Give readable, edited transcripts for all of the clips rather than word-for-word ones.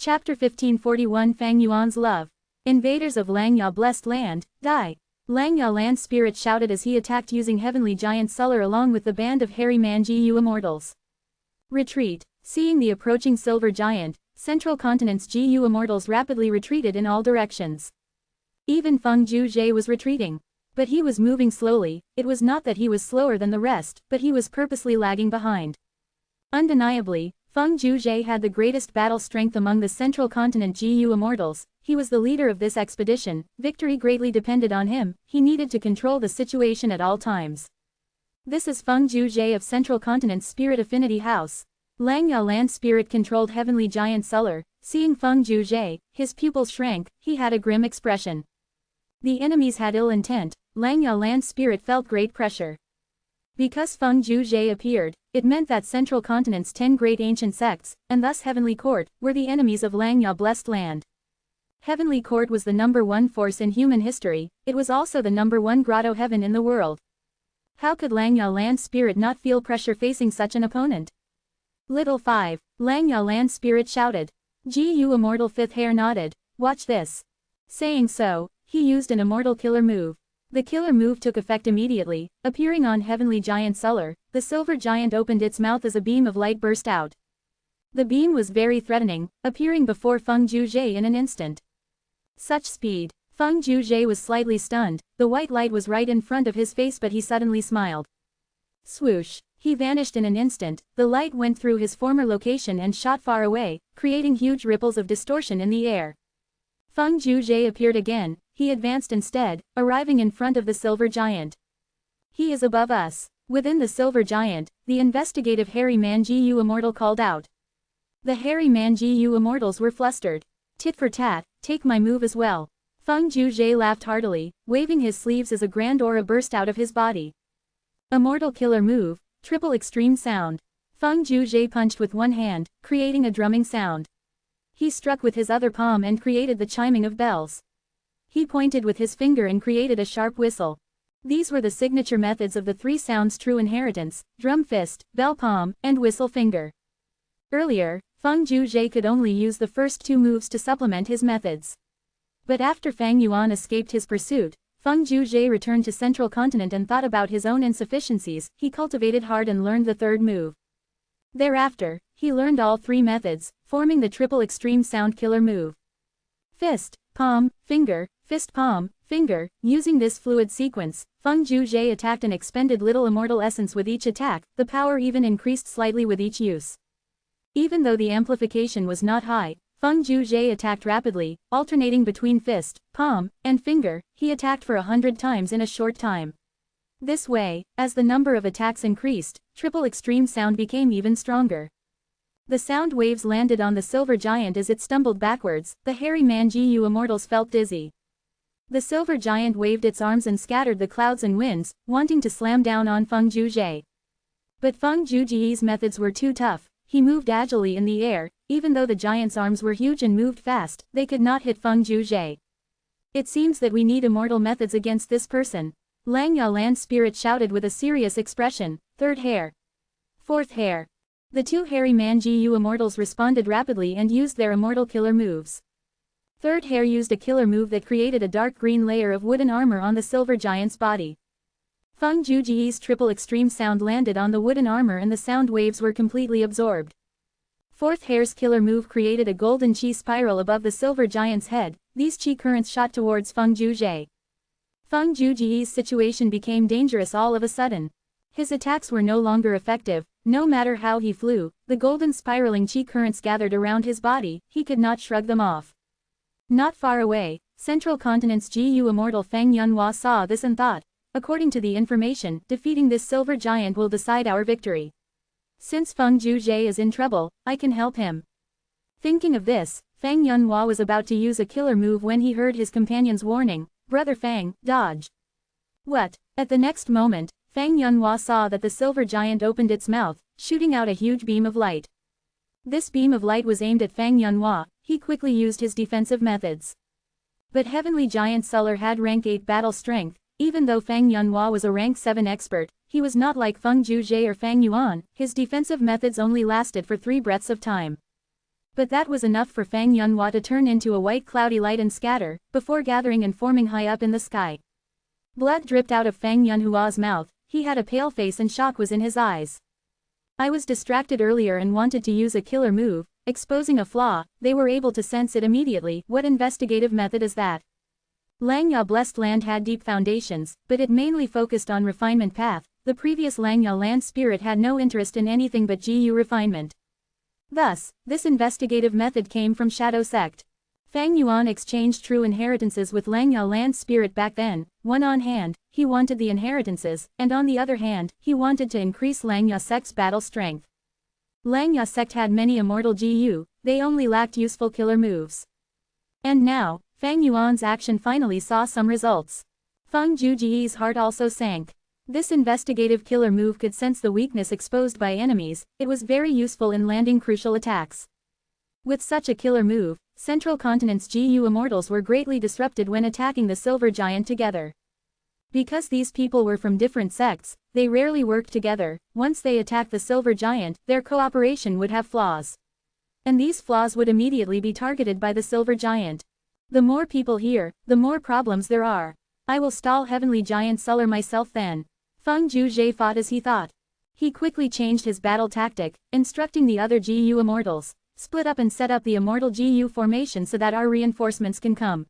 Chapter 1541 Fang Yuan's Love. Invaders of Langya Blessed Land, die! Langya Land Spirit shouted as he attacked using Heavenly Giant Suller along with the band of hairy Manju Immortals. Retreat. Seeing the approaching Silver Giant, Central Continent's Gu Immortals rapidly retreated in all directions. Even Feng Juzhe was retreating. But he was moving slowly. It was not that he was slower than the rest, but he was purposely lagging behind. Undeniably, Feng Juzhe had the greatest battle strength among the Central Continent Gu Immortals. He was the leader of this expedition. Victory greatly depended on him. He needed to control the situation at all times. This is Feng Juzhe of Central Continent's Spirit Affinity House. Langya Land Spirit controlled Heavenly Giant Suller. Seeing Feng Juzhe, his pupils shrank. He had a grim expression. The enemies had ill intent. Langya Land Spirit felt great pressure. Because Feng Juzhe appeared, it meant that Central Continent's 10 great ancient sects, and thus Heavenly Court, were the enemies of Langya Blessed Land. Heavenly Court was the #1 force in human history. It was also the #1 grotto heaven in the world. How could Langya Land Spirit not feel pressure facing such an opponent? Little 5, Langya Land Spirit shouted. Gu Immortal Fifth Hair nodded. Watch this. Saying so, he used an Immortal Killer move. The killer move took effect immediately. Appearing on Heavenly Giant Suller, the Silver Giant opened its mouth as a beam of light burst out. The beam was very threatening, appearing before Feng Juzhe in an instant. Such speed. Feng Juzhe was slightly stunned. The white light was right in front of his face, but he suddenly smiled. Swoosh. He vanished in an instant. The light went through his former location and shot far away, creating huge ripples of distortion in the air. Feng Juzhe appeared again. He advanced instead, arriving in front of the Silver Giant. He is above us. Within the Silver Giant, the investigative hairy Manju Immortal called out. The hairy Manju Immortals were flustered. Tit for tat, take my move as well. Feng Juzhe laughed heartily, waving his sleeves as a grand aura burst out of his body. Immortal Killer Move, Triple Extreme Sound. Feng Juzhe punched with one hand, creating a drumming sound. He struck with his other palm and created the chiming of bells. He pointed with his finger and created a sharp whistle. These were the signature methods of the 3 sounds' true inheritance: drum fist, bell palm, and whistle finger. Earlier, Feng Juzhe could only use the first 2 moves to supplement his methods. But after Fang Yuan escaped his pursuit, Feng Juzhe returned to Central Continent and thought about his own insufficiencies. He cultivated hard and learned the 3rd move. Thereafter, he learned all 3 methods, forming the Triple Extreme Sound Killer move. Fist, palm, finger, fist, palm, finger. Using this fluid sequence, Feng Juzhe attacked and expended little immortal essence with each attack. The power even increased slightly with each use. Even though the amplification was not high, Feng Juzhe attacked rapidly, alternating between fist, palm, and finger. He attacked for 100 times in a short time. This way, as the number of attacks increased, Triple Extreme Sound became even stronger. The sound waves landed on the Silver Giant as it stumbled backwards. The hairy Manju Immortals felt dizzy. The Silver Giant waved its arms and scattered the clouds and winds, wanting to slam down on Feng Juzhe. But Feng Juzhe's methods were too tough. He moved agilely in the air. Even though the giant's arms were huge and moved fast, they could not hit Feng Juzhe. It seems that we need immortal methods against this person. Langya Land Spirit shouted with a serious expression. 3rd hair. 4th hair. The 2 hairy Manju Immortals responded rapidly and used their immortal killer moves. 3rd hair used a killer move that created a dark green layer of wooden armor on the Silver Giant's body. Feng Juzhe's Triple Extreme Sound landed on the wooden armor and the sound waves were completely absorbed. 4th hair's killer move created a golden chi spiral above the Silver Giant's head. These chi currents shot towards Feng Juzhe. Feng Juzhe's situation became dangerous all of a sudden. His attacks were no longer effective. No matter how he flew, the golden spiraling chi currents gathered around his body. He could not shrug them off. Not far away, Central Continent's Gu Immortal Feng Yunhua saw this and thought, according to the information, defeating this Silver Giant will decide our victory. Since Feng Juzhe is in trouble, I can help him. Thinking of this, Feng Yunhua was about to use a killer move when he heard his companion's warning, "Brother Feng, dodge." What? At the next moment, Feng Yunhua saw that the Silver Giant opened its mouth, shooting out a huge beam of light. This beam of light was aimed at Feng Yunhua. He quickly used his defensive methods. But Heavenly Giant Suller had rank 8 battle strength. Even though Feng Yunhua was a rank 7 expert, he was not like Feng Juzhe or Fang Yuan. His defensive methods only lasted for 3 breaths of time. But that was enough for Fang Yunhua to turn into a white cloudy light and scatter, before gathering and forming high up in the sky. Blood dripped out of Fang Yunhua's mouth, he had a pale face and shock was in his eyes. I was distracted earlier and wanted to use a killer move, exposing a flaw, they were able to sense it immediately. What investigative method is that? Langya Blessed Land had deep foundations, but it mainly focused on refinement path. The previous Langya Land spirit had no interest in anything but GU refinement. Thus, this investigative method came from Shadow Sect. Fang Yuan exchanged true inheritances with Langya Land spirit back then. One on hand, he wanted the inheritances, and on the other hand, he wanted to increase Langya Sect's battle strength. Langya Sect had many immortal GU, they only lacked useful killer moves. And now, Fang Yuan's action finally saw some results. Feng Juji's heart also sank. This investigative killer move could sense the weakness exposed by enemies, it was very useful in landing crucial attacks. With such a killer move, Central Continent's GU Immortals were greatly disrupted when attacking the Silver Giant together. Because these people were from different sects, they rarely worked together. Once they attacked the Silver Giant, their cooperation would have flaws. And these flaws would immediately be targeted by the Silver Giant. The more people here, the more problems there are. I will stall Heavenly Giant Suller myself then. Feng Juzhe fought as he thought. He quickly changed his battle tactic, instructing the other GU Immortals, split up and set up the Immortal GU formation so that our reinforcements can come.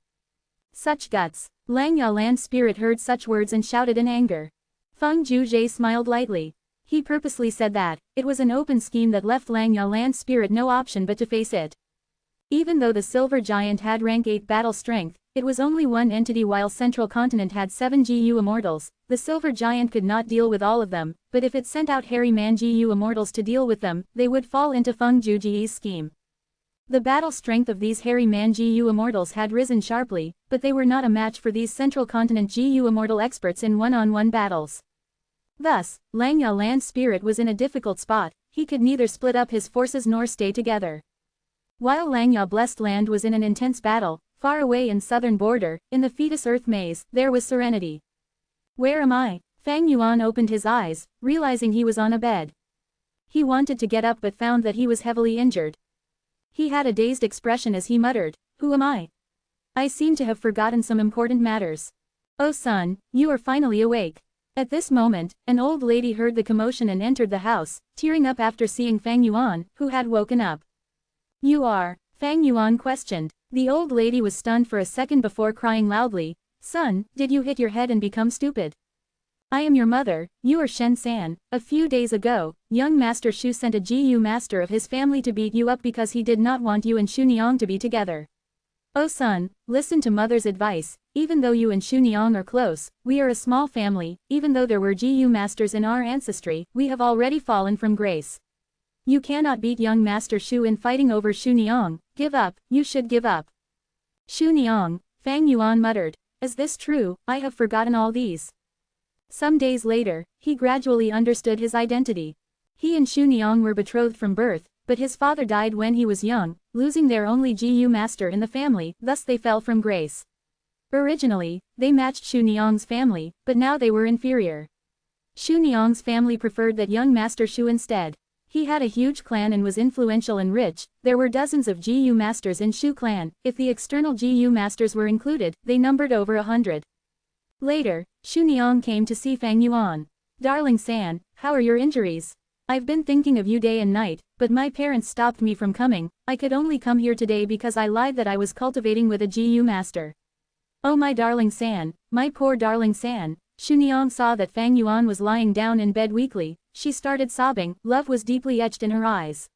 Such guts. Langya Land Spirit heard such words and shouted in anger. Feng Juzhe smiled lightly. He purposely said that, it was an open scheme that left Langya Land Spirit no option but to face it. Even though the Silver Giant had rank 8 battle strength, it was only one entity while Central Continent had 7 GU Immortals. The Silver Giant could not deal with all of them, but if it sent out Hairy Man GU Immortals to deal with them, they would fall into Feng Juji's scheme. The battle strength of these Hairy Man GU Immortals had risen sharply, but they were not a match for these Central Continent GU Immortal experts in one-on-one battles. Thus, Langya Land Spirit was in a difficult spot, he could neither split up his forces nor stay together. While Langya Blessed Land was in an intense battle, far away in southern border, in the Fetus Earth Maze, there was serenity. Where am I? Fang Yuan opened his eyes, realizing he was on a bed. He wanted to get up but found that he was heavily injured. He had a dazed expression as he muttered, "Who am I? I seem to have forgotten some important matters." "Oh son, you are finally awake." At this moment, an old lady heard the commotion and entered the house, tearing up after seeing Fang Yuan, who had woken up. "You are?" Fang Yuan questioned. The old lady was stunned for a second before crying loudly, "Son, did you hit your head and become stupid? I am your mother, you are Shen San. A few days ago, young Master Shu sent a GU master of his family to beat you up because he did not want you and Shu Niang to be together. Oh son, listen to mother's advice, even though you and Shu Niang are close, we are a small family, even though there were GU masters in our ancestry, we have already fallen from grace. You cannot beat young Master Shu in fighting over Shu Niang, give up, you should give up." Shu Niang, Fang Yuan muttered, "Is this true? I have forgotten all these." Some days later, he gradually understood his identity. He and Shu Niang were betrothed from birth, but his father died when he was young, losing their only GU master in the family, thus they fell from grace. Originally, they matched Shu Niang's family, but now they were inferior. Shu Niang's family preferred that young Master Shu instead. He had a huge clan and was influential and rich, there were dozens of GU masters in Shu clan, if the external GU masters were included, they numbered over 100. Later, Shu Niang came to see Fang Yuan. "Darling San, how are your injuries? I've been thinking of you day and night, but my parents stopped me from coming, I could only come here today because I lied that I was cultivating with a GU master." "Oh my darling San, my poor darling San." Shu Niang saw that Fang Yuan was lying down in bed weakly, she started sobbing, love was deeply etched in her eyes.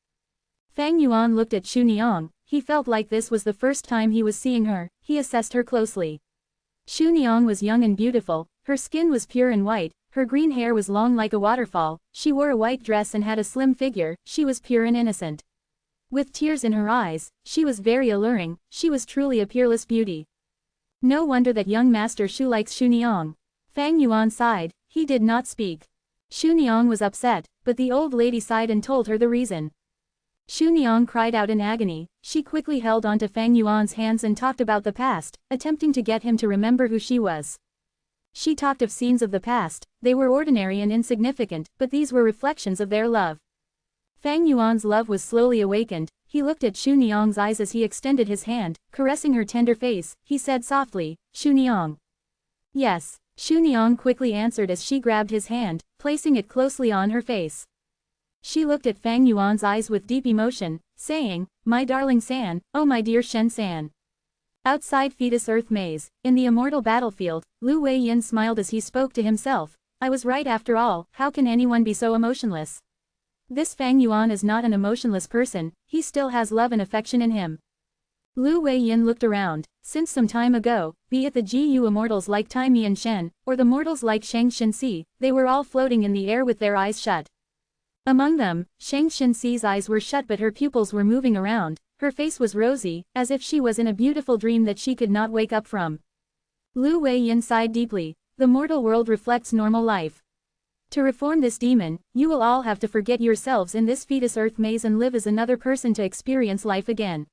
Fang Yuan looked at Shu Niang, he felt like this was the first time he was seeing her, he assessed her closely. Shu Niang was young and beautiful, her skin was pure and white, her green hair was long like a waterfall, she wore a white dress and had a slim figure, she was pure and innocent. With tears in her eyes, she was very alluring, she was truly a peerless beauty. No wonder that young Master Shu likes Shu Niang. Fang Yuan sighed, he did not speak. Shu Niang was upset, but the old lady sighed and told her the reason. Shu Niang cried out in agony, she quickly held onto Fang Yuan's hands and talked about the past, attempting to get him to remember who she was. She talked of scenes of the past, they were ordinary and insignificant, but these were reflections of their love. Fang Yuan's love was slowly awakened, he looked at Shu Niang's eyes as he extended his hand, caressing her tender face. He said softly, "Shu Niang." "Yes," Shu Niang quickly answered as she grabbed his hand, placing it closely on her face. She looked at Fang Yuan's eyes with deep emotion, saying, "My darling San, oh my dear Shen San." Outside Fetus Earth Maze, in the Immortal battlefield, Lu Weiyin smiled as he spoke to himself. "I was right after all, how can anyone be so emotionless? This Fang Yuan is not an emotionless person, he still has love and affection in him." Lu Weiyin looked around. Since some time ago, be it the GU immortals like Tai Mian Shen, or the mortals like Shang Shenxi, they were all floating in the air with their eyes shut. Among them, Shang Shenxi's eyes were shut but her pupils were moving around, her face was rosy, as if she was in a beautiful dream that she could not wake up from. Lu Weiyin sighed deeply. The mortal world reflects normal life. To reform this demon, you will all have to forget yourselves in this Fetus Earth Maze and live as another person to experience life again.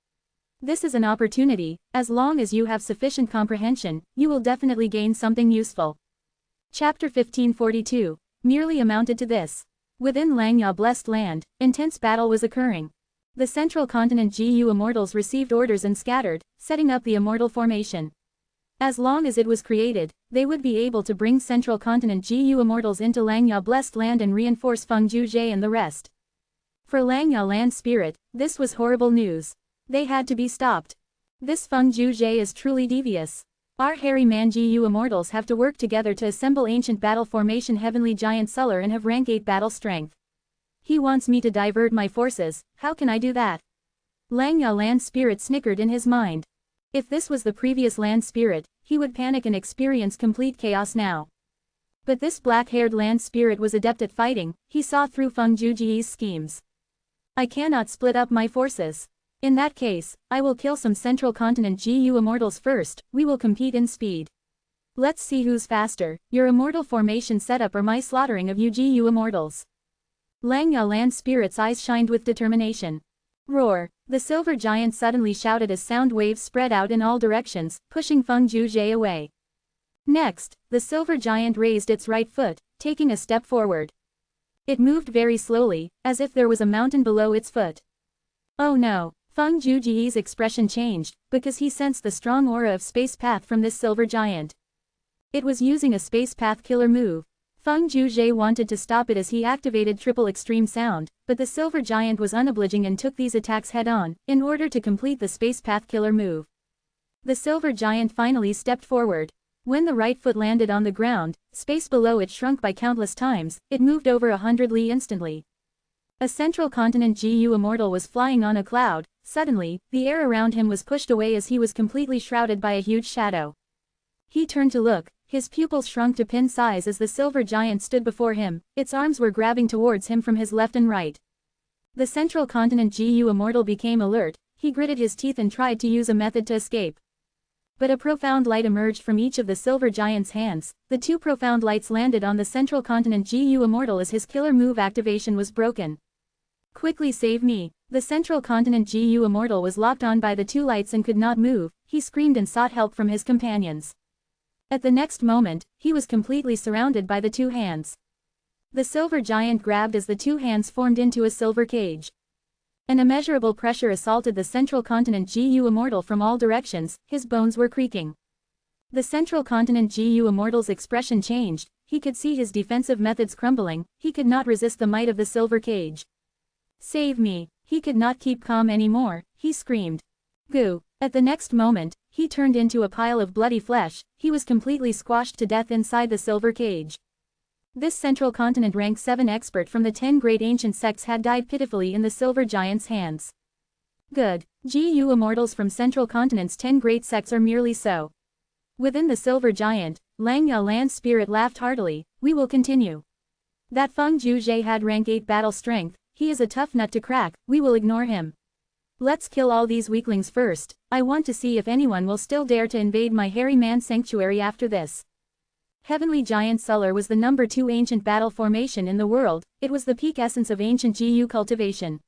This is an opportunity. As long as you have sufficient comprehension, you will definitely gain something useful. Chapter 1542. Merely amounted to this. Within Langya Blessed Land, intense battle was occurring. The Central Continent GU Immortals received orders and scattered, setting up the Immortal Formation. As long as it was created, they would be able to bring Central Continent GU Immortals into Langya Blessed Land and reinforce Feng Juzhe and the rest. For Langya Land Spirit, this was horrible news. They had to be stopped. This Feng Juzhe is truly devious. Our hairy man GU Immortals have to work together to assemble ancient battle formation Heavenly Giant Suller and have rank 8 battle strength. He wants me to divert my forces, how can I do that? Langya Land Spirit snickered in his mind. If this was the previous Land Spirit, he would panic and experience complete chaos now. But this black-haired Land Spirit was adept at fighting, he saw through Feng Juzhe's schemes. I cannot split up my forces. In that case, I will kill some Central Continent GU Immortals first, we will compete in speed. Let's see who's faster, your Immortal Formation setup or my slaughtering of you GU Immortals. Langya Land Spirit's eyes shined with determination. Roar! The silver giant suddenly shouted as sound waves spread out in all directions, pushing Feng Juzhe away. Next, the silver giant raised its right foot, taking a step forward. It moved very slowly, as if there was a mountain below its foot. Oh no! Feng Juzhe's expression changed, because he sensed the strong aura of space path from this silver giant. It was using a space path killer move. Feng Juzhe wanted to stop it as he activated triple extreme sound, but the silver giant was unobliging and took these attacks head-on, in order to complete the space path killer move. The silver giant finally stepped forward. When the right foot landed on the ground, space below it shrunk by countless times, it moved over 100 li instantly. A Central Continent GU Immortal was flying on a cloud. Suddenly, the air around him was pushed away as he was completely shrouded by a huge shadow. He turned to look. His pupils shrunk to pin size as the silver giant stood before him, its arms were grabbing towards him from his left and right. The Central Continent GU Immortal became alert, he gritted his teeth and tried to use a method to escape. But a profound light emerged from each of the silver giant's hands. The two profound lights landed on the Central Continent GU Immortal as his killer move activation was broken. Quickly save me! The Central Continent GU Immortal was locked on by the two lights and could not move, he screamed and sought help from his companions. At the next moment, he was completely surrounded by the two hands. The silver giant grabbed as the two hands formed into a silver cage. An immeasurable pressure assaulted the Central Continent GU Immortal from all directions, his bones were creaking. The Central Continent GU Immortal's expression changed, he could see his defensive methods crumbling, he could not resist the might of the silver cage. Save me! He could not keep calm anymore, he screamed. Goo! At the next moment, he turned into a pile of bloody flesh, he was completely squashed to death inside the silver cage. This Central Continent rank 7 expert from the 10 great ancient sects had died pitifully in the silver giant's hands. Good. GU Immortals from Central Continent's 10 great sects are merely so. Within the silver giant, Langya Land Spirit laughed heartily, we will continue. That Feng Juzhe had rank 8 battle strength, he is a tough nut to crack, we will ignore him. Let's kill all these weaklings first, I want to see if anyone will still dare to invade my hairy man sanctuary after this. Heavenly Giant Suller was the number 2 ancient battle formation in the world, it was the peak essence of ancient GU cultivation.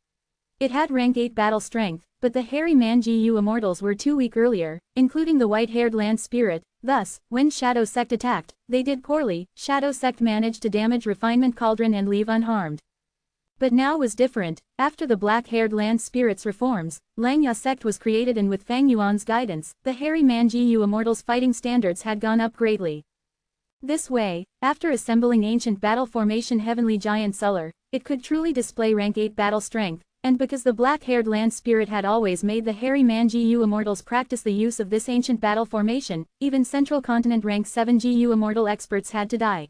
It had rank 8 battle strength, but the hairy man GU Immortals were too weak earlier, including the white-haired land spirit, thus, when Shadow Sect attacked, they did poorly, Shadow Sect managed to damage Refinement Cauldron and leave unharmed. But now was different. After the black-haired land spirits reforms, Langya sect was created, and with Fang Yuan's guidance, the Hairy Manjiu Immortals fighting standards had gone up greatly. This way, after assembling ancient battle formation Heavenly Giant Seller, it could truly display rank 8 battle strength, and because the black-haired land spirit had always made the Hairy Manjiu Immortals practice the use of this ancient battle formation, even Central Continent rank 7 GU Immortal experts had to die.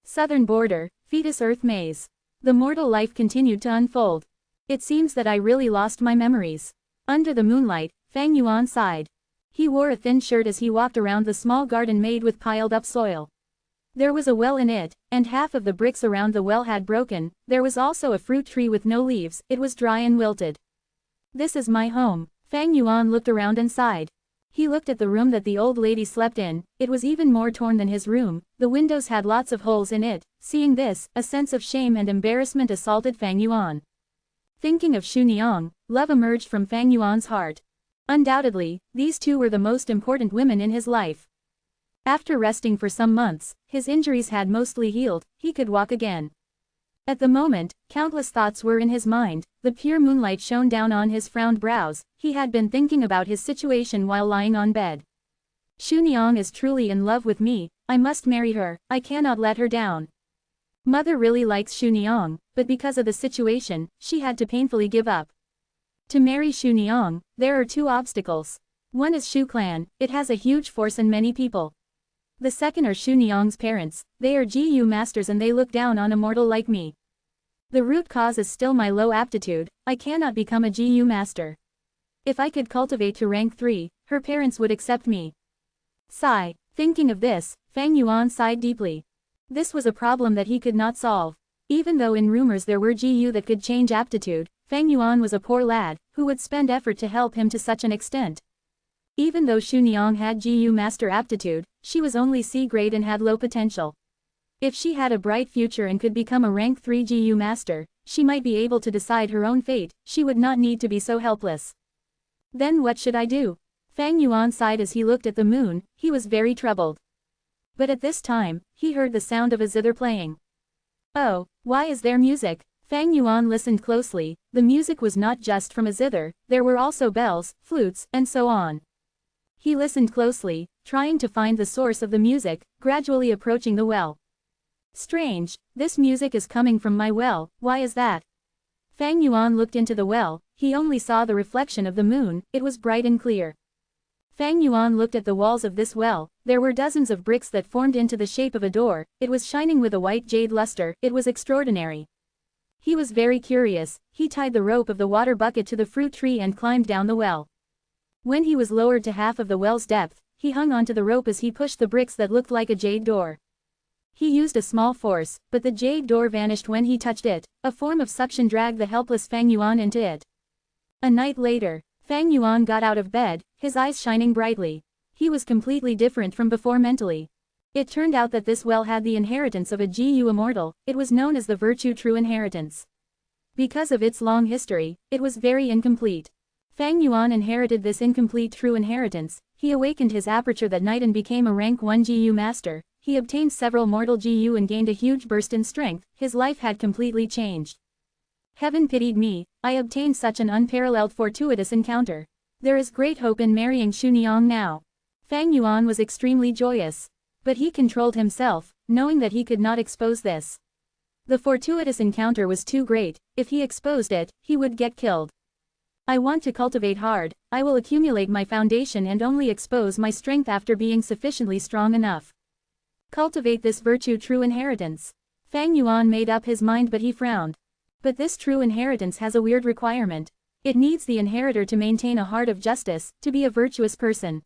Southern border, Fetus Earth Maze. The mortal life continued to unfold. It seems that I really lost my memories. Under the moonlight, Fang Yuan sighed. He wore a thin shirt as he walked around the small garden made with piled-up soil. There was a well in it, and half of the bricks around the well had broken. There was also a fruit tree with no leaves, it was dry and wilted. This is my home. Fang Yuan looked around and sighed. He looked at the room that the old lady slept in. It was even more torn than his room, the windows had lots of holes in it. Seeing this, a sense of shame and embarrassment assaulted Fang Yuan. Thinking of Xu Niang, love emerged from Fang Yuan's heart. Undoubtedly, these two were the most important women in his life. After resting for some months, his injuries had mostly healed, he could walk again. At the moment, countless thoughts were in his mind, the pure moonlight shone down on his frowned brows, he had been thinking about his situation while lying on bed. Xu Niang is truly in love with me, I must marry her, I cannot let her down. Mother really likes Xu Niang, but because of the situation, she had to painfully give up. To marry Xu Niang, there are 2 obstacles. One is Xu clan, it has a huge force and many people. The second are Xu Niang's parents, they are GU masters and they look down on a mortal like me. The root cause is still my low aptitude, I cannot become a GU master. If I could cultivate to rank 3, her parents would accept me. Sigh. Thinking of this, Fang Yuan sighed deeply. This was a problem that he could not solve. Even though in rumors there were GU that could change aptitude, Fang Yuan was a poor lad, who would spend effort to help him to such an extent. Even though Xu Niang had GU master aptitude, she was only C grade and had low potential. If she had a bright future and could become a rank 3 GU master, she might be able to decide her own fate, she would not need to be so helpless. Then what should I do? Fang Yuan sighed as he looked at the moon, he was very troubled. But at this time, he heard the sound of a zither playing. Oh, why is there music? Fang Yuan listened closely, the music was not just from a zither, there were also bells, flutes, and so on. He listened closely, trying to find the source of the music, gradually approaching the well. Strange, this music is coming from my well, why is that? Fang Yuan looked into the well, he only saw the reflection of the moon, it was bright and clear. Fang Yuan looked at the walls of this well, there were dozens of bricks that formed into the shape of a door, it was shining with a white jade luster, it was extraordinary. He was very curious, he tied the rope of the water bucket to the fruit tree and climbed down the well. When he was lowered to half of the well's depth, he hung onto the rope as he pushed the bricks that looked like a jade door. He used a small force, but the jade door vanished when he touched it, a form of suction dragged the helpless Fang Yuan into it. A night later, Fang Yuan got out of bed, his eyes shining brightly. He was completely different from before mentally. It turned out that this well had the inheritance of a GU immortal, it was known as the Virtue True Inheritance. Because of its long history, it was very incomplete. Fang Yuan inherited this incomplete true inheritance, he awakened his aperture that night and became a rank 1 GU master, he obtained several mortal GU and gained a huge burst in strength, his life had completely changed. Heaven pitied me, I obtained such an unparalleled fortuitous encounter. There is great hope in marrying Xu Niang now. Fang Yuan was extremely joyous. But he controlled himself, knowing that he could not expose this. The fortuitous encounter was too great, if he exposed it, he would get killed. I want to cultivate hard, I will accumulate my foundation and only expose my strength after being sufficiently strong enough. Cultivate this virtue true inheritance. Fang Yuan made up his mind but he frowned. But this true inheritance has a weird requirement. It needs the inheritor to maintain a heart of justice, to be a virtuous person.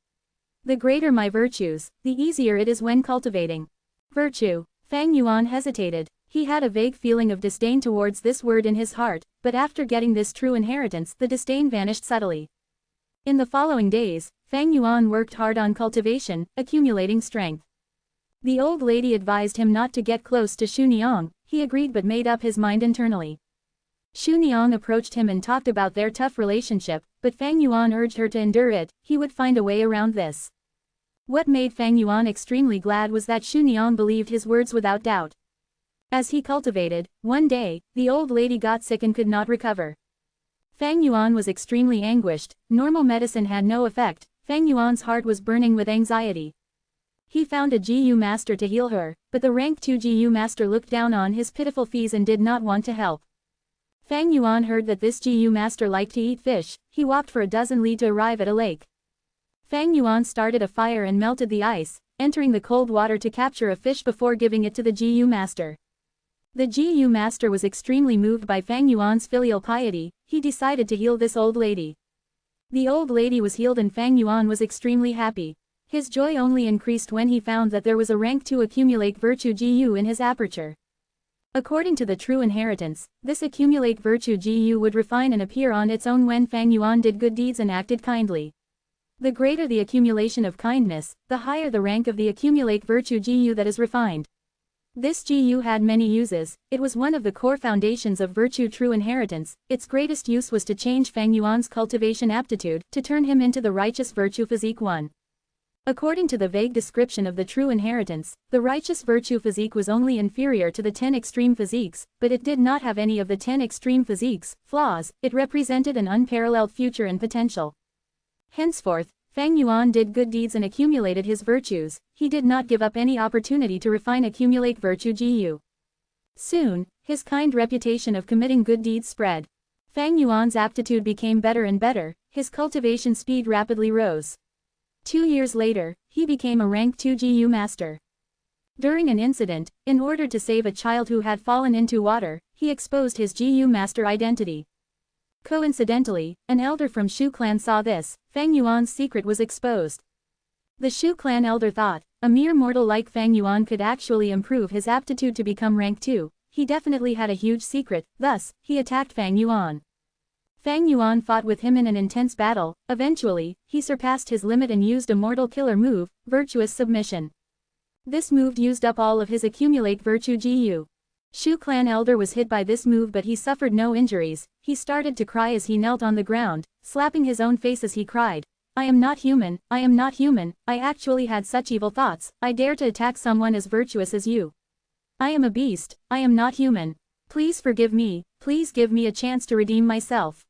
The greater my virtues, the easier it is when cultivating. Virtue. Fang Yuan hesitated. He had a vague feeling of disdain towards this word in his heart, but after getting this true inheritance the disdain vanished subtly. In the following days, Fang Yuan worked hard on cultivation, accumulating strength. The old lady advised him not to get close to Xu Niang, he agreed but made up his mind internally. Xu Niang approached him and talked about their tough relationship, but Fang Yuan urged her to endure it, he would find a way around this. What made Fang Yuan extremely glad was that Xu Niang believed his words without doubt. As he cultivated, one day, the old lady got sick and could not recover. Fang Yuan was extremely anguished. Normal medicine had no effect. Fang Yuan's heart was burning with anxiety. He found a GU master to heal her, but the rank 2 GU master looked down on his pitiful fees and did not want to help. Fang Yuan heard that this GU master liked to eat fish. He walked for a dozen li to arrive at a lake. Fang Yuan started a fire and melted the ice, entering the cold water to capture a fish before giving it to the GU master. The GU master was extremely moved by Fang Yuan's filial piety. He decided to heal this old lady. The old lady was healed and Fang Yuan was extremely happy. His joy only increased when he found that there was a rank 2 accumulate virtue GU in his aperture. According to the true inheritance, this accumulate virtue GU would refine and appear on its own when Fang Yuan did good deeds and acted kindly. The greater the accumulation of kindness, the higher the rank of the accumulate virtue GU that is refined. This GU had many uses. It was one of the core foundations of virtue true inheritance. Its greatest use was to change Fang Yuan's cultivation aptitude, to turn him into the righteous virtue physique 1. According to the vague description of the true inheritance, the righteous virtue physique was only inferior to the 10 extreme physiques, but it did not have any of the 10 extreme physiques' flaws. It represented an unparalleled future and potential. Henceforth, Fang Yuan did good deeds and accumulated his virtues. He did not give up any opportunity to refine accumulate virtue GU. Soon, his kind reputation of committing good deeds spread. Fang Yuan's aptitude became better and better. His cultivation speed rapidly rose. 2 years later, he became a rank 2 GU master. During an incident, in order to save a child who had fallen into water, he exposed his GU master identity. Coincidentally, an elder from Shu clan saw this. Fang Yuan's secret was exposed. The Shu clan elder thought, a mere mortal like Fang Yuan could actually improve his aptitude to become rank 2. He definitely had a huge secret, thus, he attacked Fang Yuan. Fang Yuan fought with him in an intense battle. Eventually, he surpassed his limit and used a mortal killer move, virtuous submission. This move used up all of his accumulate virtue GU. Shu clan elder was hit by this move but he suffered no injuries. He started to cry as he knelt on the ground, slapping his own face as he cried, I am not human, I am not human, I actually had such evil thoughts, I dare to attack someone as virtuous as you. I am a beast, I am not human. Please forgive me, please give me a chance to redeem myself.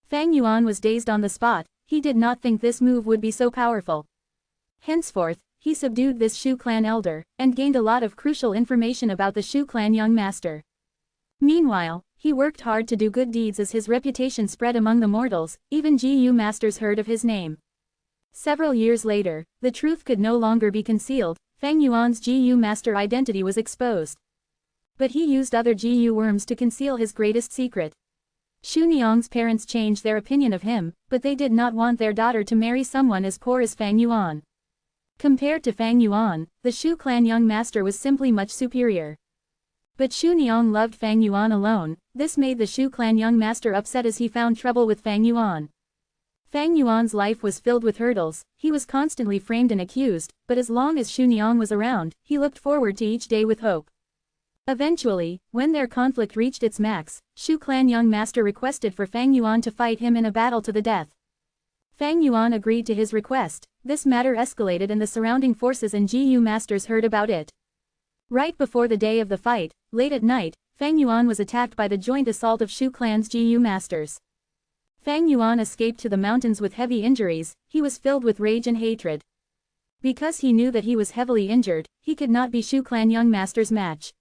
Fang Yuan was dazed on the spot. He did not think this move would be so powerful. Henceforth, he subdued this Shu clan elder, and gained a lot of crucial information about the Shu clan young master. Meanwhile, he worked hard to do good deeds as his reputation spread among the mortals. Even GU masters heard of his name. Several years later, the truth could no longer be concealed. Fang Yuan's GU master identity was exposed. But he used other GU worms to conceal his greatest secret. Shu Niang's parents changed their opinion of him, but they did not want their daughter to marry someone as poor as Fang Yuan. Compared to Fang Yuan, the Shu clan young master was simply much superior. But Shu Niang loved Fang Yuan alone. This made the Shu clan young master upset as he found trouble with Fang Yuan. Fang Yuan's life was filled with hurdles. He was constantly framed and accused, but as long as Shu Niang was around, he looked forward to each day with hope. Eventually, when their conflict reached its max, Shu clan young master requested for Fang Yuan to fight him in a battle to the death. Fang Yuan agreed to his request. This matter escalated and the surrounding forces and GU masters heard about it. Right before the day of the fight, late at night, Fang Yuan was attacked by the joint assault of Shu clan's GU masters. Fang Yuan escaped to the mountains with heavy injuries. He was filled with rage and hatred. Because he knew that he was heavily injured, he could not be Shu clan young master's match.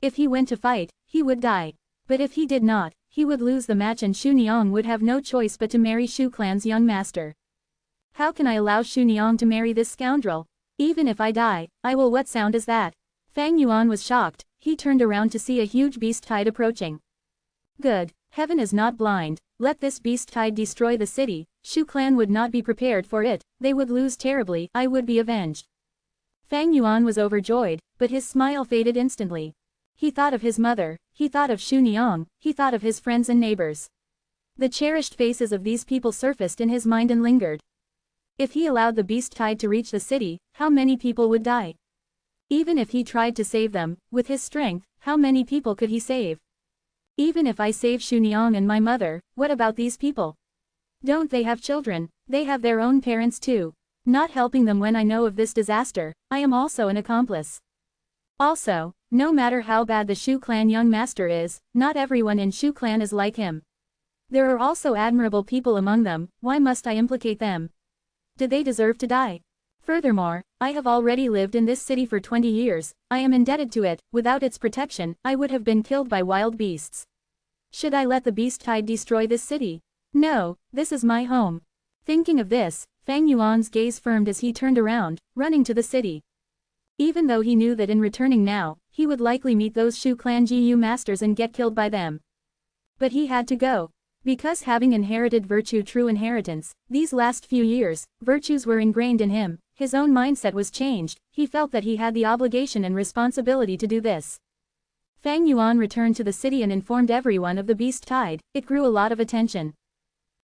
If he went to fight, he would die. But if he did not, he would lose the match and Shu Niang would have no choice but to marry Shu clan's young master. How can I allow Shu Niang to marry this scoundrel? Even if I die, I will. What sound is that? Fang Yuan was shocked. He turned around to see a huge beast tide approaching. Good, heaven is not blind. Let this beast tide destroy the city. Shu clan would not be prepared for it. They would lose terribly. I would be avenged. Fang Yuan was overjoyed, but his smile faded instantly. He thought of his mother, he thought of Shu Niang, he thought of his friends and neighbors. The cherished faces of these people surfaced in his mind and lingered. If he allowed the beast tide to reach the city, how many people would die? Even if he tried to save them, with his strength, how many people could he save? Even if I save Shu Niang and my mother, what about these people? Don't they have children? They have their own parents too. Not helping them when I know of this disaster, I am also an accomplice. Also, No matter how bad the Shu clan young master is, not everyone in Shu clan is like him. There are also admirable people among them, why must I implicate them? Did they deserve to die? Furthermore, I have already lived in this city for 20 years, I am indebted to it, without its protection, I would have been killed by wild beasts. Should I let the beast tide destroy this city? No, this is my home. Thinking of this, Fang Yuan's gaze firmed as he turned around, running to the city. Even though he knew that in returning now, he would likely meet those Shu clan GU masters and get killed by them. But he had to go. Because having inherited virtue true inheritance, these last few years, virtues were ingrained in him, his own mindset was changed, he felt that he had the obligation and responsibility to do this. Fang Yuan returned to the city and informed everyone of the beast tide, it grew a lot of attention.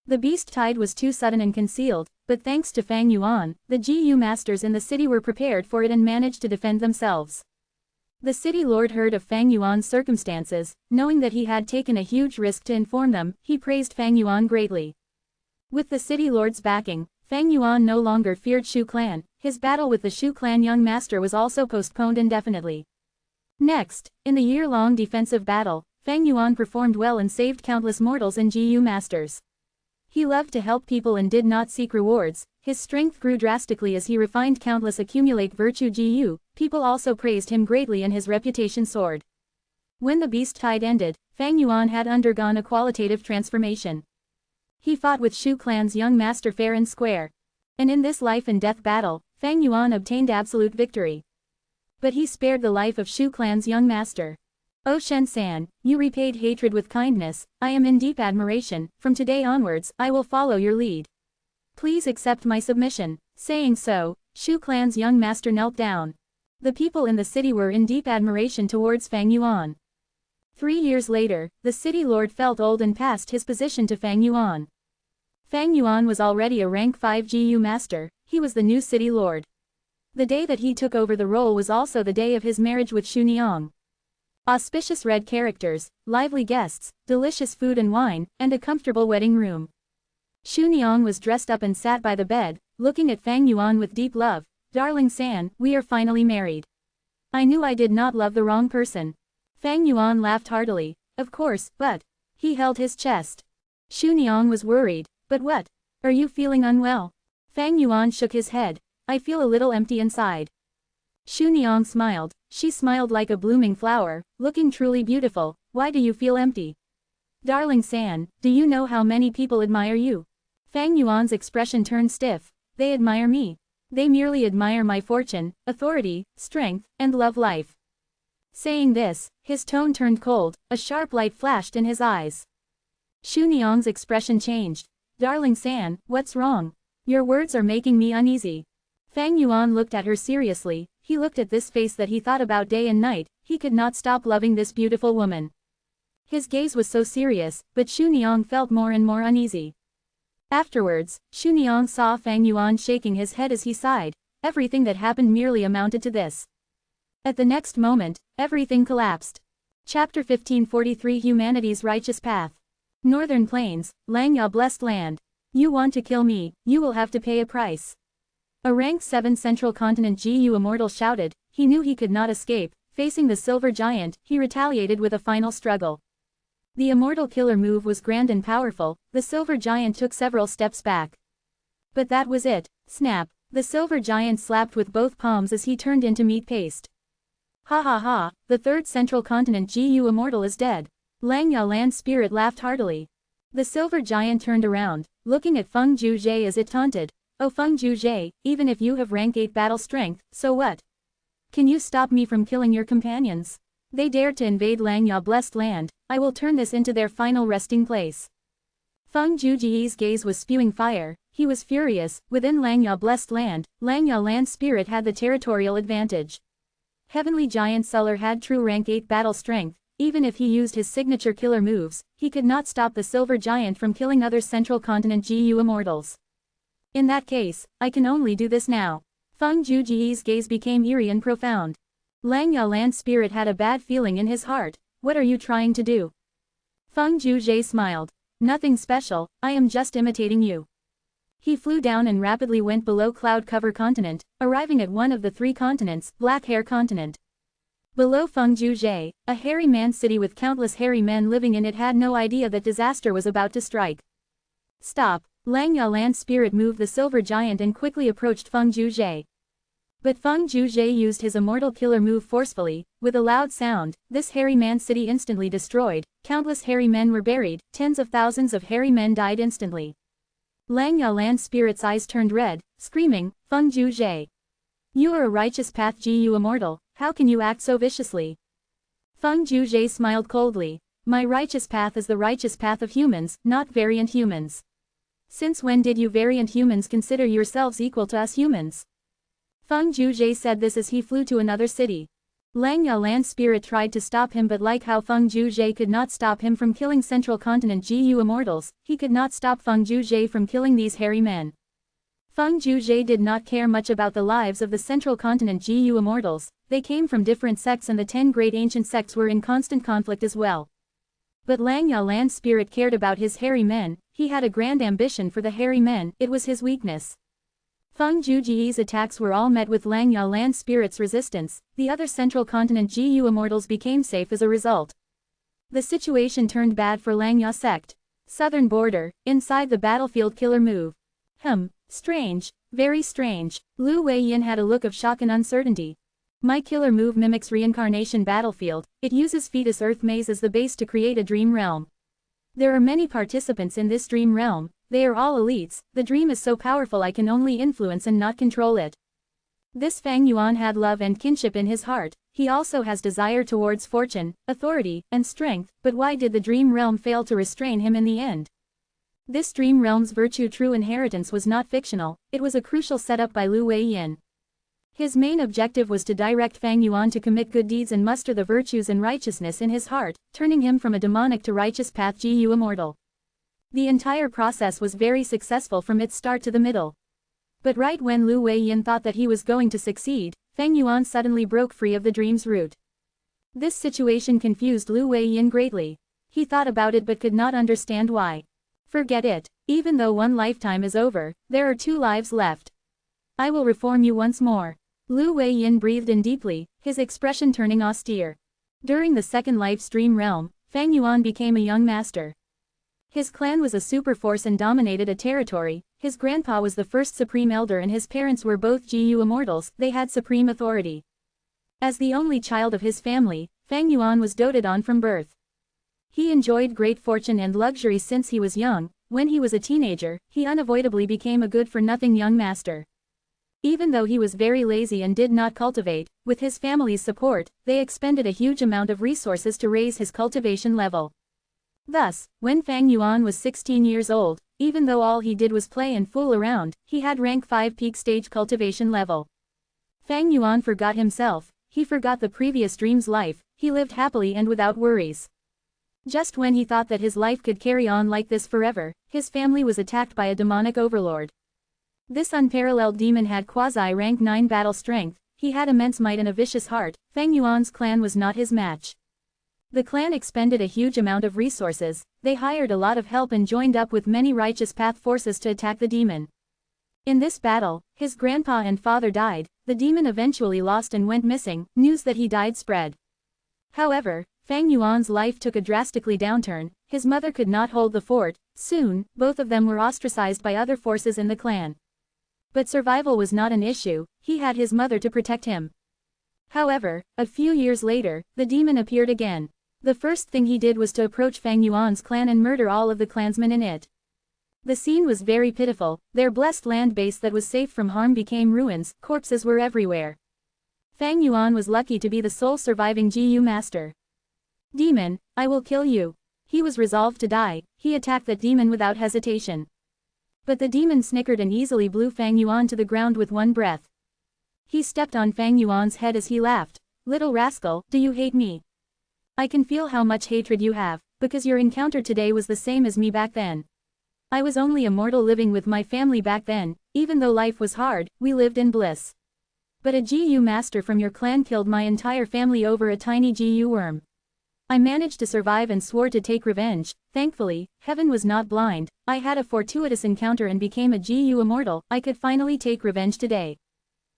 The beast tide was too sudden and concealed, but thanks to Fang Yuan, the GU masters in the city were prepared for it and managed to defend themselves. The city lord heard of Fang Yuan's circumstances, knowing that he had taken a huge risk to inform them, he praised Fang Yuan greatly. With the city lord's backing, Fang Yuan no longer feared Shu clan, his battle with the Shu clan young master was also postponed indefinitely. Next, in the year-long defensive battle, Fang Yuan performed well and saved countless mortals and GU masters. He loved to help people and did not seek rewards, his strength grew drastically as he refined countless accumulate virtue GU, people also praised him greatly and his reputation soared. When the beast tide ended, Fang Yuan had undergone a qualitative transformation. He fought with Shu clan's young master fair and square. And in this life and death battle, Fang Yuan obtained absolute victory. But he spared the life of Shu clan's young master. O Shen-san, you repaid hatred with kindness, I am in deep admiration, from today onwards, I will follow your lead. Please accept my submission. Saying so, Shu clan's young master knelt down. The people in the city were in deep admiration towards Fang Yuan. 3 years later, the city lord felt old and passed his position to Fang Yuan. Fang Yuan was already a rank 5 GU master, he was the new city lord. The day that he took over the role was also the day of his marriage with Shu Niang. Auspicious red characters, lively guests, delicious food and wine, and a comfortable wedding room. Shu Niang was dressed up and sat by the bed, looking at Fang Yuan with deep love. Darling San, we are finally married. I knew I did not love the wrong person. Fang Yuan laughed heartily. Of course, but. He held his chest. Shu Niang was worried. But what? Are you feeling unwell? Fang Yuan shook his head. I feel a little empty inside. Shu Niang smiled. She smiled like a blooming flower, looking truly beautiful. Why do you feel empty? Darling San, do you know how many people admire you? Fang Yuan's expression turned stiff. They admire me. They merely admire my fortune, authority, strength, and love life. Saying this, his tone turned cold, a sharp light flashed in his eyes. Shu Niang's expression changed. Darling San, what's wrong? Your words are making me uneasy. Fang Yuan looked at her seriously. He looked at this face that he thought about day and night, he could not stop loving this beautiful woman. His gaze was so serious, but Shu Niang felt more and more uneasy. Afterwards, Shu Niang saw Fang Yuan shaking his head as he sighed. Everything that happened merely amounted to this. At the next moment, everything collapsed. Chapter 1543 Humanity's Righteous Path. Northern Plains, Langya Blessed Land. You want to kill me, you will have to pay a price. A rank 7 Central Continent GU Immortal shouted. He knew he could not escape. Facing the silver giant, he retaliated with a final struggle. The Immortal killer move was grand and powerful, the silver giant took several steps back. But that was it. Snap. The silver giant slapped with both palms as he turned into meat paste. Ha ha ha, the 3rd Central Continent GU Immortal is dead. Langya Land Spirit laughed heartily. The silver giant turned around, looking at Feng Juzhe as it taunted. Oh Feng Juzhe, even if you have rank 8 battle strength, so what? Can you stop me from killing your companions? They dared to invade Langya Blessed Land, I will turn this into their final resting place. Feng Juzhe's gaze was spewing fire, he was furious. Within Langya Blessed Land, Langya Land Spirit had the territorial advantage. Heavenly Giant Suller had true rank 8 battle strength, even if he used his signature killer moves, he could not stop the silver giant from killing other Central Continent GU Immortals. In that case, I can only do this now. Feng Juzhe's gaze became eerie and profound. Langya Land Spirit had a bad feeling in his heart. What are you trying to do? Feng Juzhe smiled. Nothing special, I am just imitating you. He flew down and rapidly went below Cloud Cover Continent, arriving at one of the 3 continents, Black Hair Continent. Below Fengjuzhe, a hairy man city with countless hairy men living in it had no idea that disaster was about to strike. Stop! Langya land spirit moved the silver giant and quickly approached Fengjuzhe. But Fengjuzhe used his immortal killer move forcefully. With a loud sound, this hairy man city instantly destroyed, countless hairy men were buried, tens of thousands of hairy men died instantly. Langya land spirit's eyes turned red, screaming, Fengjuzhe! You are a righteous path Gu Immortal, how can you act so viciously? Fengjuzhe smiled coldly. My righteous path is the righteous path of humans, not variant humans. Since when did you variant humans consider yourselves equal to us humans? Fengjuzhe said this as he flew to another city. Langya land spirit tried to stop him, but like how Fengjuzhe could not stop him from killing Central Continent Gu Immortals, he could not stop Fengjuzhe from killing these hairy men. Fengjuzhe did not care much about the lives of the Central Continent Gu Immortals. They came from different sects and the 10 great ancient sects were in constant conflict as well. But Langya land spirit cared about his hairy men. He had a grand ambition for the hairy men, it was his weakness. Fengjuzhe's attacks were all met with Langya land spirit's resistance. The other Central Continent Gu Immortals became safe as a result. The situation turned bad for Langya sect. Southern border, inside the battlefield killer move. Strange, very strange. Lu Weiyin had a look of shock and uncertainty. My killer move mimics reincarnation battlefield. It uses fetus earth maze as the base to create a dream realm. There are many participants in this dream realm. They are all elites. The dream is so powerful I can only influence and not control it. This Fang Yuan had love and kinship in his heart. He also has desire towards fortune, authority, and strength, but why did the dream realm fail to restrain him in the end? This dream realm's virtue true inheritance was not fictional, it was a crucial setup by Lu Weiyin. His main objective was to direct Fang Yuan to commit good deeds and muster the virtues and righteousness in his heart, turning him from a demonic to righteous path Gu Immortal. The entire process was very successful from its start to the middle. But right when Lu Weiyin thought that he was going to succeed, Fang Yuan suddenly broke free of the dream's root. This situation confused Lu Weiyin greatly. He thought about it but could not understand why. Forget it. Even though one lifetime is over, there are 2 lives left. I will reform you once more. Lu Weiyin breathed in deeply, his expression turning austere. During the second life stream realm, Fang Yuan became a young master. His clan was a super force and dominated a territory. His grandpa was the first supreme elder and his parents were both Gu Immortals, they had supreme authority. As the only child of his family, Fang Yuan was doted on from birth. He enjoyed great fortune and luxury since he was young. When he was a teenager, he unavoidably became a good-for-nothing young master. Even though he was very lazy and did not cultivate, with his family's support, they expended a huge amount of resources to raise his cultivation level. Thus, when Fang Yuan was 16 years old, even though all he did was play and fool around, he had rank 5 peak stage cultivation level. Fang Yuan forgot himself, he forgot the previous dream's life, he lived happily and without worries. Just when he thought that his life could carry on like this forever, his family was attacked by a demonic overlord. This unparalleled demon had quasi-rank 9 battle strength, he had immense might and a vicious heart. Fang Yuan's clan was not his match. The clan expended a huge amount of resources, they hired a lot of help and joined up with many righteous path forces to attack the demon. In this battle, his grandpa and father died, the demon eventually lost and went missing, news that he died spread. However, Fang Yuan's life took a drastically downturn, his mother could not hold the fort, soon, both of them were ostracized by other forces in the clan. But survival was not an issue, he had his mother to protect him. However, a few years later, the demon appeared again. The first thing he did was to approach Fang Yuan's clan and murder all of the clansmen in it. The scene was very pitiful, their blessed land base that was safe from harm became ruins, corpses were everywhere. Fang Yuan was lucky to be the sole surviving Gu master. Demon, I will kill you. He was resolved to die, he attacked that demon without hesitation. But the demon snickered and easily blew Fang Yuan to the ground with one breath. He stepped on Fang Yuan's head as he laughed. Little rascal, do you hate me? I can feel how much hatred you have, because your encounter today was the same as me back then. I was only a mortal living with my family back then, even though life was hard, we lived in bliss. But a Gu master from your clan killed my entire family over a tiny Gu worm. I managed to survive and swore to take revenge. Thankfully, heaven was not blind, I had a fortuitous encounter and became a Gu immortal, I could finally take revenge today.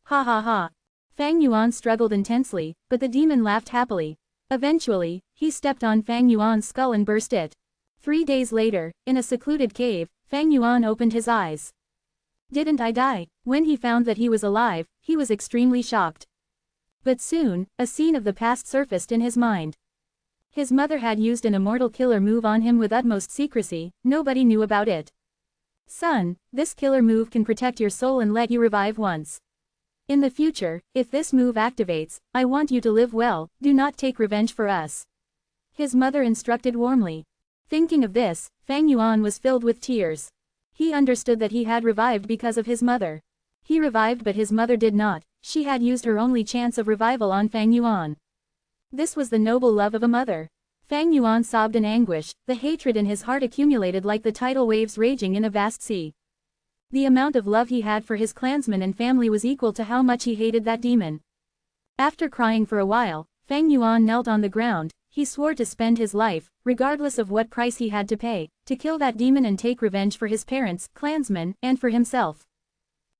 Ha ha ha. Fang Yuan struggled intensely, but the demon laughed happily. Eventually, he stepped on Fang Yuan's skull and burst it. 3 days later, in a secluded cave, Fang Yuan opened his eyes. Didn't I die? When he found that he was alive, he was extremely shocked. But soon, a scene of the past surfaced in his mind. His mother had used an immortal killer move on him with utmost secrecy, nobody knew about it. Son, this killer move can protect your soul and let you revive once. In the future, if this move activates, I want you to live well, do not take revenge for us. His mother instructed warmly. Thinking of this, Fang Yuan was filled with tears. He understood that he had revived because of his mother. He revived but his mother did not, she had used her only chance of revival on Fang Yuan. This was the noble love of a mother. Fang Yuan sobbed in anguish, the hatred in his heart accumulated like the tidal waves raging in a vast sea. The amount of love he had for his clansmen and family was equal to how much he hated that demon. After crying for a while, Fang Yuan knelt on the ground. He swore to spend his life, regardless of what price he had to pay, to kill that demon and take revenge for his parents, clansmen, and for himself.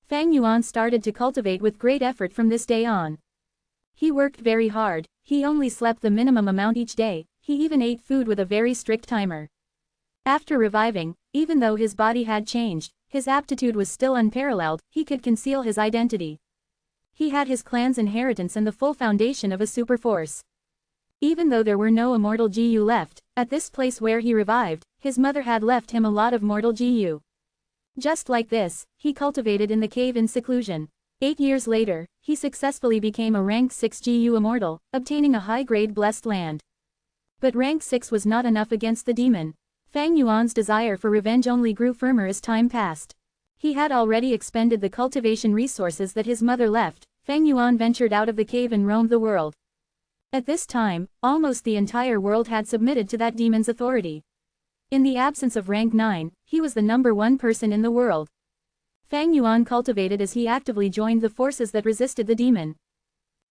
Fang Yuan started to cultivate with great effort from this day on. He worked very hard, he only slept the minimum amount each day, he even ate food with a very strict timer. After reviving, even though his body had changed, his aptitude was still unparalleled, he could conceal his identity. He had his clan's inheritance and the full foundation of a super force. Even though there were no immortal GU left, at this place where he revived, his mother had left him a lot of mortal GU. Just like this, he cultivated in the cave in seclusion. 8 years later, he successfully became a rank 6 GU immortal, obtaining a high-grade blessed land. But rank 6 was not enough against the demon. Fang Yuan's desire for revenge only grew firmer as time passed. He had already expended the cultivation resources that his mother left. Fang Yuan ventured out of the cave and roamed the world. At this time, almost the entire world had submitted to that demon's authority. In the absence of rank 9, he was the #1 person in the world. Fang Yuan cultivated as he actively joined the forces that resisted the demon.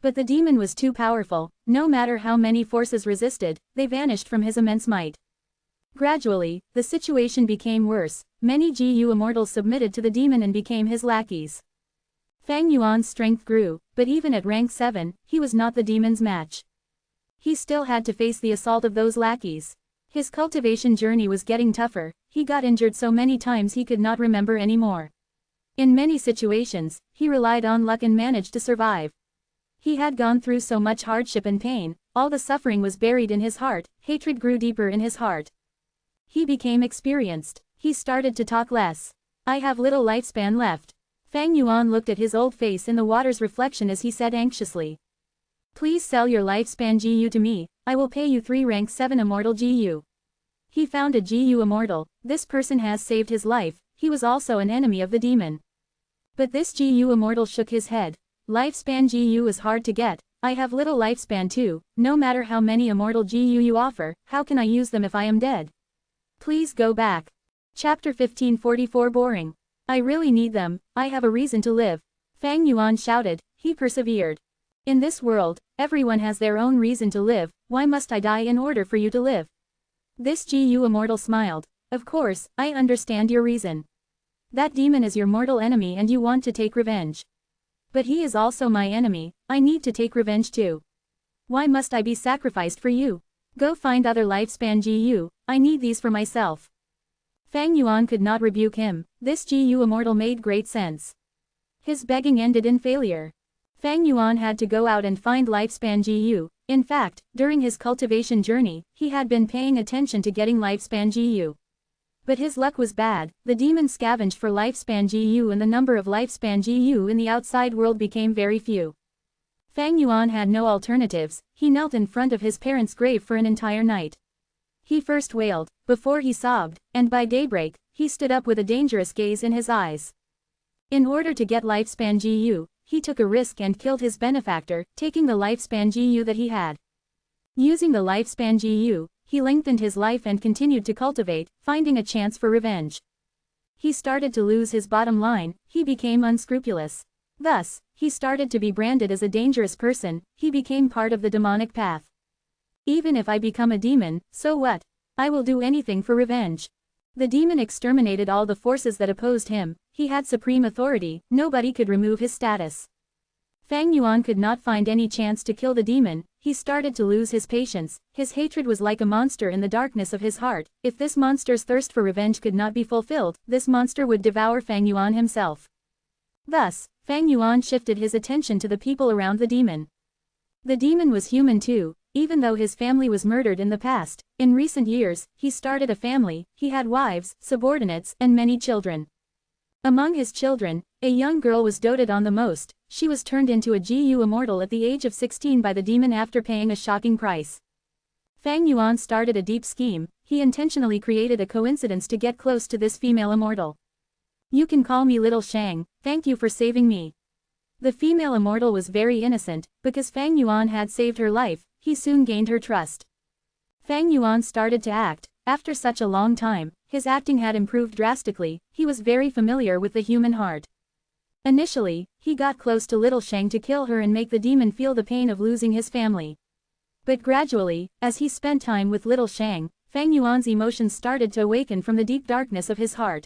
But the demon was too powerful, no matter how many forces resisted, they vanished from his immense might. Gradually, the situation became worse, many GU immortals submitted to the demon and became his lackeys. Fang Yuan's strength grew, but even at rank 7, he was not the demon's match. He still had to face the assault of those lackeys. His cultivation journey was getting tougher, he got injured so many times he could not remember anymore. In many situations, he relied on luck and managed to survive. He had gone through so much hardship and pain, all the suffering was buried in his heart, hatred grew deeper in his heart. He became experienced, he started to talk less. I have little lifespan left. Fang Yuan looked at his old face in the water's reflection as he said anxiously. Please sell your lifespan GU to me, I will pay you 3 rank 7 immortal GU. He found a GU immortal, this person has saved his life, he was also an enemy of the demon. But this GU immortal shook his head. Lifespan GU is hard to get, I have little lifespan too, no matter how many immortal GU you offer, how can I use them if I am dead? Please go back. Chapter 1544 Boring. I really need them, I have a reason to live. Fang Yuan shouted, he persevered. In this world, everyone has their own reason to live, why must I die in order for you to live? This GU immortal smiled. Of course, I understand your reason. That demon is your mortal enemy and you want to take revenge. But he is also my enemy, I need to take revenge too. Why must I be sacrificed for you? Go find other lifespan GU, I need these for myself. Fang Yuan could not rebuke him, this GU immortal made great sense. His begging ended in failure. Fang Yuan had to go out and find lifespan GU, in fact, during his cultivation journey, he had been paying attention to getting lifespan GU. But his luck was bad, the demon scavenged for lifespan GU and the number of lifespan GU in the outside world became very few. Fang Yuan had no alternatives, he knelt in front of his parents' grave for an entire night. He first wailed, before he sobbed, and by daybreak, he stood up with a dangerous gaze in his eyes. In order to get lifespan GU, he took a risk and killed his benefactor, taking the lifespan GU that he had. Using the lifespan GU, he lengthened his life and continued to cultivate, finding a chance for revenge. He started to lose his bottom line, he became unscrupulous. Thus, he started to be branded as a dangerous person, he became part of the demonic path. Even if I become a demon, so what? I will do anything for revenge. The demon exterminated all the forces that opposed him, he had supreme authority, nobody could remove his status. Fang Yuan could not find any chance to kill the demon. He started to lose his patience. His hatred was like a monster in the darkness of his heart. If this monster's thirst for revenge could not be fulfilled, this monster would devour Fang Yuan himself. Thus, Fang Yuan shifted his attention to the people around the demon. The demon was human too, even though his family was murdered in the past. In recent years, he started a family. He had wives, subordinates, and many children. Among his children, a young girl was doted on the most. She was turned into a Gu Immortal at the age of 16 by the demon after paying a shocking price. Fang Yuan started a deep scheme. He intentionally created a coincidence to get close to this female immortal. "You can call me Little Shang, thank you for saving me." The female immortal was very innocent. Because Fang Yuan had saved her life, he soon gained her trust. Fang Yuan started to act. After such a long time, his acting had improved drastically. He was very familiar with the human heart. Initially, he got close to Little Shang to kill her and make the demon feel the pain of losing his family. But gradually, as he spent time with Little Shang, Fang Yuan's emotions started to awaken from the deep darkness of his heart.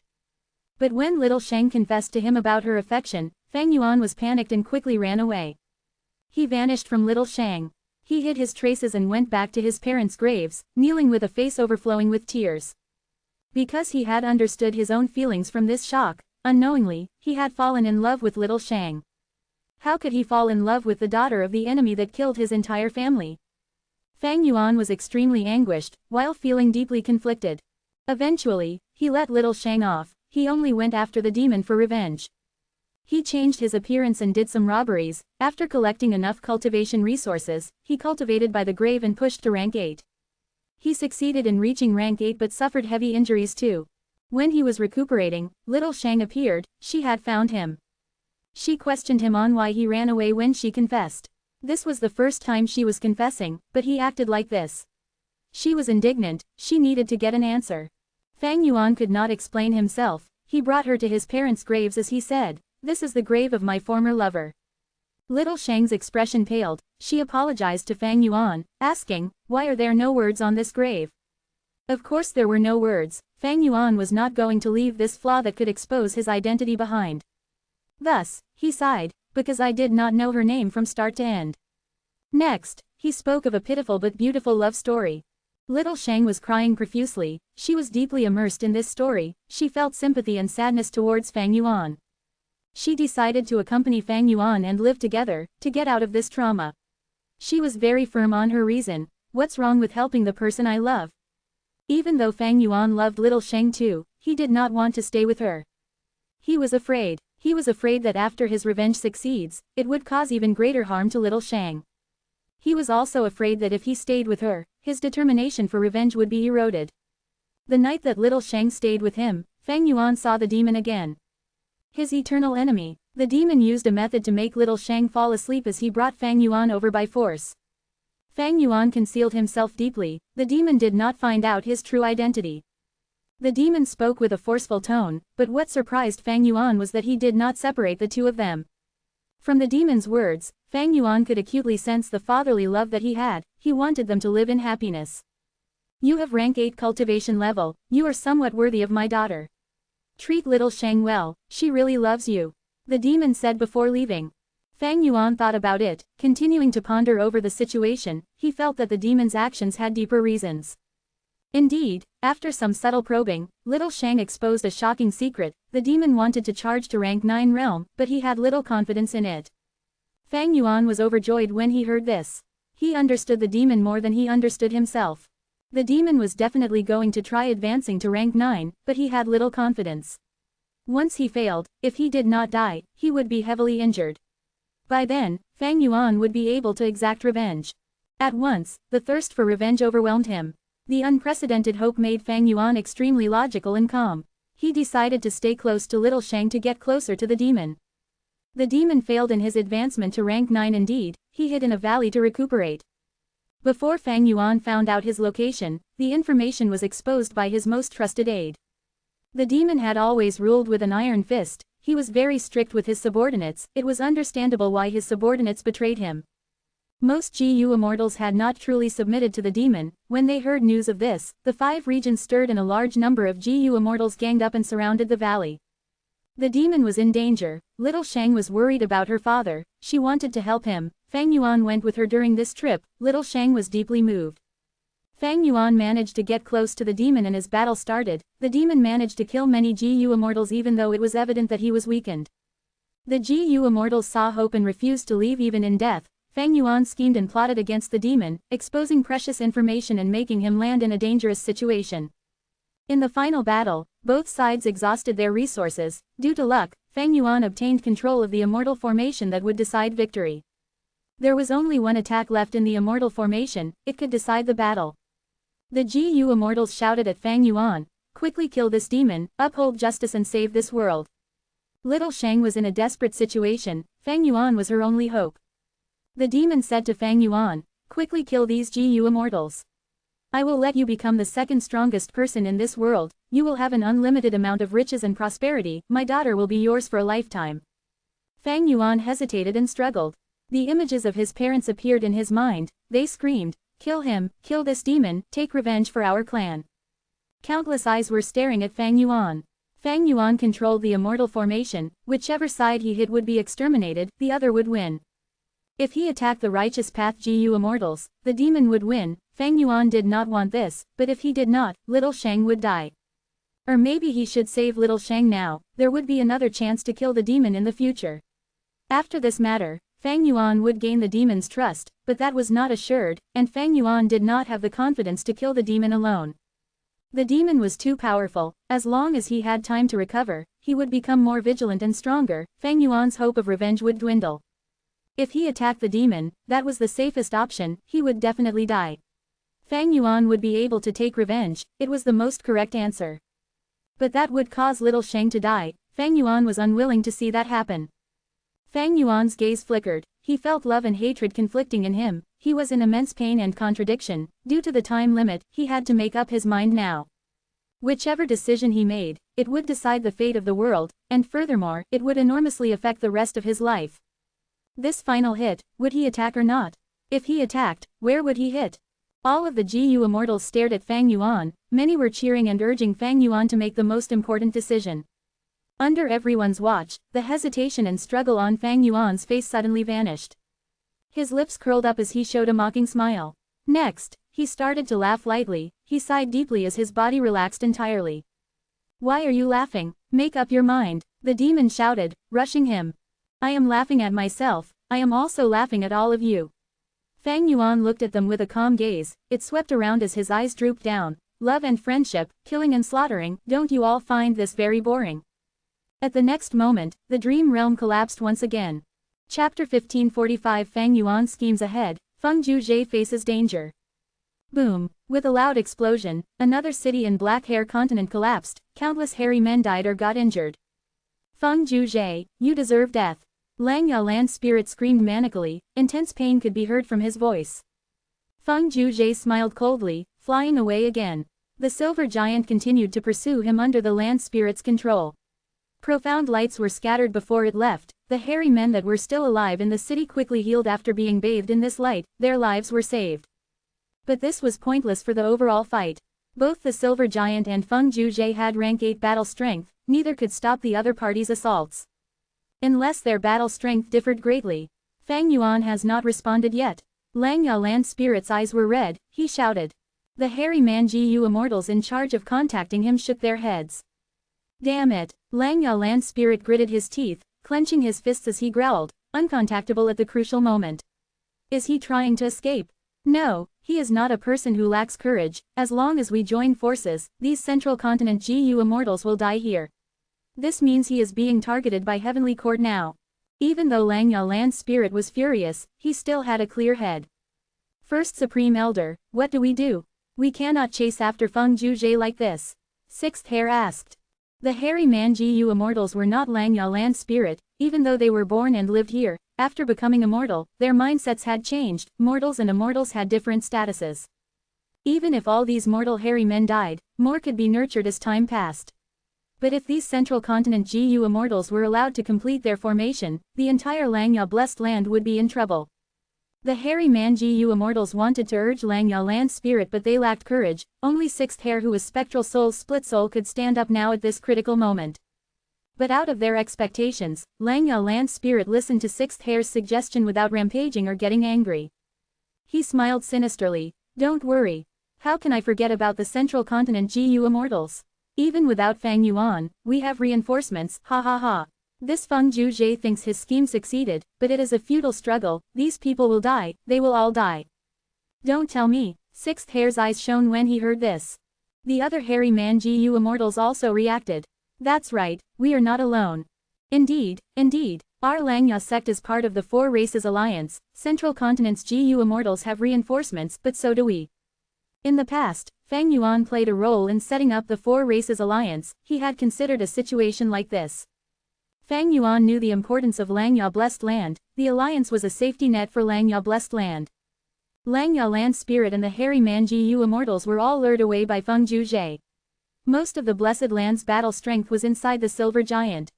But when Little Shang confessed to him about her affection, Fang Yuan was panicked and quickly ran away. He vanished from Little Shang. He hid his traces and went back to his parents' graves, kneeling with a face overflowing with tears. Because he had understood his own feelings from this shock, unknowingly, he had fallen in love with Little Shang. How could he fall in love with the daughter of the enemy that killed his entire family? Fang Yuan was extremely anguished, while feeling deeply conflicted. Eventually, he let Little Shang off. He only went after the demon for revenge. He changed his appearance and did some robberies. After collecting enough cultivation resources, he cultivated by the grave and pushed to rank 8. He succeeded in reaching rank 8 but suffered heavy injuries too. When he was recuperating, Little Shang appeared. She had found him. She questioned him on why he ran away when she confessed. This was the first time she was confessing, but he acted like this. She was indignant. She needed to get an answer. Fang Yuan could not explain himself. He brought her to his parents' graves as he said, "This is the grave of my former lover." Little Shang's expression paled. She apologized to Fang Yuan, asking, "Why are there no words on this grave?" Of course there were no words. Fang Yuan was not going to leave this flaw that could expose his identity behind. Thus, he sighed, "Because I did not know her name from start to end." Next, he spoke of a pitiful but beautiful love story. Little Shang was crying profusely. She was deeply immersed in this story. She felt sympathy and sadness towards Fang Yuan. She decided to accompany Fang Yuan and live together, to get out of this trauma. She was very firm on her reason. "What's wrong with helping the person I love?" Even though Fang Yuan loved Little Shang too, he did not want to stay with her. He was afraid. He was afraid that after his revenge succeeds, it would cause even greater harm to Little Shang. He was also afraid that if he stayed with her, his determination for revenge would be eroded. The night that Little Shang stayed with him, Fang Yuan saw the demon again. His eternal enemy. The demon used a method to make Little Shang fall asleep as he brought Fang Yuan over by force. Fang Yuan concealed himself deeply. The demon did not find out his true identity. The demon spoke with a forceful tone, but what surprised Fang Yuan was that he did not separate the two of them. From the demon's words, Fang Yuan could acutely sense the fatherly love that he had. He wanted them to live in happiness. "You have rank 8 cultivation level. You are somewhat worthy of my daughter. Treat Little Shang well, she really loves you," the demon said before leaving. Fang Yuan thought about it, continuing to ponder over the situation. He felt that the demon's actions had deeper reasons. Indeed, after some subtle probing, Little Shang exposed a shocking secret. The demon wanted to charge to rank 9 realm, but he had little confidence in it. Fang Yuan was overjoyed when he heard this. He understood the demon more than he understood himself. The demon was definitely going to try advancing to rank 9, but he had little confidence. Once he failed, if he did not die, he would be heavily injured. By then, Fang Yuan would be able to exact revenge. At once, the thirst for revenge overwhelmed him. The unprecedented hope made Fang Yuan extremely logical and calm. He decided to stay close to Little Shang to get closer to the demon. The demon failed in his advancement to rank 9 indeed. He hid in a valley to recuperate. Before Fang Yuan found out his location, the information was exposed by his most trusted aide. The demon had always ruled with an iron fist. He was very strict with his subordinates. It was understandable why his subordinates betrayed him. Most Gu Immortals had not truly submitted to the demon. When they heard news of this, the 5 regions stirred and a large number of Gu Immortals ganged up and surrounded the valley. The demon was in danger. Little Shang was worried about her father. She wanted to help him. Fang Yuan went with her during this trip. Little Shang was deeply moved. Fang Yuan managed to get close to the demon and as battle started, the demon managed to kill many GU Immortals even though it was evident that he was weakened. The GU Immortals saw hope and refused to leave even in death. Fang Yuan schemed and plotted against the demon, exposing precious information and making him land in a dangerous situation. In the final battle, both sides exhausted their resources. Due to luck, Fang Yuan obtained control of the Immortal formation that would decide victory. There was only one attack left in the Immortal formation, it could decide the battle. The GU Immortals shouted at Fang Yuan, "Quickly kill this demon, uphold justice and save this world." Little Shang was in a desperate situation. Fang Yuan was her only hope. The demon said to Fang Yuan, "Quickly kill these GU Immortals. I will let you become the second strongest person in this world, you will have an unlimited amount of riches and prosperity, my daughter will be yours for a lifetime." Fang Yuan hesitated and struggled. The images of his parents appeared in his mind, they screamed, "Kill him, kill this demon, take revenge for our clan." Countless eyes were staring at Fang Yuan. Fang Yuan controlled the Immortal formation, whichever side he hit would be exterminated, the other would win. If he attacked the righteous path GU Immortals, the demon would win. Fang Yuan did not want this, but if he did not, Little Shang would die. Or maybe he should save Little Shang now, there would be another chance to kill the demon in the future. After this matter, Fang Yuan would gain the demon's trust, but that was not assured, and Fang Yuan did not have the confidence to kill the demon alone. The demon was too powerful. As long as he had time to recover, he would become more vigilant and stronger. Fang Yuan's hope of revenge would dwindle. If he attacked the demon, that was the safest option, he would definitely die. Fang Yuan would be able to take revenge, it was the most correct answer. But that would cause Little Shang to die. Fang Yuan was unwilling to see that happen. Fang Yuan's gaze flickered, he felt love and hatred conflicting in him, he was in immense pain and contradiction. Due to the time limit, he had to make up his mind now. Whichever decision he made, it would decide the fate of the world, and furthermore, it would enormously affect the rest of his life. This final hit, would he attack or not? If he attacked, where would he hit? All of the GU Immortals stared at Fang Yuan, many were cheering and urging Fang Yuan to make the most important decision. Under everyone's watch, the hesitation and struggle on Fang Yuan's face suddenly vanished. His lips curled up as he showed a mocking smile. Next, he started to laugh lightly, he sighed deeply as his body relaxed entirely. "Why are you laughing? Make up your mind," the demon shouted, rushing him. "I am laughing at myself, I am also laughing at all of you." Fang Yuan looked at them with a calm gaze, it swept around as his eyes drooped down. "Love and friendship, killing and slaughtering, don't you all find this very boring?" At the next moment, the dream realm collapsed once again. Chapter 1545 Fang Yuan schemes ahead, Feng Juzhe faces danger. Boom! With a loud explosion, another city in Black Hair Continent collapsed, countless hairy men died or got injured. "Feng Juzhe, you deserve death." Lang Ya Land's spirit screamed manically, intense pain could be heard from his voice. Feng Juzhe smiled coldly, flying away again. The silver giant continued to pursue him under the land spirit's control. Profound lights were scattered before it left, the hairy men that were still alive in the city quickly healed after being bathed in this light, their lives were saved. But this was pointless for the overall fight. Both the silver giant and Feng Juzhe had rank 8 battle strength, neither could stop the other party's assaults. Unless their battle strength differed greatly. Fang Yuan has not responded yet. Lang Ya Land spirit's eyes were red, he shouted. The hairy man GU Immortals in charge of contacting him shook their heads. Damn it, Lang Ya Land spirit gritted his teeth, clenching his fists as he growled, uncontactable at the crucial moment. Is he trying to escape? No, he is not a person who lacks courage. As long as we join forces, these Central Continent GU Immortals will die here. This means he is being targeted by Heavenly Court now. Even though Lang Ya Land's spirit was furious, he still had a clear head. First Supreme Elder, what do? We cannot chase after Feng Juzhe like this. Sixth Hair asked. The hairy man GU Immortals were not Lang Ya Land's spirit, even though they were born and lived here. After becoming immortal, their mindsets had changed. Mortals and immortals had different statuses. Even if all these mortal hairy men died, more could be nurtured as time passed. But if these Central Continent GU Immortals were allowed to complete their formation, the entire Lang Ya blessed land would be in trouble. The hairy man GU Immortals wanted to urge Lang Ya Land's spirit, but they lacked courage. Only Sixth Hair, who was Spectral Soul's split soul, could stand up now at this critical moment. But out of their expectations, Langya land spirit listened to Sixth Hair's suggestion without rampaging or getting angry. He smiled sinisterly. Don't worry. How can I forget about the central continent GU Immortals? Even without Fang Yuan, we have reinforcements, ha ha ha. This Feng Zhuzhe thinks his scheme succeeded, but it is a futile struggle, these people will die, they will all die. Don't tell me. Sixth Hair's eyes shone when he heard this. The other hairy man GU Immortals also reacted. That's right, we are not alone. Indeed, our Langya sect is part of the Four Races Alliance, Central Continent's GU Immortals have reinforcements, but so do we. In the past, Fang Yuan played a role in setting up the Four Races Alliance, he had considered a situation like this. Fang Yuan knew the importance of Langya Blessed Land, the alliance was a safety net for Langya Blessed Land. Langya Land Spirit and the hairy man GU Immortals were all lured away by Feng Zhuzhe. Most of the Blessed Land's battle strength was inside the Silver Giant.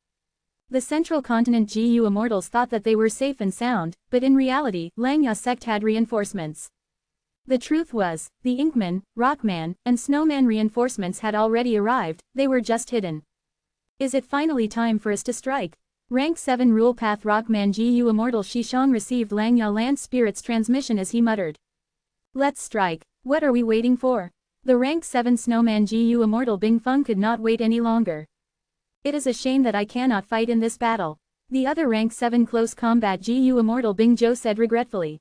The Central Continent GU Immortals thought that they were safe and sound, but in reality, Langya sect had reinforcements. The truth was, the Inkman, Rockman, and Snowman reinforcements had already arrived, they were just hidden. Is it finally time for us to strike? Rank 7 Rule Path Rockman GU Immortal Shishong received Langya Land Spirit's transmission as he muttered. Let's strike. What are we waiting for? The Rank 7 Snowman GU Immortal Bing Feng could not wait any longer. It is a shame that I cannot fight in this battle. The other Rank 7 Close Combat GU Immortal Bing Zhou said regretfully.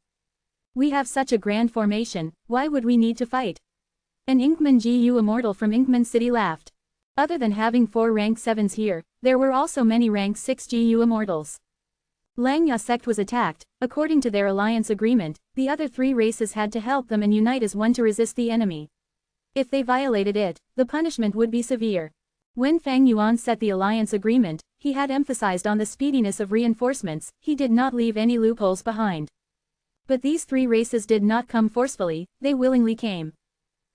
We have such a grand formation, why would we need to fight? An Inkman GU Immortal from Inkman City laughed. Other than having 4 Rank 7s here, there were also many Rank 6 GU Immortals. Langya sect was attacked, according to their alliance agreement, the other 3 races had to help them and unite as one to resist the enemy. If they violated it, the punishment would be severe. When Fang Yuan set the alliance agreement, he had emphasized on the speediness of reinforcements, he did not leave any loopholes behind. But these 3 races did not come forcefully, they willingly came.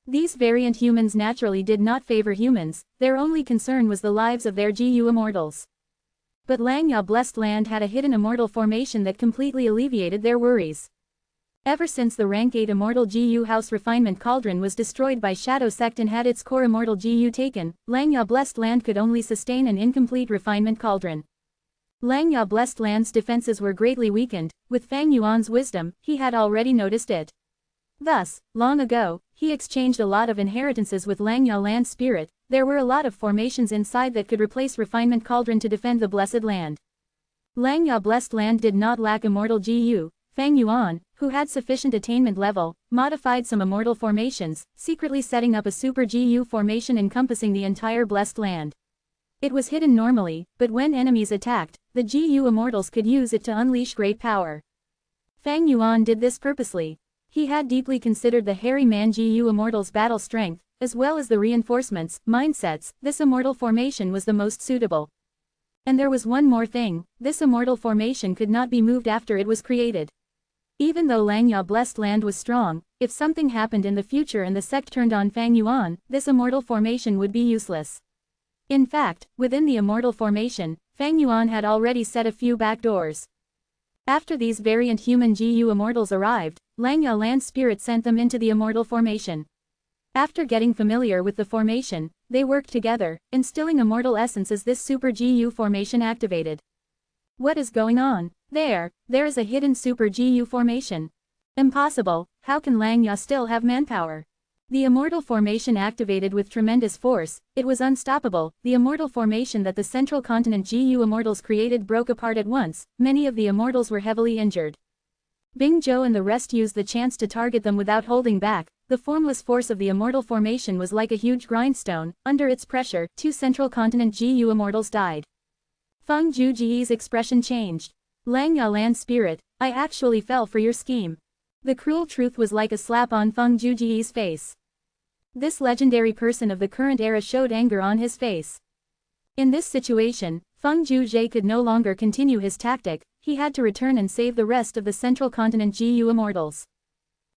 These variant humans naturally did not favor humans, their only concern was the lives of their GU Immortals. But Langya Blessed Land had a hidden immortal formation that completely alleviated their worries. Ever since the Rank 8 Immortal GU House Refinement Cauldron was destroyed by Shadow Sect and had its core Immortal GU taken, Langya Blessed Land could only sustain an incomplete Refinement Cauldron. Langya Blessed Land's defenses were greatly weakened, with Fang Yuan's wisdom, he had already noticed it. Thus, long ago, he exchanged a lot of inheritances with Langya Land Spirit, there were a lot of formations inside that could replace Refinement Cauldron to defend the Blessed Land. Langya Blessed Land did not lack Immortal GU, Fang Yuan, who had sufficient attainment level, modified some immortal formations, secretly setting up a Super GU formation encompassing the entire Blessed Land. It was hidden normally, but when enemies attacked, the GU Immortals could use it to unleash great power. Fang Yuan did this purposely. He had deeply considered the hairy man GU Immortals' battle strength, as well as the reinforcements, mindsets, this immortal formation was the most suitable. And there was one more thing, this immortal formation could not be moved after it was created. Even though Langya Blessed Land was strong, if something happened in the future and the sect turned on Fang Yuan, this immortal formation would be useless. In fact, within the immortal formation, Fang Yuan had already set a few back doors. After these variant human GU Immortals arrived, Langya Land Spirit sent them into the immortal formation. After getting familiar with the formation, they worked together, instilling immortal essence as this Super GU formation activated. What is going on? There is a hidden Super GU formation. Impossible, how can Langya still have manpower? The immortal formation activated with tremendous force, it was unstoppable, the immortal formation that the Central Continent GU Immortals created broke apart at once, many of the Immortals were heavily injured. Bing Zhou and the rest used the chance to target them without holding back, the formless force of the immortal formation was like a huge grindstone, under its pressure, 2 Central Continent GU Immortals died. Feng Zhuji's expression changed. Langya Land Spirit, I actually fell for your scheme. The cruel truth was like a slap on Feng Zhuji's face. This legendary person of the current era showed anger on his face. In this situation, Feng Zhuzhe could no longer continue his tactic, he had to return and save the rest of the Central Continent GU Immortals.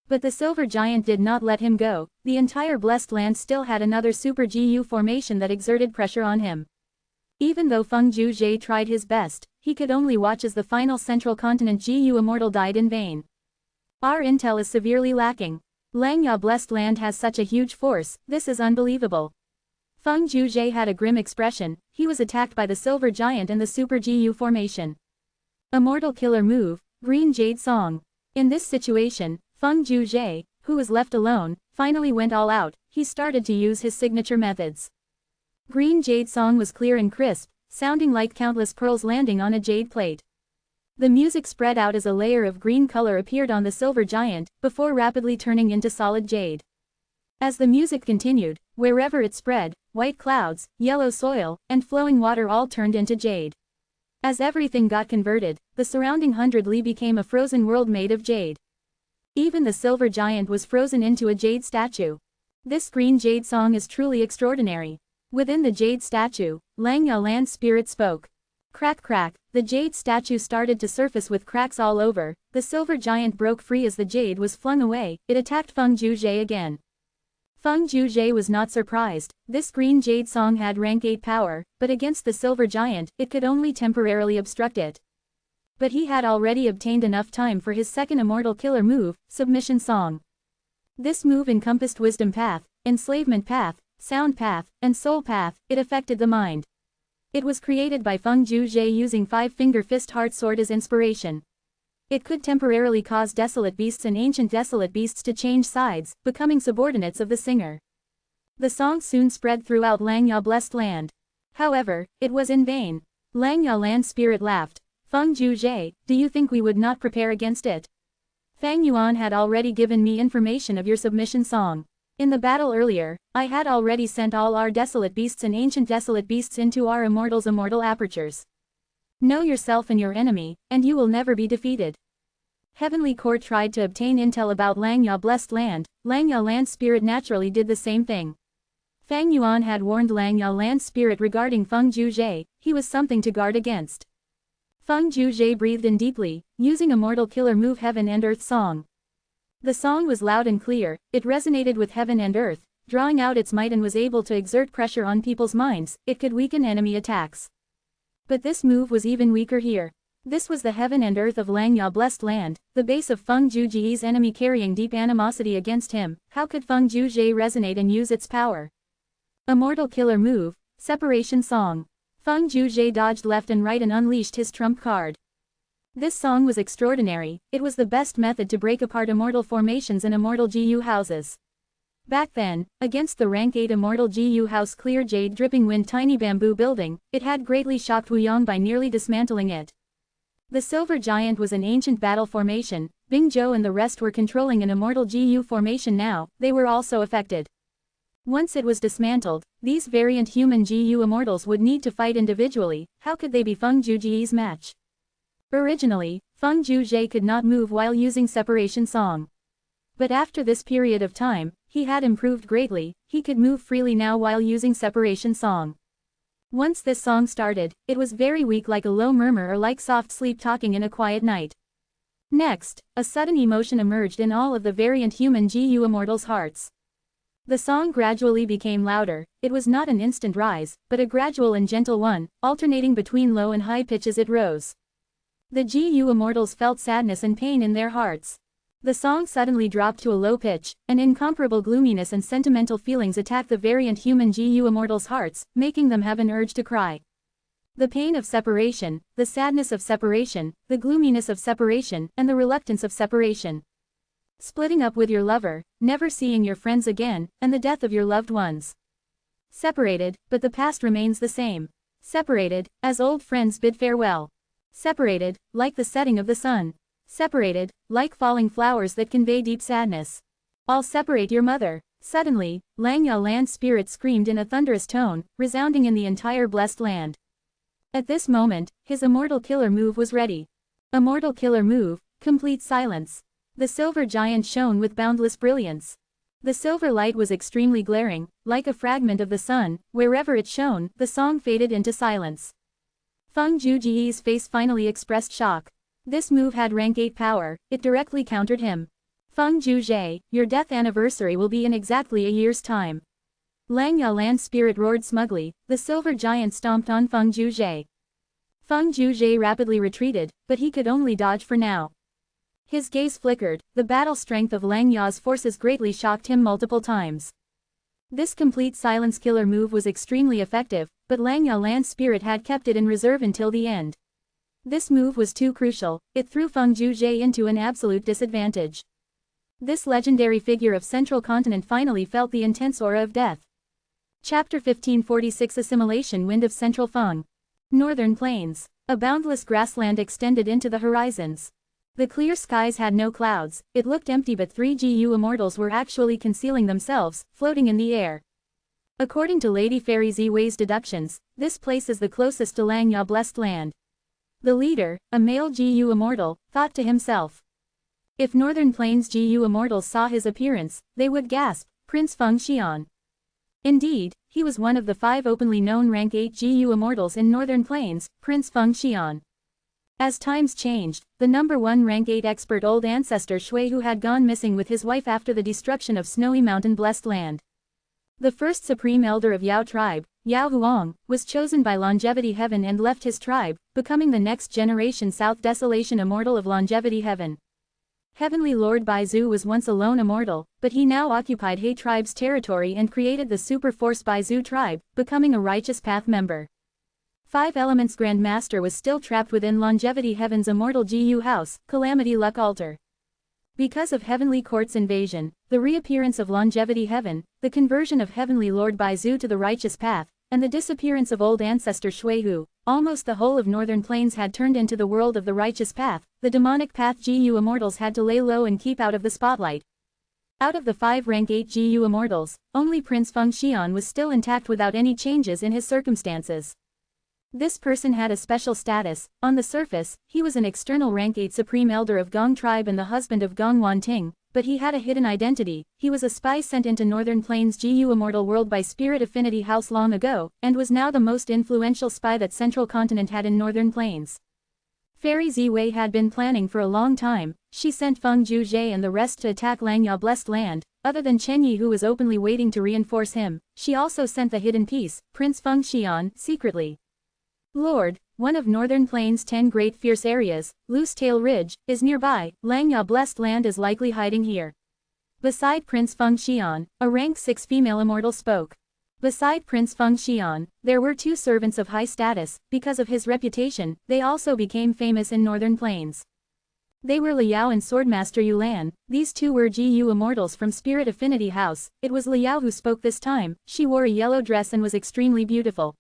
But the Silver Giant did not let him go, the entire Blessed Land still had another Super GU formation that exerted pressure on him. Even though Feng Zhuzhe tried his best, he could only watch as the final Central Continent GU Immortal died in vain. Our intel is severely lacking. Langya Blessed Land has such a huge force, this is unbelievable. Feng Juzhe had a grim expression. He was attacked by the Silver Giant and the Super GU formation. Immortal killer move, Green Jade Song. In this situation, Feng Juzhe, who was left alone, finally went all out. He started to use his signature methods. Green Jade Song was clear and crisp, sounding like countless pearls landing on a jade plate. The music spread out as a layer of green color appeared on the Silver Giant, before rapidly turning into solid jade. As the music continued, wherever it spread, white clouds, yellow soil, and flowing water all turned into jade. As everything got converted, the surrounding 100 li became a frozen world made of jade. Even the Silver Giant was frozen into a jade statue. This Green Jade Song is truly extraordinary. Within the jade statue, Langya Land Spirit spoke. Crack crack, the jade statue started to surface with cracks all over. The Silver Giant broke free as the jade was flung away. It attacked Feng Juzhe again. Feng Juzhe was not surprised. This Green Jade Song had rank 8 power, but against the Silver Giant, it could only temporarily obstruct it. But he had already obtained enough time for his second immortal killer move, Submission Song. This move encompassed Wisdom Path, Enslavement Path, Sound Path, and Soul Path. It affected the mind. It was created by Feng Juzhe using 5-finger fist heart sword as inspiration. It could temporarily cause desolate beasts and ancient desolate beasts to change sides, becoming subordinates of the singer. The song soon spread throughout Langya Blessed Land. However, it was in vain. Langya Land Spirit laughed. Feng Juzhe, do you think we would not prepare against it? Fang Yuan had already given me information of your submission song. In the battle earlier, I had already sent all our desolate beasts and ancient desolate beasts into our immortal apertures. Know yourself and your enemy, and you will never be defeated. Heavenly Court tried to obtain intel about Langya Blessed Land. Langya Land Spirit naturally did the same thing. Fang Yuan had warned Langya Land Spirit regarding Feng Juzhe. He was something to guard against. Feng Juzhe breathed in deeply, using immortal killer move Heaven and Earth Song. The song was loud and clear. It resonated with heaven and earth, drawing out its might and was able to exert pressure on people's minds. It could weaken enemy attacks. But this move was even weaker here. This was the heaven and earth of Langya Blessed Land, the base of Feng Juzhe's enemy carrying deep animosity against him. How could Feng Juzhe resonate and use its power? Immortal killer move, Separation Song. Feng Juzhe dodged left and right and unleashed his trump card. This song was extraordinary. It was the best method to break apart immortal formations and immortal GU houses. Back then, against the rank 8 immortal GU house clear jade dripping wind tiny bamboo building, it had greatly shocked Wu Yong by nearly dismantling it. The Silver Giant was an ancient battle formation. Bing Zhou and the rest were controlling an immortal GU formation now. They were also affected. Once it was dismantled, these variant human GU immortals would need to fight individually. How could they be Feng Juzhe's match? Originally, Feng Juzhe could not move while using Separation Song. But after this period of time, he had improved greatly. He could move freely now while using Separation Song. Once this song started, it was very weak, like a low murmur or like soft sleep talking in a quiet night. Next, a sudden emotion emerged in all of the variant human GU immortals' hearts. The song gradually became louder. It was not an instant rise, but a gradual and gentle one, alternating between low and high pitch as it rose. The GU immortals felt sadness and pain in their hearts. The song suddenly dropped to a low pitch, and incomparable gloominess and sentimental feelings attacked the variant human GU immortals' hearts, making them have an urge to cry. The pain of separation, the sadness of separation, the gloominess of separation, and the reluctance of separation. Splitting up with your lover, never seeing your friends again, and the death of your loved ones. Separated, but the past remains the same. Separated, as old friends bid farewell. Separated, like the setting of the sun. Separated, like falling flowers that convey deep sadness. I'll separate your mother. Suddenly, Langya Land Spirit screamed in a thunderous tone, resounding in the entire blessed land. At this moment, his immortal killer move was ready. Immortal killer move, Complete Silence. The Silver Giant shone with boundless brilliance. The silver light was extremely glaring, like a fragment of the sun. Wherever it shone, the song faded into silence. Feng Juzhe's face finally expressed shock. This move had rank 8 power. It directly countered him. Feng Juzhe, your death anniversary will be in exactly a year's time. Langya Land Spirit roared smugly. The Silver Giant stomped on Feng Juzhe. Feng Juzhe rapidly retreated, but he could only dodge for now. His gaze flickered. The battle strength of Langya's forces greatly shocked him multiple times. This complete silence killer move was extremely effective, but Langya Land Spirit had kept it in reserve until the end. This move was too crucial, it threw Feng Zhuzhe into an absolute disadvantage. This legendary figure of Central Continent finally felt the intense aura of death. Chapter 1546 Assimilation Wind of Central Feng. Northern Plains. A boundless grassland extended into the horizons. The clear skies had no clouds, it looked empty, but 3 GU immortals were actually concealing themselves, floating in the air. According to Lady Fairy Ziwei's deductions, this place is the closest to Langya Blessed Land. The leader, a male GU immortal, thought to himself. If Northern Plains GU immortals saw his appearance, they would gasp, Prince Feng Xian. Indeed, he was one of the 5 openly known rank 8 GU immortals in Northern Plains, Prince Feng Xian. As times changed, the number 1 rank 8 expert old ancestor Shui, who had gone missing with his wife after the destruction of Snowy Mountain Blessed Land. The first supreme elder of Yao tribe, Yao Huang, was chosen by Longevity Heaven and left his tribe, becoming the next generation South Desolation Immortal of Longevity Heaven. Heavenly Lord Baizu was once a lone immortal, but he now occupied He tribe's territory and created the Super Force Baizu tribe, becoming a Righteous Path member. 5 Elements Grand Master was still trapped within Longevity Heaven's immortal GU house, Calamity Luck Altar. Because of Heavenly Court's invasion, the reappearance of Longevity Heaven, the conversion of Heavenly Lord Baizu to the Righteous Path, and the disappearance of old ancestor Shuihu, almost the whole of Northern Plains had turned into the world of the Righteous Path. The demonic path GU immortals had to lay low and keep out of the spotlight. Out of the 5 rank 8 GU immortals, only Prince Feng Xian was still intact without any changes in his circumstances. This person had a special status. On the surface, he was an external rank 8 supreme elder of Gong tribe and the husband of Gong Wanting, but he had a hidden identity. He was a spy sent into Northern Plains GU immortal world by Spirit Affinity House long ago, and was now the most influential spy that Central Continent had in Northern Plains. Fairy Ziwei had been planning for a long time. She sent Feng Zhuzhe and the rest to attack Langya Blessed Land. Other than Chen Yi, who was openly waiting to reinforce him, she also sent the hidden piece, Prince Feng Xian, secretly. Lord, one of Northern Plains' 10 great fierce areas, Loose Tail Ridge, is nearby. Langya Blessed Land is likely hiding here. Beside Prince Feng Xian, a rank 6 female immortal spoke. Beside Prince Feng Xian, there were 2 servants of high status. Because of his reputation, they also became famous in Northern Plains. They were Liao and Swordmaster Yulan. These 2 were GU immortals from Spirit Affinity House. It was Liao who spoke this time. She wore a yellow dress and was extremely beautiful.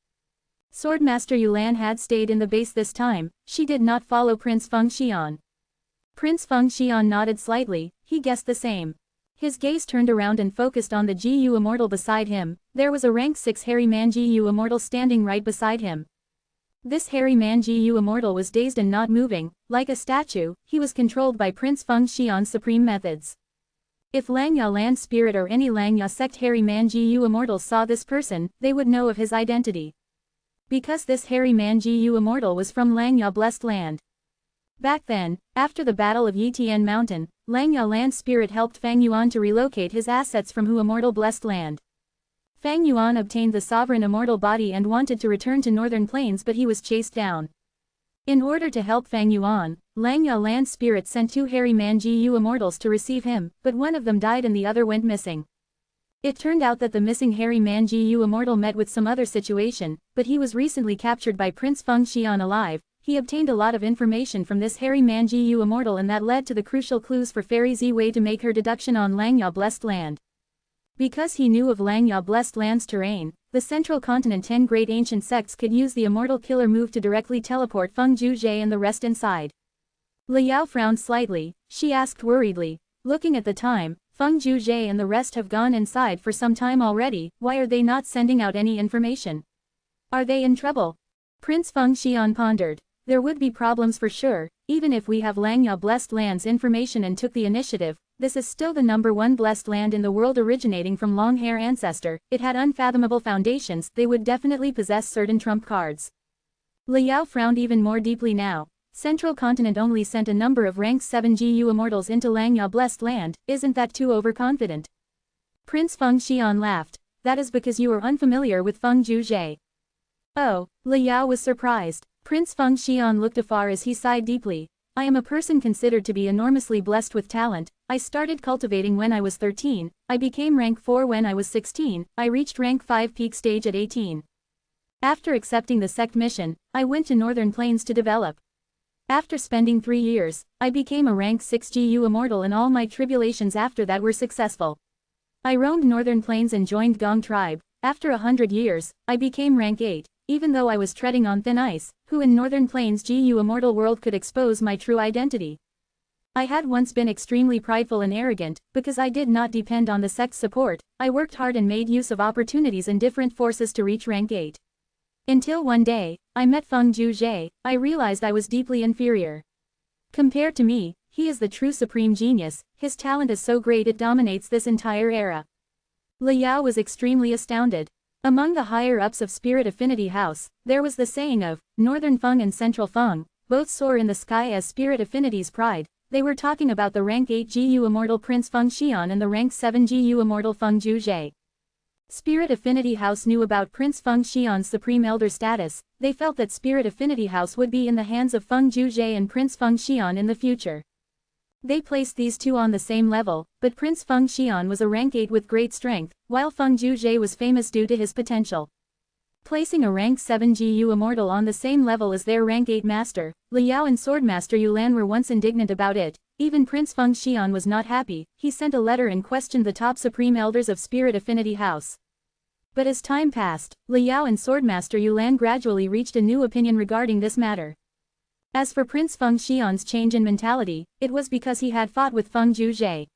Swordmaster Yulan had stayed in the base this time. She did not follow Prince Feng Xian. Prince Feng Xian nodded slightly. He guessed the same. His gaze turned around and focused on the GU immortal beside him. There was a rank 6 hairy man GU immortal standing right beside him. This hairy man GU immortal was dazed and not moving. Like a statue, he was controlled by Prince Feng Xian's supreme methods. If Langya Land Spirit or any Langya sect hairy man GU immortals saw this person, they would know of his identity. Because this hairy man GU immortal was from Langya Blessed Land. Back then, after the Battle of Yitian Mountain, Langya Land Spirit helped Fang Yuan to relocate his assets from Hu Immortal Blessed Land. Fang Yuan obtained the sovereign immortal body and wanted to return to Northern Plains, but he was chased down. In order to help Fang Yuan, Langya Land Spirit sent 2 hairy man GU immortals to receive him, but one of them died and the other went missing. It turned out that the missing hairy man GU immortal met with some other situation, but he was recently captured by Prince Feng Xian alive. He obtained a lot of information from this hairy man GU immortal, and that led to the crucial clues for Fairy Ziwei to make her deduction on Langya Blessed Land. Because he knew of Langya Blessed Land's terrain, the Central Continent 10 great ancient sects could use the immortal killer move to directly teleport Feng Zhuzhe and the rest inside. Liao frowned slightly. She asked worriedly, looking at the time, Feng Zhuzhe and the rest have gone inside for some time already. Why are they not sending out any information? Are they in trouble? Prince Feng Xian pondered. There would be problems for sure. Even if we have Langya Blessed Land's information and took the initiative, this is still the number 1 blessed land in the world, originating from long hair ancestor. It had unfathomable foundations. They would definitely possess certain trump cards. Liao frowned even more deeply now. Central Continent only sent a number of rank 7 GU immortals into Langya Blessed Land. Isn't that too overconfident? Prince Feng Xian laughed. That is because you are unfamiliar with Feng Zhuzhe. Oh, Liao was surprised. Prince Feng Xian looked afar as he sighed deeply. I am a person considered to be enormously blessed with talent. I started cultivating when I was 13, I became rank 4 when I was 16, I reached rank 5 peak stage at 18. After accepting the sect mission, I went to Northern Plains to develop. After spending 3 years, I became a rank 6 GU Immortal and all my tribulations after that were successful. I roamed Northern Plains and joined Gong tribe. After 100 years, I became rank 8, even though I was treading on thin ice, who in Northern Plains GU Immortal world could expose my true identity. I had once been extremely prideful and arrogant, because I did not depend on the sect's support. I worked hard and made use of opportunities and different forces to reach rank 8. Until one day, I met Feng Zhe. I realized I was deeply inferior. Compared to me, he is the true supreme genius, his talent is so great it dominates this entire era. Liao was extremely astounded. Among the higher-ups of Spirit Affinity House, there was the saying of, Northern Feng and Central Feng, both soar in the sky as Spirit Affinity's pride. They were talking about the rank 8 GU Immortal Prince Feng Xian and the rank 7 GU Immortal Feng Zhe. Spirit Affinity House knew about Prince Feng Xian's Supreme Elder status. They felt that Spirit Affinity House would be in the hands of Feng Zhe and Prince Feng Xian in the future. They placed these two on the same level, but Prince Feng Xian was a rank 8 with great strength, while Feng Zhe was famous due to his potential. Placing a rank 7 GU Immortal on the same level as their rank 8 master, Liao and Swordmaster Yulan were once indignant about it. Even Prince Feng Xian was not happy. He sent a letter and questioned the top Supreme Elders of Spirit Affinity House. But as time passed, Liao and Swordmaster Yulan gradually reached a new opinion regarding this matter. As for Prince Feng Xian's change in mentality, it was because he had fought with Feng Zhe.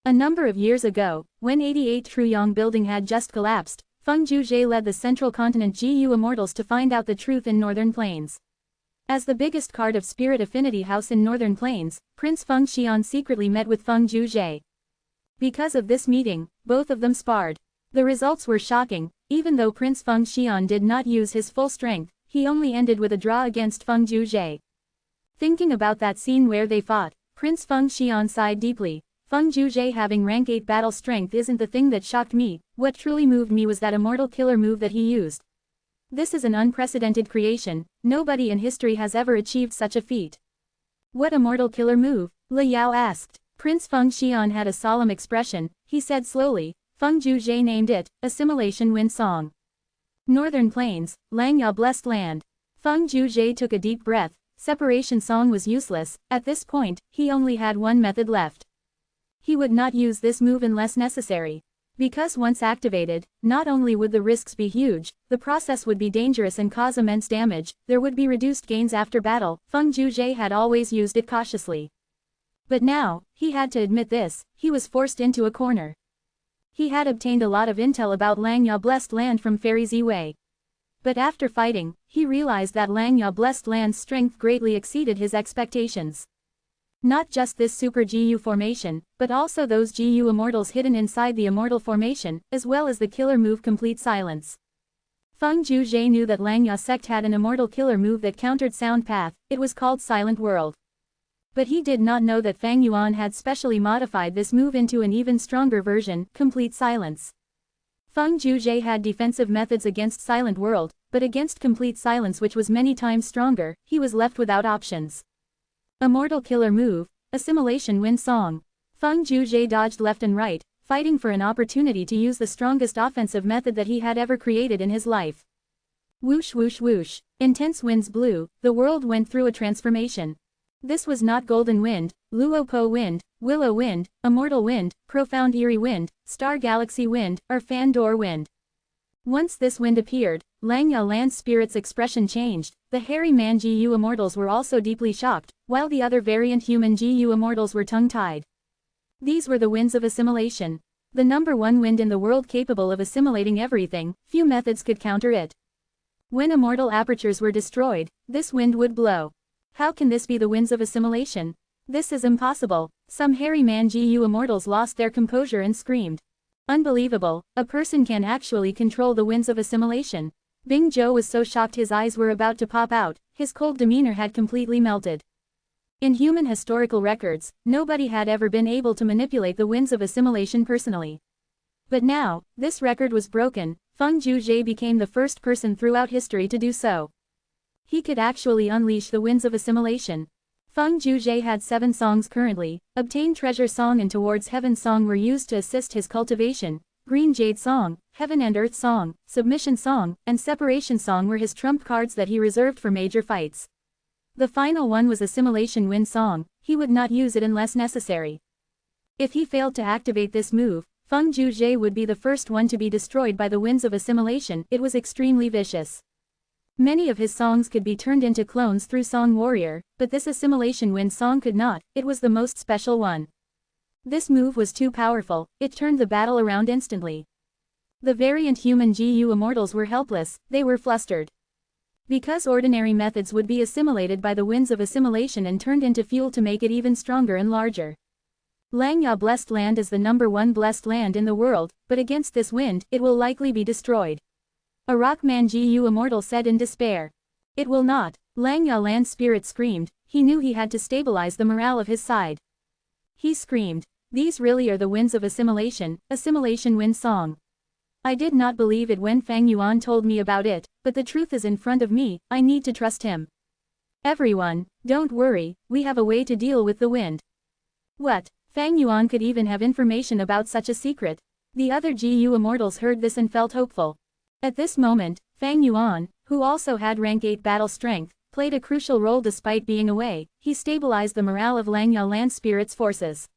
A number of years ago, when 88 Truyong building had just collapsed, Feng Zhe led the Central Continent GU Immortals to find out the truth in Northern Plains. As the biggest card of Spirit Affinity House in Northern Plains, Prince Feng Xian secretly met with Feng Zhe. Because of this meeting, both of them sparred. The results were shocking. Even though Prince Feng Xian did not use his full strength, he only ended with a draw against Feng Zhe. Thinking about that scene where they fought, Prince Feng Xian sighed deeply. Feng Zhe having rank 8 battle strength isn't the thing that shocked me. What truly moved me was that immortal killer move that he used. This is an unprecedented creation. Nobody in history has ever achieved such a feat. What immortal killer move? Liao asked. Prince Feng Xian had a solemn expression. He said slowly, Feng Zhe named it, Assimilation Wind Song. Northern Plains, Langya Blessed Land. Feng Zhe took a deep breath. Separation song was useless. At this point, he only had one method left. He would not use this move unless necessary. Because once activated, not only would the risks be huge, the process would be dangerous and cause immense damage, there would be reduced gains after battle. Feng Zhe had always used it cautiously. But now, he had to admit this, he was forced into a corner. He had obtained a lot of intel about Langya Blessed Land from Fairy Ziwei. But after fighting, he realized that Langya Blessed Land's strength greatly exceeded his expectations. Not just this Super GU formation, but also those GU Immortals hidden inside the Immortal formation, as well as the killer move Complete Silence. Feng Zhe knew that Langya sect had an immortal killer move that countered Sound Path. It was called Silent World. But he did not know that Fang Yuan had specially modified this move into an even stronger version, Complete Silence. Feng Zhe had defensive methods against Silent World, but against Complete Silence, which was many times stronger, he was left without options. Immortal killer move, Assimilation Wind Song. Feng Zhe dodged left and right, fighting for an opportunity to use the strongest offensive method that he had ever created in his life. Whoosh whoosh whoosh. Intense winds blew, the world went through a transformation. This was not Golden Wind, Luopo Wind, Willow Wind, Immortal Wind, Profound Eerie Wind, Star Galaxy Wind, or Fandor Wind. Once this wind appeared, Langya Land Spirit's expression changed. The hairy man GU Immortals were also deeply shocked, while the other variant human GU Immortals were tongue-tied. These were the winds of assimilation. The number one wind in the world capable of assimilating everything, few methods could counter it. When immortal apertures were destroyed, this wind would blow. How can this be the winds of assimilation? This is impossible. Some hairy man GU Immortals lost their composure and screamed. Unbelievable, a person can actually control the winds of assimilation. Bing Zhou was so shocked his eyes were about to pop out, his cold demeanor had completely melted. In human historical records, nobody had ever been able to manipulate the winds of assimilation personally. But now, this record was broken. Feng Zhe became the first person throughout history to do so. He could actually unleash the winds of assimilation. Feng Juzhe had 7 songs currently. Obtain Treasure Song and Towards Heaven Song were used to assist his cultivation. Green Jade Song, Heaven and Earth Song, Submission Song, and Separation Song were his trump cards that he reserved for major fights. The final one was Assimilation Wind Song. He would not use it unless necessary. If he failed to activate this move, Feng Juzhe would be the first one to be destroyed by the winds of assimilation. It was extremely vicious. Many of his songs could be turned into clones through Song Warrior, but this Assimilation Wind Song could not. It was the most special one. This move was too powerful. It turned the battle around instantly. The variant human GU Immortals were helpless. They were flustered. Because ordinary methods would be assimilated by the winds of assimilation and turned into fuel to make it even stronger and larger. Langya Blessed Land is the #1 blessed land in the world, but against this wind, it will likely be destroyed. A Rockman GU Immortal said in despair. It will not. Langya Land Spirit screamed. He knew he had to stabilize the morale of his side. He screamed. These really are the winds of assimilation, Assimilation Wind Song. I did not believe it when Fang Yuan told me about it, but the truth is in front of me. I need to trust him. Everyone, don't worry, we have a way to deal with the wind. What? Fang Yuan could even have information about such a secret. The other GU Immortals heard this and felt hopeful. At this moment, Fang Yuan, who also had rank 8 battle strength, played a crucial role despite being away. He stabilized the morale of Langya Land Spirit's forces.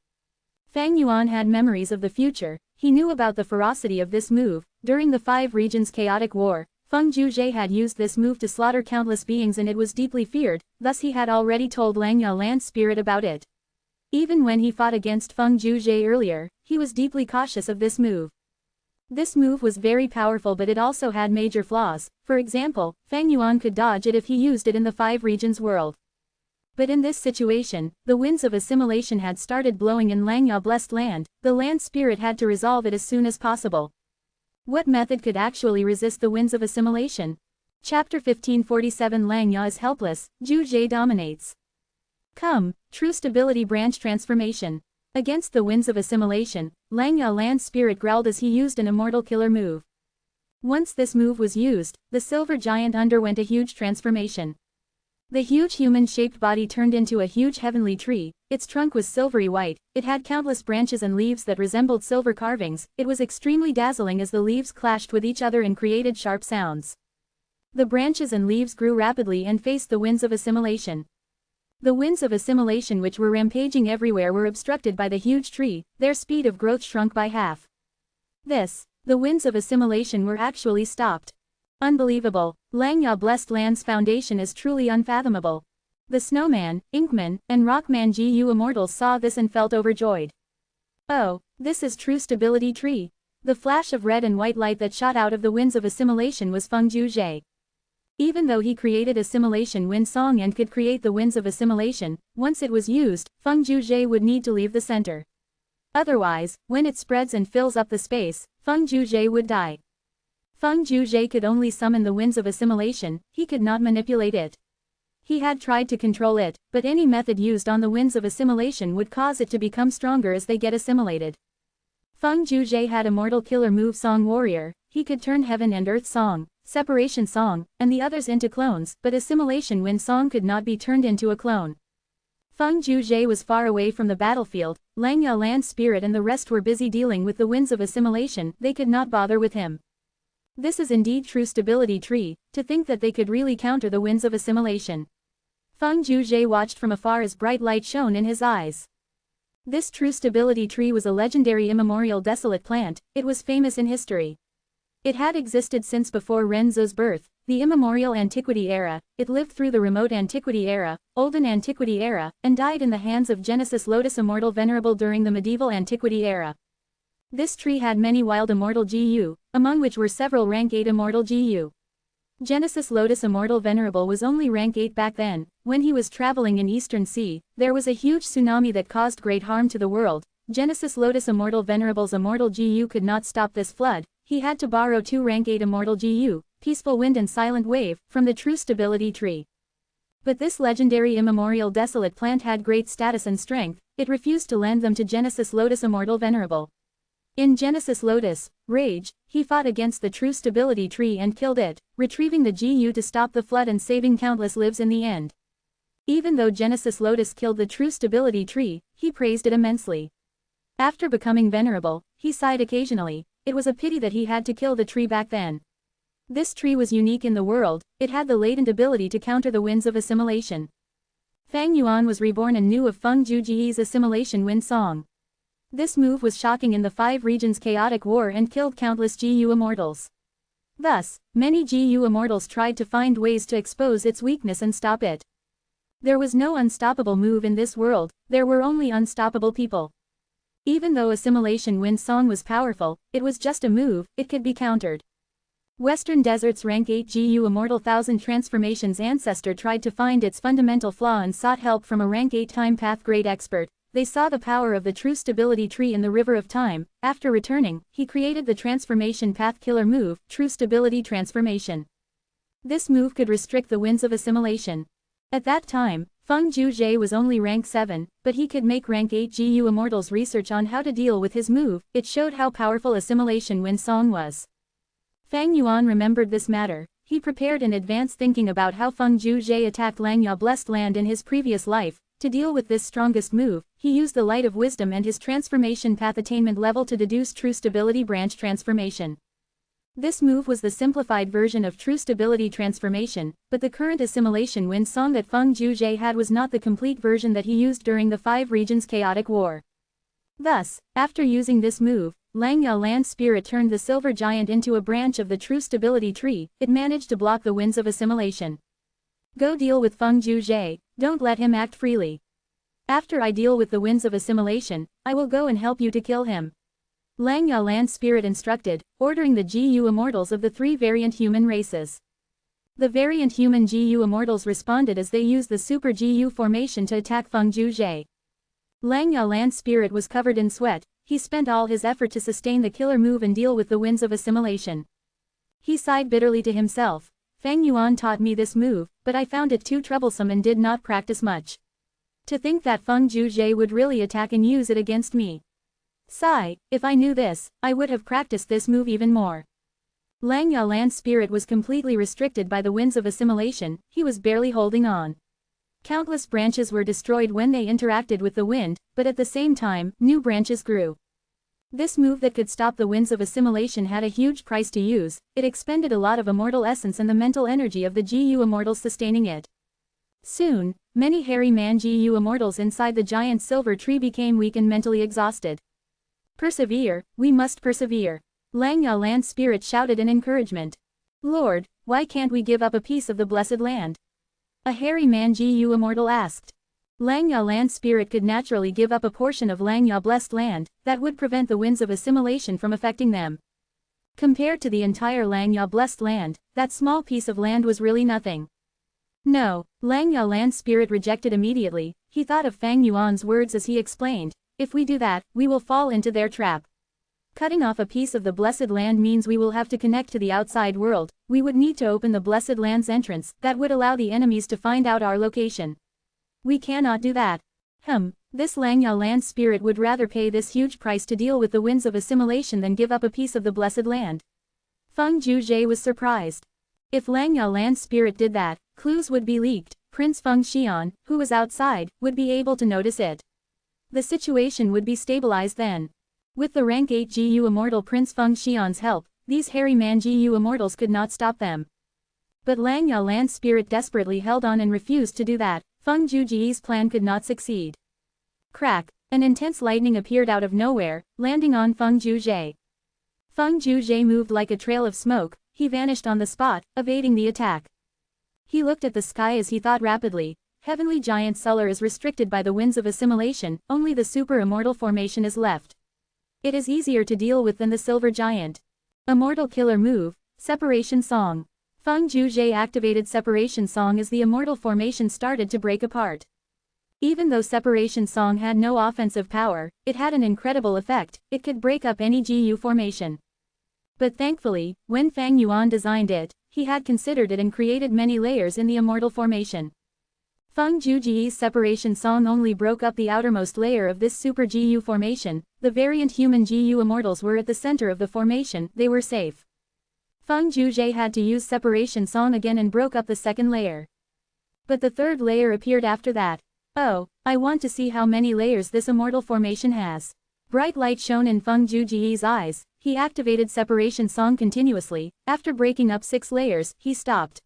Fang Yuan had memories of the future. He knew about the ferocity of this move. During the 5 regions chaotic war, Feng Juzhe had used this move to slaughter countless beings and it was deeply feared, thus he had already told Langya Land Spirit about it. Even when he fought against Feng Juzhe earlier, he was deeply cautious of this move. This move was very powerful but it also had major flaws. For example, Fang Yuan could dodge it if he used it in the 5 regions world. But in this situation, the winds of assimilation had started blowing in Langya Blessed Land. The land spirit had to resolve it as soon as possible. What method could actually resist the winds of assimilation? Chapter 1547 Langya is helpless, Juzhe dominates. Come, True Stability Branch Transformation. Against the winds of assimilation, Langya Land Spirit growled as he used an immortal killer move. Once this move was used, the silver giant underwent a huge transformation. The huge human-shaped body turned into a huge heavenly tree. Its trunk was silvery white, it had countless branches and leaves that resembled silver carvings. It was extremely dazzling as the leaves clashed with each other and created sharp sounds. The branches and leaves grew rapidly and faced the winds of assimilation. The winds of assimilation which were rampaging everywhere were obstructed by the huge tree. Their speed of growth shrunk by half. The winds of assimilation were actually stopped. Unbelievable. Langya Blessed Land's foundation is truly unfathomable. The Snowman, Inkman, and Rockman GU Immortals saw this and felt overjoyed. Oh, this is True Stability Tree. The flash of red and white light that shot out of the winds of assimilation was Feng Juzhe. Even though he created Assimilation Wind Song and could create the winds of assimilation, once it was used, Feng Juzhe would need to leave the center. Otherwise, when it spreads and fills up the space, Feng Juzhe would die. Feng Juzhe could only summon the winds of assimilation, he could not manipulate it. He had tried to control it, but any method used on the winds of assimilation would cause it to become stronger as they get assimilated. Feng Juzhe had Immortal Killer move Song Warrior. He could turn Heaven and Earth Song, Separation Song, and the others into clones, but Assimilation Wind Song could not be turned into a clone. Feng Juzhe was far away from the battlefield. Langya Land Spirit and the rest were busy dealing with the winds of assimilation. They could not bother with him. This is indeed True Stability Tree, to think that they could really counter the winds of assimilation. Feng Juzhe watched from afar as bright light shone in his eyes. This True Stability Tree was a legendary immemorial desolate plant. It was famous in history. It had existed since before Renzo's birth, the immemorial antiquity era. It lived through the remote antiquity era, olden antiquity era, and died in the hands of Genesis Lotus Immortal Venerable during the medieval antiquity era. This tree had many wild immortal GU, among which were several rank 8 immortal GU. Genesis Lotus Immortal Venerable was only rank 8 back then. When he was traveling in Eastern Sea, there was a huge tsunami that caused great harm to the world. Genesis Lotus Immortal Venerable's immortal GU could not stop this flood. He had to borrow 2 rank 8 immortal GU, Peaceful Wind and Silent Wave, from the True Stability Tree. But this legendary immemorial desolate plant had great status and strength. It refused to lend them to Genesis Lotus Immortal Venerable. In Genesis Lotus, Rage, he fought against the True Stability Tree and killed it, retrieving the GU to stop the flood and saving countless lives in the end. Even though Genesis Lotus killed the true stability tree, he praised it immensely. After becoming Venerable, he sighed occasionally. It was a pity that he had to kill the tree back then. This tree was unique in the world, it had the latent ability to counter the winds of assimilation. Fang Yuan was reborn and knew of Feng Juji's assimilation wind song. This move was shocking in the 5 regions' chaotic war and killed countless GU immortals. Thus, many GU immortals tried to find ways to expose its weakness and stop it. There was no unstoppable move in this world, there were only unstoppable people. Even though assimilation wind song was powerful, it was just a move, it could be countered. Western Desert's rank 8 GU Immortal 1000 Transformations ancestor tried to find its fundamental flaw and sought help from a rank 8 Time Path grade expert. They saw the power of the true stability tree in the river of time. After returning, he created the transformation path killer move, True Stability Transformation. This move could restrict the winds of assimilation. At that time, Feng Juzhe was only rank 7, but he could make rank 8 GU immortals research on how to deal with his move. It showed how powerful assimilation wind song was. Fang Yuan remembered this matter. He prepared in advance thinking about how Feng Juzhe attacked Langya Blessed Land in his previous life. To deal with this strongest move, he used the light of wisdom and his transformation path attainment level to deduce true stability branch transformation. This move was the simplified version of true stability transformation, but the current assimilation wind song that Feng Juzhe had was not the complete version that he used during the 5 regions chaotic war. Thus, after using this move, Langya Land Spirit turned the silver giant into a branch of the true stability tree. It managed to block the winds of assimilation. Go deal with Feng Juzhe, don't let him act freely. After I deal with the winds of assimilation, I will go and help you to kill him. Langya Land Spirit instructed, ordering the GU immortals of the 3 variant human races. The variant human GU immortals responded as they used the super GU formation to attack Feng Juzhe. Langya Land Spirit was covered in sweat. He spent all his effort to sustain the killer move and deal with the winds of assimilation. He sighed bitterly to himself. Fang Yuan taught me this move, but I found it too troublesome and did not practice much. To think that Feng Juzhe would really attack and use it against me. Sigh, if I knew this, I would have practiced this move even more. Langya Land Spirit was completely restricted by the winds of assimilation, he was barely holding on. Countless branches were destroyed when they interacted with the wind, but at the same time, new branches grew. This move that could stop the winds of assimilation had a huge price to use. It expended a lot of immortal essence and the mental energy of the GU immortals sustaining it. Soon, many hairy man GU immortals inside the giant silver tree became weak and mentally exhausted. Persevere, we must persevere. Langya Land Spirit shouted in encouragement. Lord, why can't we give up a piece of the blessed land? A hairy man GU immortal asked. Langya Land Spirit could naturally give up a portion of Langya Blessed Land, that would prevent the winds of assimilation from affecting them. Compared to the entire Langya Blessed Land, that small piece of land was really nothing. No, Langya Land Spirit rejected immediately. He thought of Fang Yuan's words as he explained, if we do that, we will fall into their trap. Cutting off a piece of the blessed land means we will have to connect to the outside world. We would need to open the blessed land's entrance, that would allow the enemies to find out our location. We cannot do that. This Langya Land Spirit would rather pay this huge price to deal with the winds of assimilation than give up a piece of the blessed land. Feng Juzhe was surprised. If Langya Land Spirit did that, clues would be leaked. Prince Feng Xian, who was outside, would be able to notice it. The situation would be stabilized then. With the rank 8 GU Immortal Prince Feng Xian's help, these hairy man GU Immortals could not stop them. But Langya Land Spirit desperately held on and refused to do that. Feng Juji's plan could not succeed. Crack! An intense lightning appeared out of nowhere, landing on Feng Juzhe. Feng Juzhe moved like a trail of smoke. He vanished on the spot, evading the attack. He looked at the sky as he thought rapidly. Heavenly Giant Suller is restricted by the winds of assimilation, only the Super Immortal formation is left. It is easier to deal with than the Silver Giant. Immortal Killer Move, Separation Song. Feng Juzhe activated Separation Song as the Immortal formation started to break apart. Even though Separation Song had no offensive power, it had an incredible effect. It could break up any GU formation. But thankfully, when Fang Yuan designed it, he had considered it and created many layers in the Immortal formation. Feng Juji's Separation Song only broke up the outermost layer of this Super GU formation. The variant human GU Immortals were at the center of the formation, they were safe. Feng Juzhe had to use Separation Song again and broke up the second layer. But the third layer appeared after that. Oh, I want to see how many layers this immortal formation has. Bright light shone in Feng Juji's eyes. He activated separation song continuously. After breaking up 6 layers, he stopped.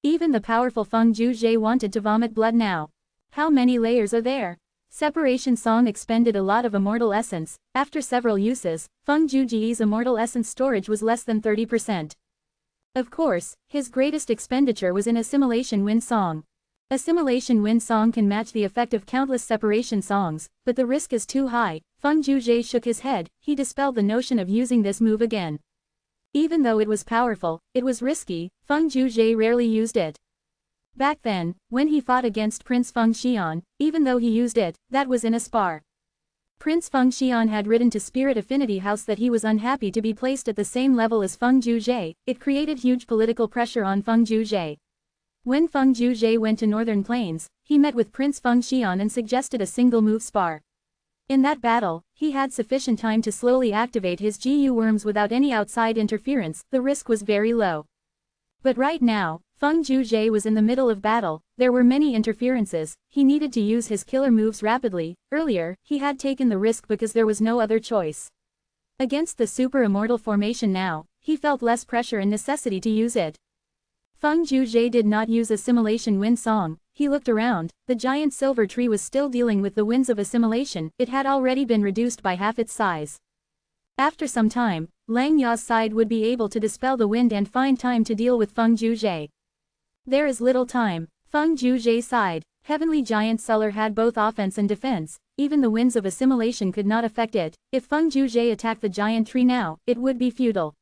Even the powerful Feng Juji wanted to vomit blood now. How many layers are there? Separation song expended a lot of immortal essence. After several uses, Feng Juji's immortal essence storage was less than 30%. Of course, his greatest expenditure was in assimilation wind song. Assimilation wind song can match the effect of countless separation songs, but the risk is too high. Feng Juji shook his head. He dispelled the notion of using this move again. Even though it was powerful, it was risky. Feng Juji rarely used it. Back then, when he fought against Prince Feng Xian, even though he used it, that was in a spar. Prince Feng Xian had written to Spirit Affinity House that he was unhappy to be placed at the same level as Feng Juji. It created huge political pressure on Feng Juji. When Feng Juji went to Northern Plains, he met with Prince Feng Xian and suggested a single-move spar. In that battle, he had sufficient time to slowly activate his GU worms without any outside interference. The risk was very low. But right now, Feng Juji was in the middle of battle. There were many interferences. He needed to use his killer moves rapidly. Earlier, he had taken the risk because there was no other choice. Against the super immortal formation now, he felt less pressure and necessity to use it. Feng Juji did not use assimilation wind song. He looked around. The giant silver tree was still dealing with the winds of assimilation. It had already been reduced by half its size. After some time, Lang Ya's side would be able to dispel the wind and find time to deal with Feng Juji. There is little time. Feng Juji sighed. Heavenly Giant Seller had both offense and defense. Even the winds of assimilation could not affect it. If Feng Juji attacked the giant tree now, it would be futile.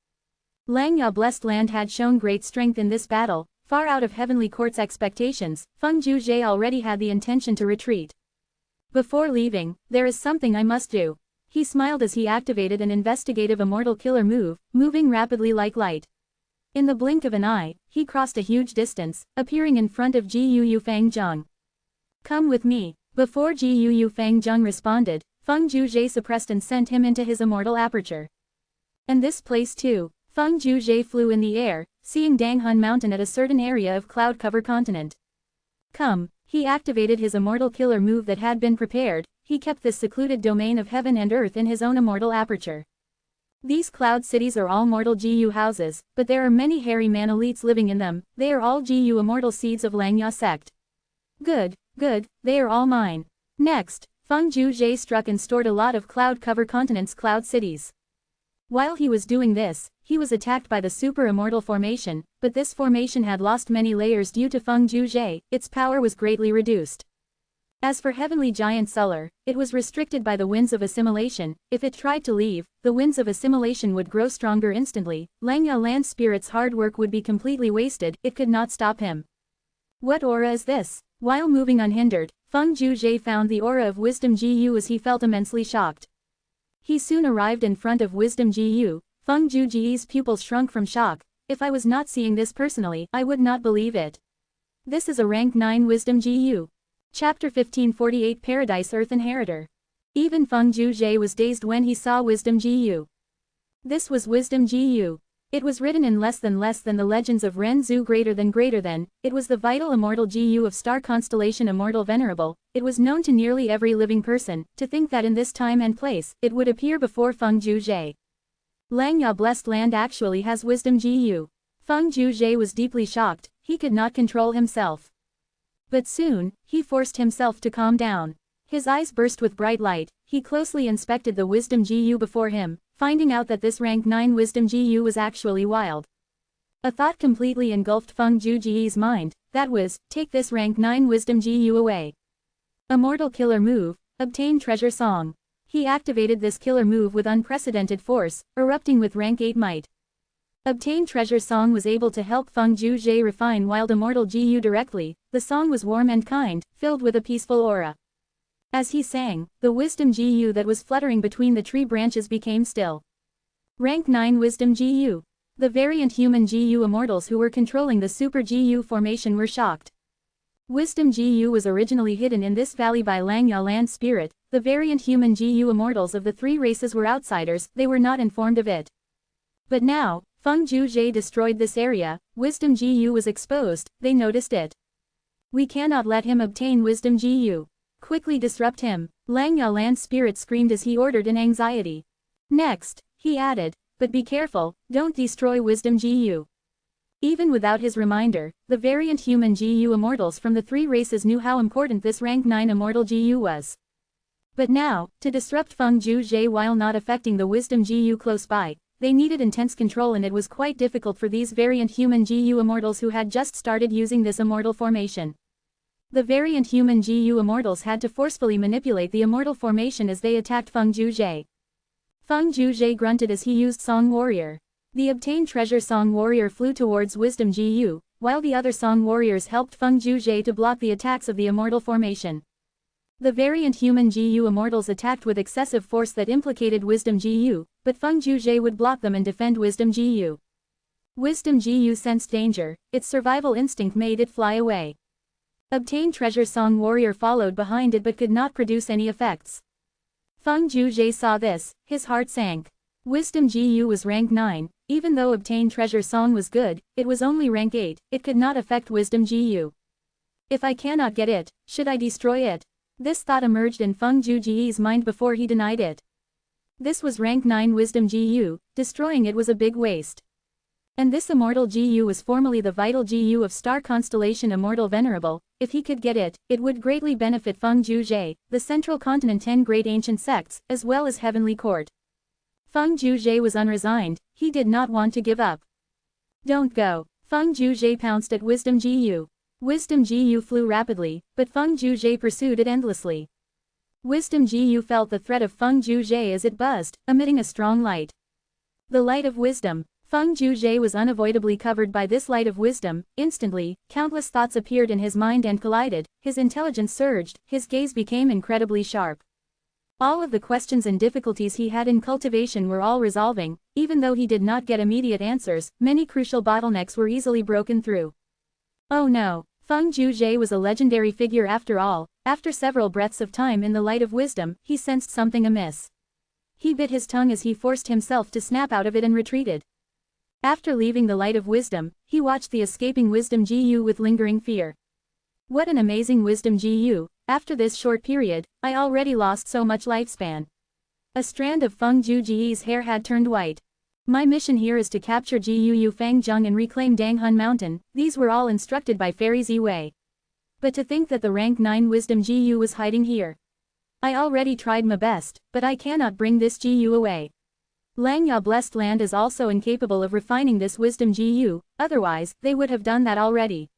Lang Ya Blessed Land had shown great strength in this battle, far out of Heavenly Court's expectations. Feng Juji already had the intention to retreat. Before leaving, there is something I must do. He smiled as he activated an investigative immortal killer move, moving rapidly like light. In the blink of an eye, he crossed a huge distance, appearing in front of Jiu Fang Zheng. Come with me. Before Jiu Fang Zheng responded, Feng Juji suppressed and sent him into his immortal aperture. And this place too. Feng Juji flew in the air, seeing Danghun Mountain at a certain area of cloud-covered continent. Come, he activated his immortal killer move that had been prepared. He kept this secluded domain of heaven and earth in his own immortal aperture. These cloud cities are all mortal GU houses, but there are many hairy man elites living in them. They are all GU immortal seeds of Langya sect. Good, good, they are all mine. Next, Feng Juji struck and stored a lot of cloud-covered continents cloud cities. While he was doing this, he was attacked by the super immortal formation, but this formation had lost many layers due to Feng Juji. Its power was greatly reduced. As for Heavenly Giant Seller, it was restricted by the winds of assimilation. If it tried to leave, the winds of assimilation would grow stronger instantly. Langya Land Spirit's hard work would be completely wasted. It could not stop him. What aura is this? While moving unhindered, Feng Juji found the aura of Wisdom GU as he felt immensely shocked. He soon arrived in front of Wisdom GU. Feng Juji's pupils shrunk from shock. If I was not seeing this personally, I would not believe it. This is a rank 9 Wisdom GU. Chapter 1548 Paradise Earth Inheritor. Even Feng Juji was dazed when he saw Wisdom GU. This was Wisdom GU. It was written in less than the legends of Ren Zhu greater than. It was the vital immortal GU of star constellation Immortal Venerable. It was known to nearly every living person. To think that in this time and place, it would appear before Feng Juji. Langya Blessed Land actually has Wisdom GU. Feng Juji was deeply shocked. He could not control himself. But soon, he forced himself to calm down. His eyes burst with bright light. He closely inspected the Wisdom GU before him, finding out that this rank 9 Wisdom GU was actually wild. A thought completely engulfed Feng Juji's mind. That was, take this rank 9 Wisdom GU away. Immortal Killer Move, Obtain Treasure Song. He activated this killer move with unprecedented force, erupting with rank 8 might. Obtain Treasure Song was able to help Feng Juji refine wild immortal GU directly. The song was warm and kind, filled with a peaceful aura. As he sang, the Wisdom GU that was fluttering between the tree branches became still. Rank 9 Wisdom GU. The variant human GU immortals who were controlling the Super GU formation were shocked. Wisdom GU was originally hidden in this valley by Langya Land Spirit. The variant human GU immortals of the 3 races were outsiders. They were not informed of it. But now, Feng Juji destroyed this area. Wisdom GU was exposed. They noticed it. We cannot let him obtain wisdom Gu. Quickly disrupt him, Langya land spirit screamed as he ordered in anxiety. Next, he added, but be careful, don't destroy wisdom Gu. Even without his reminder, the variant human Gu immortals from the three races knew how important this rank 9 immortal Gu was. But now, to disrupt Feng Zhuzhe while not affecting the wisdom Gu close by, they needed intense control, and it was quite difficult for these variant human Gu immortals who had just started using this immortal formation. The variant human Gu immortals had to forcefully manipulate the immortal formation as they attacked Feng Zhuzhe. Feng Zhuzhe grunted as he used Song Warrior. The obtained treasure Song Warrior flew towards wisdom Gu, while the other Song Warriors helped Feng Zhuzhe to block the attacks of the immortal formation. The variant human Gu immortals attacked with excessive force that implicated wisdom Gu, but Feng Zhuzhe would block them and defend wisdom Gu. Wisdom Gu sensed danger, its survival instinct made it fly away. Obtained treasure Song Warrior followed behind it but could not produce any effects. Feng Zhuzhe saw this, his heart sank. Wisdom Gu was rank 9, even though obtained treasure Song was good, it was only rank 8, it could not affect wisdom Gu. If I cannot get it, should I destroy it? This thought emerged in Feng Zhuzhe's mind before he denied it. This was rank 9 wisdom Gu, destroying it was a big waste. And this immortal Gu was formerly the vital Gu of star constellation Immortal Venerable. If he could get it, it would greatly benefit Feng Zhuzhe, the central continent 10 great ancient sects, as well as heavenly court. Feng Zhuzhe was unresigned, he did not want to give up. Don't go. Feng Zhuzhe pounced at wisdom Gu. Wisdom Gu flew rapidly, but Feng Zhuzhe pursued it endlessly. Wisdom Gu felt the threat of Feng Zhuzhe as it buzzed, emitting a strong light. The light of wisdom. Feng Zhuzhe was unavoidably covered by this light of wisdom. Instantly, countless thoughts appeared in his mind and collided, his intelligence surged, his gaze became incredibly sharp. All of the questions and difficulties he had in cultivation were all resolving. Even though he did not get immediate answers, many crucial bottlenecks were easily broken through. Oh no, Feng Zhuzhe was a legendary figure after all. After several breaths of time in the light of wisdom, he sensed something amiss. He bit his tongue as he forced himself to snap out of it and retreated. After leaving the light of wisdom, he watched the escaping wisdom Gu with lingering fear. What an amazing wisdom Gu, after this short period, I already lost so much lifespan. A strand of Feng Zhuzhe's hair had turned white. My mission here is to capture Gu Fangzheng and reclaim Danghun Mountain. These were all instructed by Fairy Ziwei. But to think that the rank 9 wisdom Gu was hiding here. I already tried my best, but I cannot bring this Gu away. Langya blessed land is also incapable of refining this wisdom Gu, otherwise, they would have done that already.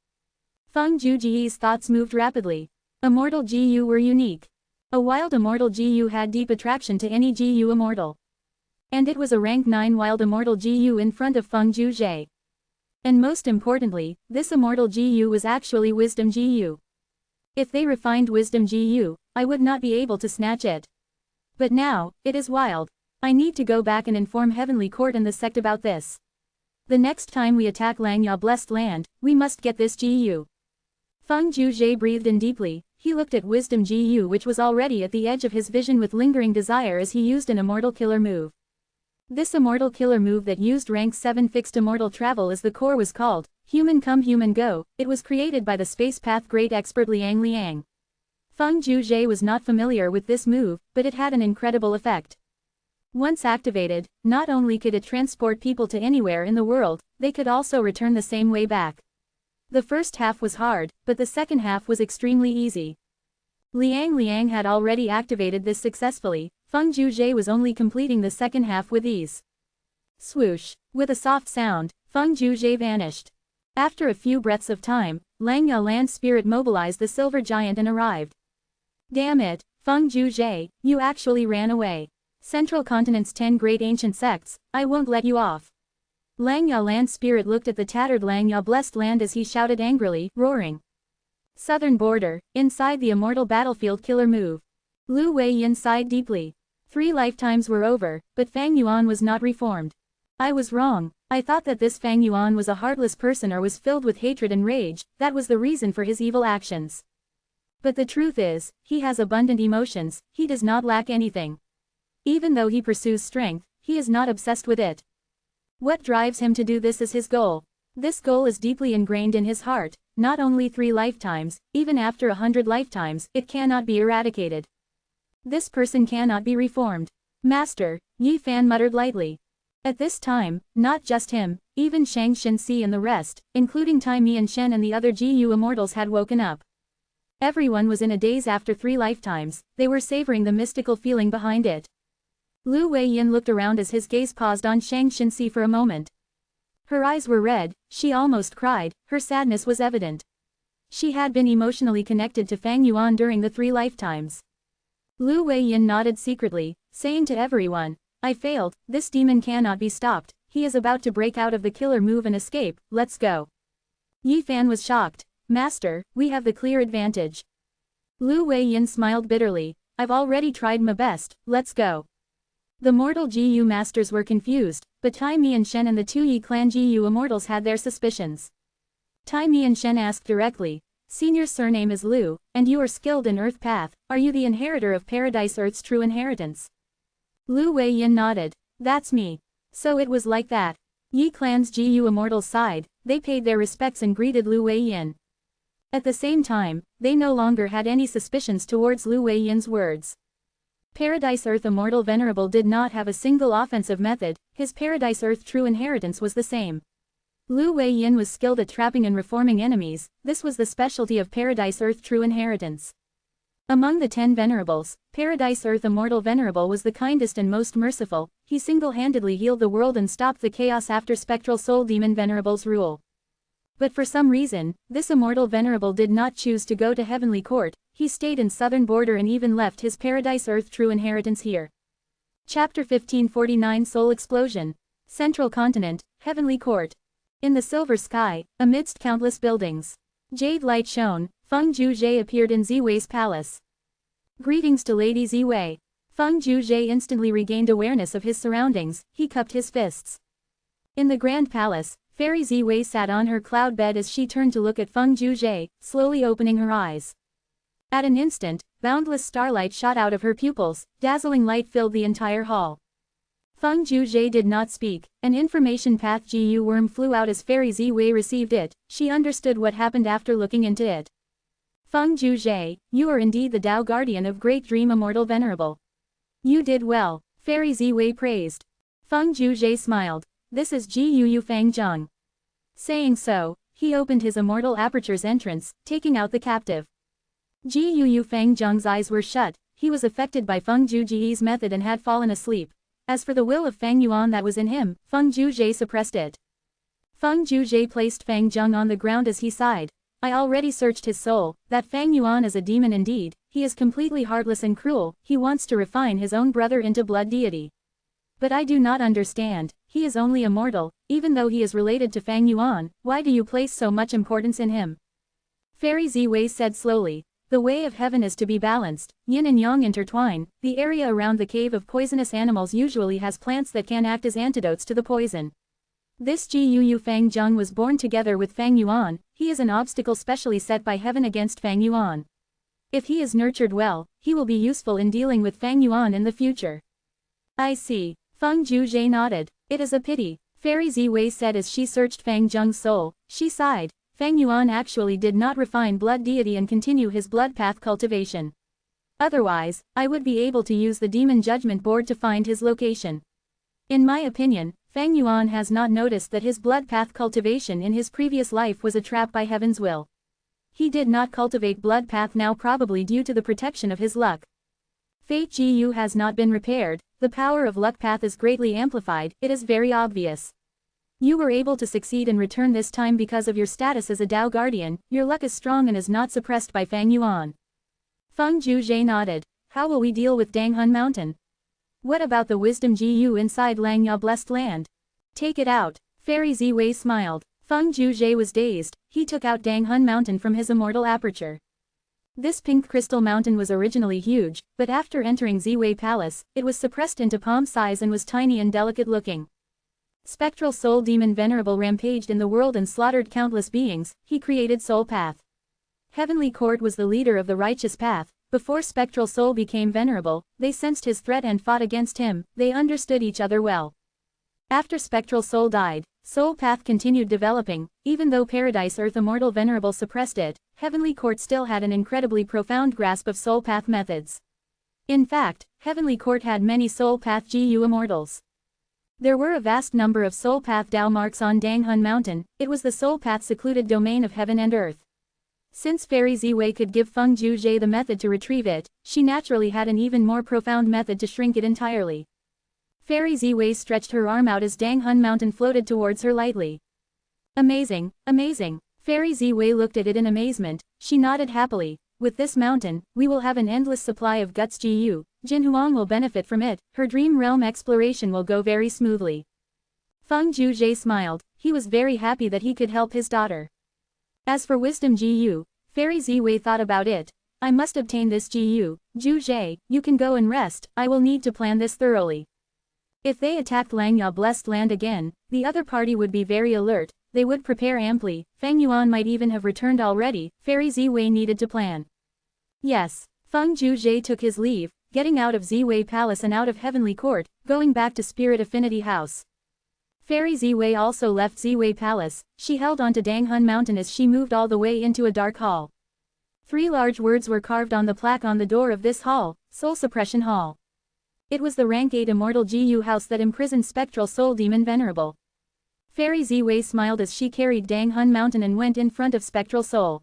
Feng Zhuzhe's thoughts moved rapidly. Immortal Gu were unique. A wild immortal Gu had deep attraction to any Gu immortal. And it was a rank 9 wild immortal Gu in front of Feng Zhuzhe. And most importantly, this immortal Gu was actually wisdom Gu. If they refined wisdom Gu, I would not be able to snatch it. But now, it is wild. I need to go back and inform Heavenly Court and the sect about this. The next time we attack Langya blessed land, we must get this Gu. Feng Zhuzhe breathed in deeply. He looked at wisdom Gu which was already at the edge of his vision with lingering desire as he used an immortal killer move. This immortal killer move that used rank 7 fixed immortal travel as the core was called, Human Come Human Go. It was created by the Space Path great expert Liang Liang. Feng Zhuzhe was not familiar with this move, but it had an incredible effect. Once activated, not only could it transport people to anywhere in the world, they could also return the same way back. The first half was hard, but the second half was extremely easy. Liang Liang had already activated this successfully. Feng Zhuzhe was only completing the second half with ease. Swoosh! With a soft sound, Feng Zhuzhe vanished. After a few breaths of time, Langya land spirit mobilized the silver giant and arrived. Damn it, Feng Zhuzhe, you actually ran away. Central Continent's 10 great ancient sects, I won't let you off. Langya land spirit looked at the tattered Langya blessed land as he shouted angrily, roaring. Southern border, inside the immortal battlefield killer move. Lu Weiyin sighed deeply. 3 lifetimes were over, but Fang Yuan was not reformed. I was wrong. I thought that this Fang Yuan was a heartless person or was filled with hatred and rage. That was the reason for his evil actions. But the truth is, he has abundant emotions, he does not lack anything. Even though he pursues strength, he is not obsessed with it. What drives him to do this is his goal. This goal is deeply ingrained in his heart. not only 3 lifetimes, even after 100 lifetimes, it cannot be eradicated. This person cannot be reformed. Master, Yi Fan muttered lightly. At this time, not just him, even Shang Xinxi and the rest, including Tai Mian Shen and the other GU immortals had woken up. Everyone was in a daze after 3 lifetimes, they were savoring the mystical feeling behind it. Lu Weiyin looked around as his gaze paused on Shang Xinxi for a moment. Her eyes were red, she almost cried, her sadness was evident. She had been emotionally connected to Fang Yuan during the 3 lifetimes. Lu Weiyin nodded secretly, saying to everyone, I failed, this demon cannot be stopped, he is about to break out of the killer move and escape, let's go. Yi Fan was shocked. Master, we have the clear advantage. Lu Weiyin smiled bitterly, I've already tried my best, let's go. The mortal GU masters were confused, but Tai Mian Shen and the 2 Yi clan GU immortals had their suspicions. Tai Mian Shen asked directly, Senior's surname is Lu, and you are skilled in Earth Path, are you the inheritor of Paradise Earth's true inheritance? Lu Weiyin nodded, that's me. So it was like that. Yi clan's GU immortals sighed, they paid their respects and greeted Lu Weiyin. At the same time, they no longer had any suspicions towards Lu Weiyin's words. Paradise Earth Immortal Venerable did not have a single offensive method, his Paradise Earth true inheritance was the same. Lu Weiyin was skilled at trapping and reforming enemies, this was the specialty of Paradise Earth true inheritance. Among the 10 Venerables, Paradise Earth Immortal Venerable was the kindest and most merciful, he single-handedly healed the world and stopped the chaos after Spectral Soul Demon Venerable's rule. But for some reason, this Immortal Venerable did not choose to go to Heavenly Court, he stayed in Southern Border and even left his Paradise Earth true inheritance here. Chapter 1549 Soul Explosion. Central Continent, Heavenly Court. In the silver sky, amidst countless buildings. Jade light shone, Feng Zhuzhe appeared in Ziwei's palace. Greetings to Lady Ziwei. Feng Zhuzhe instantly regained awareness of his surroundings, he cupped his fists. In the Grand Palace, Fairy Ziwei sat on her cloud bed as she turned to look at Feng Zhuzhe, slowly opening her eyes. At an instant, boundless starlight shot out of her pupils, dazzling light filled the entire hall. Feng Zhuzhe did not speak, an information path GU worm flew out as Fairy Ziwei received it, she understood what happened after looking into it. Feng Zhuzhe, you are indeed the Tao Guardian of Great Dream Immortal Venerable. You did well, Fairy Ziwei praised. Feng Zhuzhe smiled. This is Gu Fang Zheng. Saying so, he opened his immortal aperture's entrance, taking out the captive. Gu Fang Zheng's eyes were shut, he was affected by Feng Zhuzhe's method and had fallen asleep. As for the will of Fang Yuan that was in him, Feng Zhuzhe suppressed it. Feng Zhuzhe placed Fang Zheng on the ground as he sighed. I already searched his soul, that Fang Yuan is a demon indeed, he is completely heartless and cruel, he wants to refine his own brother into blood deity. But I do not understand, he is only a mortal, even though he is related to Fang Yuan, why do you place so much importance in him? Fairy Ziwei said slowly, the way of heaven is to be balanced, yin and yang intertwine, the area around the cave of poisonous animals usually has plants that can act as antidotes to the poison. This Gu Fang Zheng was born together with Fang Yuan, he is an obstacle specially set by heaven against Fang Yuan. If he is nurtured well, he will be useful in dealing with Fang Yuan in the future. I see. Feng Zhuzhe nodded. It is a pity, Fairy Ziwei said as she searched Fang Zheng's soul, she sighed. Fang Yuan actually did not refine blood deity and continue his blood path cultivation. Otherwise, I would be able to use the Demon Judgment Board to find his location. In my opinion, Fang Yuan has not noticed that his blood path cultivation in his previous life was a trap by heaven's will. He did not cultivate blood path now probably due to the protection of his luck. Fate Gu has not been repaired, the power of luck path is greatly amplified, it is very obvious. You were able to succeed in return this time because of your status as a Tao Guardian, your luck is strong and is not suppressed by Fang Yuan. Feng Zhuzhe nodded. How will we deal with Danghun Mountain? What about the wisdom Gu inside Langya Blessed Land? Take it out. Fairy Ziwei smiled. Feng Zhuzhe was dazed, he took out Danghun Mountain from his immortal aperture. This pink crystal mountain was originally huge, but after entering Ziwei Palace, it was suppressed into palm size and was tiny and delicate looking. Spectral Soul Demon Venerable rampaged in the world and slaughtered countless beings, he created Soul Path. Heavenly Court was the leader of the righteous path, before Spectral Soul became Venerable, they sensed his threat and fought against him, they understood each other well. After Spectral Soul died, Soul Path continued developing, even though Paradise Earth Immortal Venerable suppressed it, Heavenly Court still had an incredibly profound grasp of Soul Path methods. In fact, Heavenly Court had many Soul Path GU Immortals. There were a vast number of Soul Path Dao marks on Danghun Mountain. It was the Soul Path secluded domain of heaven and earth. Since Fairy Ziwei could give Feng Juzhe the method to retrieve it, she naturally had an even more profound method to shrink it entirely. Fairy Ziwei stretched her arm out as Danghun Mountain floated towards her lightly. Amazing, amazing. Fairy Ziwei looked at it in amazement. She nodded happily. With this mountain, we will have an endless supply of guts GU. Jin Huang will benefit from it. Her dream realm exploration will go very smoothly. Feng Juzhe smiled. He was very happy that he could help his daughter. As for wisdom GU, Fairy Ziwei thought about it. I must obtain this GU. Juzhe, you can go and rest. I will need to plan this thoroughly. If they attacked Langya Blessed Land again, the other party would be very alert. They would prepare amply. Feng Yuan might even have returned already. Fairy Ziwei needed to plan. Yes. Feng Juzhe took his leave, getting out of Ziwei Palace and out of Heavenly Court, going back to Spirit Affinity House. Fairy Ziwei also left Ziwei Palace. She held onto Danghun Mountain as she moved all the way into a dark hall. 3 large words were carved on the plaque on the door of this hall: Soul Suppression Hall. It was the rank 8 Immortal GU house that imprisoned Spectral Soul Demon Venerable. Fairy Ziwei smiled as she carried Danghun Mountain and went in front of Spectral Soul.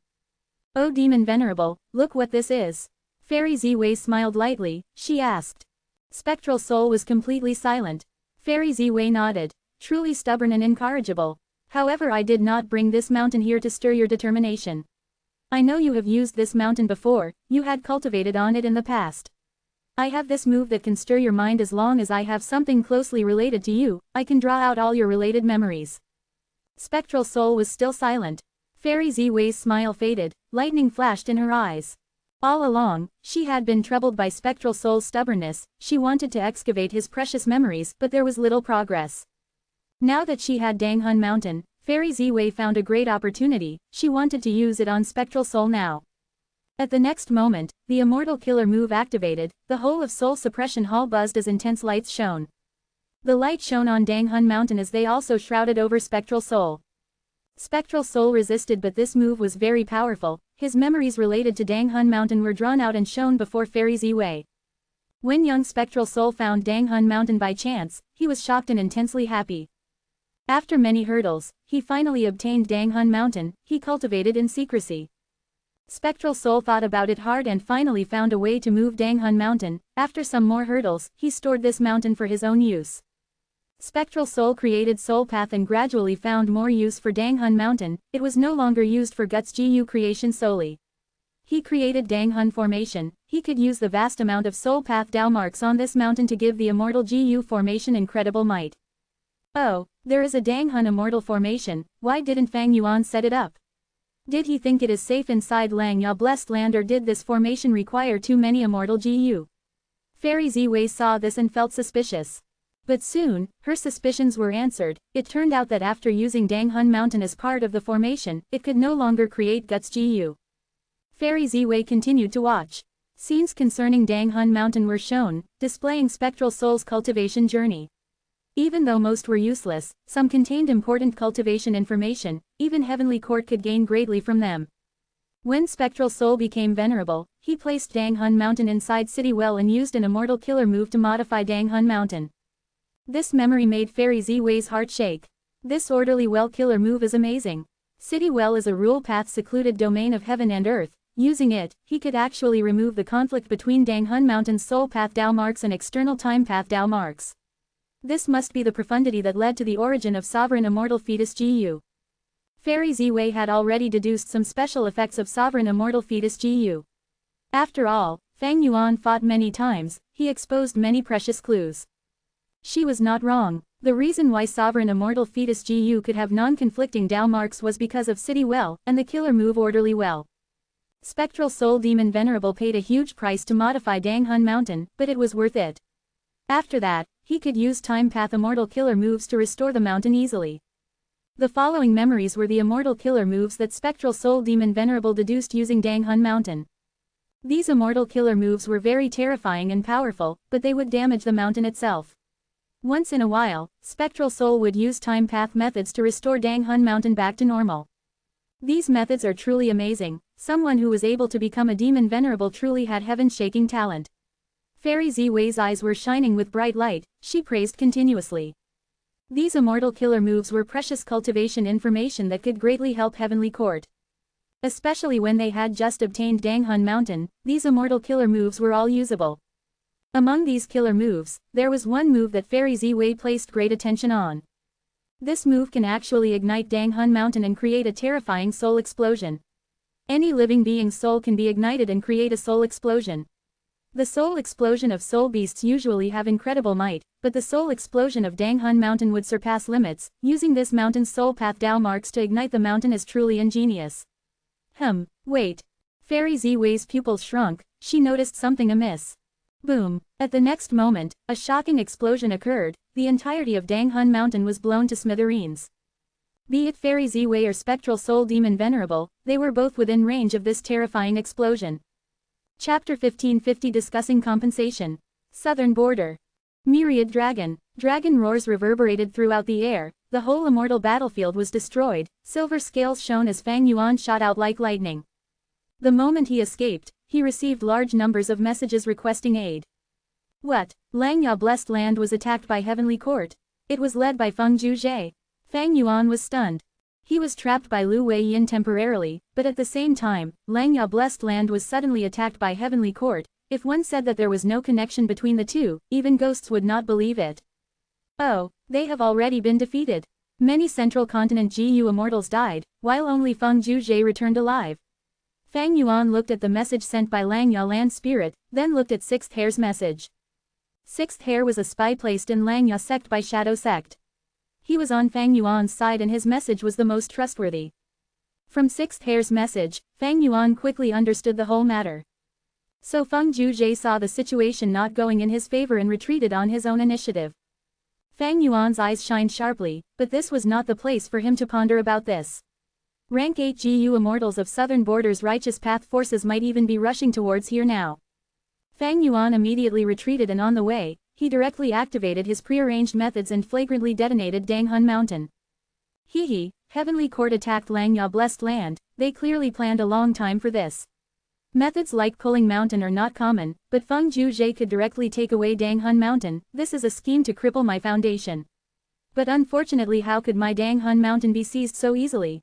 Oh Demon Venerable, look what this is. Fairy Ziwei smiled lightly. She asked. Spectral Soul was completely silent. Fairy Ziwei nodded. Truly stubborn and incorrigible. However, I did not bring this mountain here to stir your determination. I know you have used this mountain before, you had cultivated on it in the past. I have this move that can stir your mind. As long as I have something closely related to you, I can draw out all your related memories. Spectral Soul was still silent. Fairy Ziwei's smile faded, lightning flashed in her eyes. All along, she had been troubled by Spectral Soul's stubbornness. She wanted to excavate his precious memories, but there was little progress. Now that she had Danghun Mountain, Fairy Ziwei found a great opportunity. She wanted to use it on Spectral Soul now. At the next moment, the Immortal Killer move activated. The whole of Soul Suppression Hall buzzed as intense lights shone. The light shone on Danghun Mountain as they also shrouded over Spectral Soul. Spectral Soul resisted, but this move was very powerful. His memories related to Danghun Mountain were drawn out and shown before Fairy Ziwei. When young Spectral Soul found Danghun Mountain by chance, he was shocked and intensely happy. After many hurdles, he finally obtained Danghun Mountain. He cultivated in secrecy. Spectral Soul thought about it hard and finally found a way to move Danghun Mountain. After some more hurdles, he stored this mountain for his own use. Spectral Soul created Soul Path and gradually found more use for Danghun Mountain. It was no longer used for Guts GU creation solely. He created Danghun Formation. He could use the vast amount of Soul Path Dao marks on this mountain to give the Immortal GU Formation incredible might. Oh, there is a Danghun Immortal Formation. Why didn't Fang Yuan set it up? Did he think it is safe inside Langya Blessed Land, or did this formation require too many Immortal GU? Fairy Ziwei saw this and felt suspicious. But soon, her suspicions were answered. It turned out that after using Danghun Mountain as part of the formation, it could no longer create Guts GU. Fairy Ziwei continued to watch. Scenes concerning Danghun Mountain were shown, displaying Spectral Soul's cultivation journey. Even though most were useless, some contained important cultivation information. Even Heavenly Court could gain greatly from them. When Spectral Soul became venerable, he placed Danghun Mountain inside City Well and used an Immortal Killer move to modify Danghun Mountain. This memory made Fairy Ziwei's heart shake. This orderly well killer move is amazing. City Well is a rule path secluded domain of heaven and earth. Using it, he could actually remove the conflict between Danghun Mountain's Soul Path Dao marks and external Time Path Dao marks. This must be the profundity that led to the origin of Sovereign Immortal Fetus GU. Fairy Ziwei had already deduced some special effects of Sovereign Immortal Fetus GU. After all, Fang Yuan fought many times. He exposed many precious clues. She was not wrong. The reason why Sovereign Immortal Fetus GU could have non-conflicting Dao marks was because of City Well and the killer move Orderly Well. Spectral Soul Demon Venerable paid a huge price to modify Danghun Mountain, but it was worth it. After that, he could use Time Path Immortal Killer moves to restore the mountain easily. The following memories were the Immortal Killer moves that Spectral Soul Demon Venerable deduced using Danghun Mountain. These Immortal Killer moves were very terrifying and powerful, but they would damage the mountain itself. Once in a while, Spectral Soul would use time path methods to restore Dang Hun Mountain back to normal. These methods are truly amazing. Someone who was able to become a demon venerable truly had heaven-shaking talent. Fairy Ziwei's eyes were shining with bright light, she praised continuously. These immortal killer moves were precious cultivation information that could greatly help Heavenly Court. Especially when they had just obtained Dang Hun Mountain, these immortal killer moves were all usable. Among these killer moves, there was one move that Fairy Ziwei placed great attention on. This move can actually ignite Dang Hun Mountain and create a terrifying soul explosion. Any living being's soul can be ignited and create a soul explosion. The soul explosion of soul beasts usually have incredible might, but the soul explosion of Dang Hun Mountain would surpass limits. Using this mountain's soul path Dao marks to ignite the mountain is truly ingenious. Wait. Fairy Ziwei's pupils shrunk, she noticed something amiss. Boom. At the next moment, a shocking explosion occurred, the entirety of Dang Hun Mountain was blown to smithereens. Be it Fairy Ziwei or Spectral Soul Demon Venerable, they were both within range of this terrifying explosion. Chapter 1550 Discussing Compensation. Southern Border. Myriad Dragon. Dragon roars reverberated throughout the air, the whole immortal battlefield was destroyed, silver scales shone as Fang Yuan shot out like lightning. The moment he escaped, he received large numbers of messages requesting aid. What? Langya Blessed Land was attacked by Heavenly Court. It was led by Feng Juzhe. Fang Yuan was stunned. He was trapped by Lu Weiyin temporarily, but at the same time, Langya Blessed Land was suddenly attacked by Heavenly Court. If one said that there was no connection between the two, even ghosts would not believe it. Oh, they have already been defeated. Many Central Continent GU immortals died, while only Feng Juzhe returned alive. Fang Yuan looked at the message sent by Langya Land Spirit, then looked at Sixth Hair's message. Sixth Hair was a spy placed in Langya Sect by Shadow Sect. He was on Fang Yuan's side and his message was the most trustworthy. From Sixth Hair's message, Fang Yuan quickly understood the whole matter. So Feng Juzhe saw the situation not going in his favor and retreated on his own initiative. Fang Yuan's eyes shined sharply, but this was not the place for him to ponder about this. Rank 8 GU immortals of Southern Border's righteous path forces might even be rushing towards here now. Fang Yuan immediately retreated and on the way, he directly activated his prearranged methods and flagrantly detonated Dang Hun Mountain. Heavenly Court attacked Langya Blessed Land, they clearly planned a long time for this. Methods like pulling mountain are not common, but Feng Juzhe could directly take away Dang Hun Mountain. This is a scheme to cripple my foundation. But unfortunately, how could my Dang Hun Mountain be seized so easily?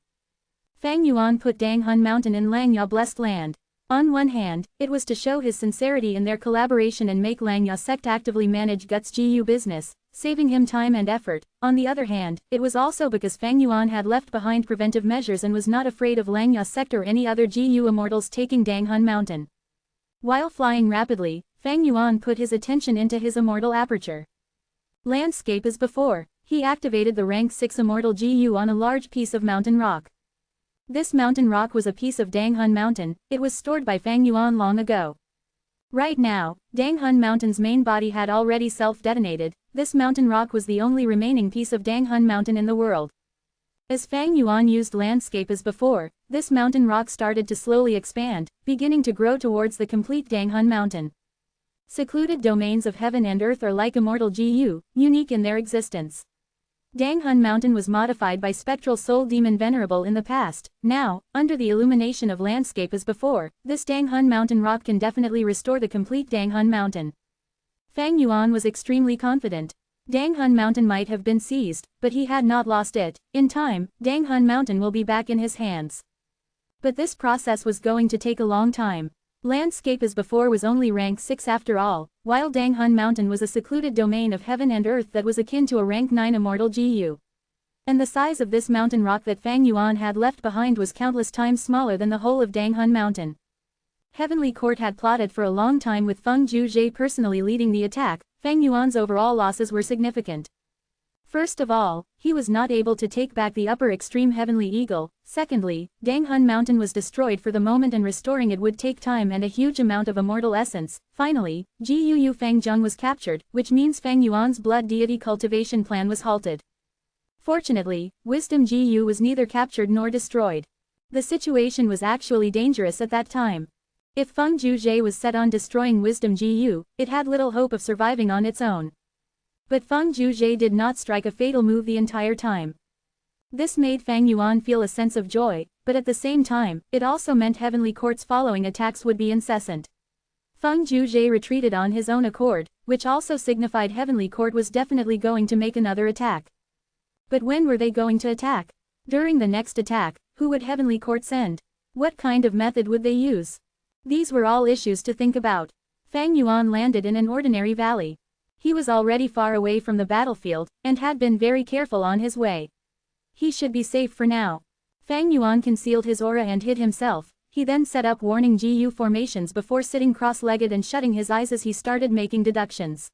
Fang Yuan put Dang Hun Mountain in Langya Blessed Land. On one hand, it was to show his sincerity in their collaboration and make Langya Sect actively manage Guts GU business, saving him time and effort. On the other hand, it was also because Fang Yuan had left behind preventive measures and was not afraid of Langya Sect or any other GU immortals taking Dang Hun Mountain. While flying rapidly, Fang Yuan put his attention into his immortal aperture. Landscape as before, he activated the rank 6 immortal GU on a large piece of mountain rock. This mountain rock was a piece of Dang Hun Mountain, it was stored by Fang Yuan long ago. Right now, Dang Hun Mountain's main body had already self-detonated, this mountain rock was the only remaining piece of Dang Hun Mountain in the world. As Fang Yuan used landscape as before, this mountain rock started to slowly expand, beginning to grow towards the complete Dang Hun Mountain. Secluded domains of heaven and earth are like immortal GU, unique in their existence. Dang Hun Mountain was modified by Spectral Soul Demon Venerable in the past. Now, under the illumination of landscape as before, this Dang Hun Mountain rock can definitely restore the complete Dang Hun Mountain. Fang Yuan was extremely confident. Dang Hun Mountain might have been seized, but he had not lost it. In time, Dang Hun Mountain will be back in his hands. But this process was going to take a long time. Landscape as before was only rank 6 after all, while Dang Hun Mountain was a secluded domain of heaven and earth that was akin to a rank 9 immortal GU. And the size of this mountain rock that Fang Yuan had left behind was countless times smaller than the whole of Dang Hun Mountain. Heavenly Court had plotted for a long time with Feng Juzhe personally leading the attack. Fang Yuan's overall losses were significant. First of all, he was not able to take back the upper extreme Heavenly Eagle. Secondly, Dang Hun Mountain was destroyed for the moment and restoring it would take time and a huge amount of immortal essence. Finally, Gu Fang Zheng was captured, which means Fang Yuan's blood deity cultivation plan was halted. Fortunately, Wisdom Gu was neither captured nor destroyed. The situation was actually dangerous at that time. If Feng Juzhe was set on destroying Wisdom Gu, it had little hope of surviving on its own. But Feng Juzhe did not strike a fatal move the entire time. This made Fang Yuan feel a sense of joy, but at the same time, it also meant Heavenly Court's following attacks would be incessant. Feng Juzhe retreated on his own accord, which also signified Heavenly Court was definitely going to make another attack. But when were they going to attack? During the next attack, who would Heavenly Court send? What kind of method would they use? These were all issues to think about. Fang Yuan landed in an ordinary valley. He was already far away from the battlefield, and had been very careful on his way. He should be safe for now. Fang Yuan concealed his aura and hid himself. He then set up warning GU formations before sitting cross-legged and shutting his eyes as he started making deductions.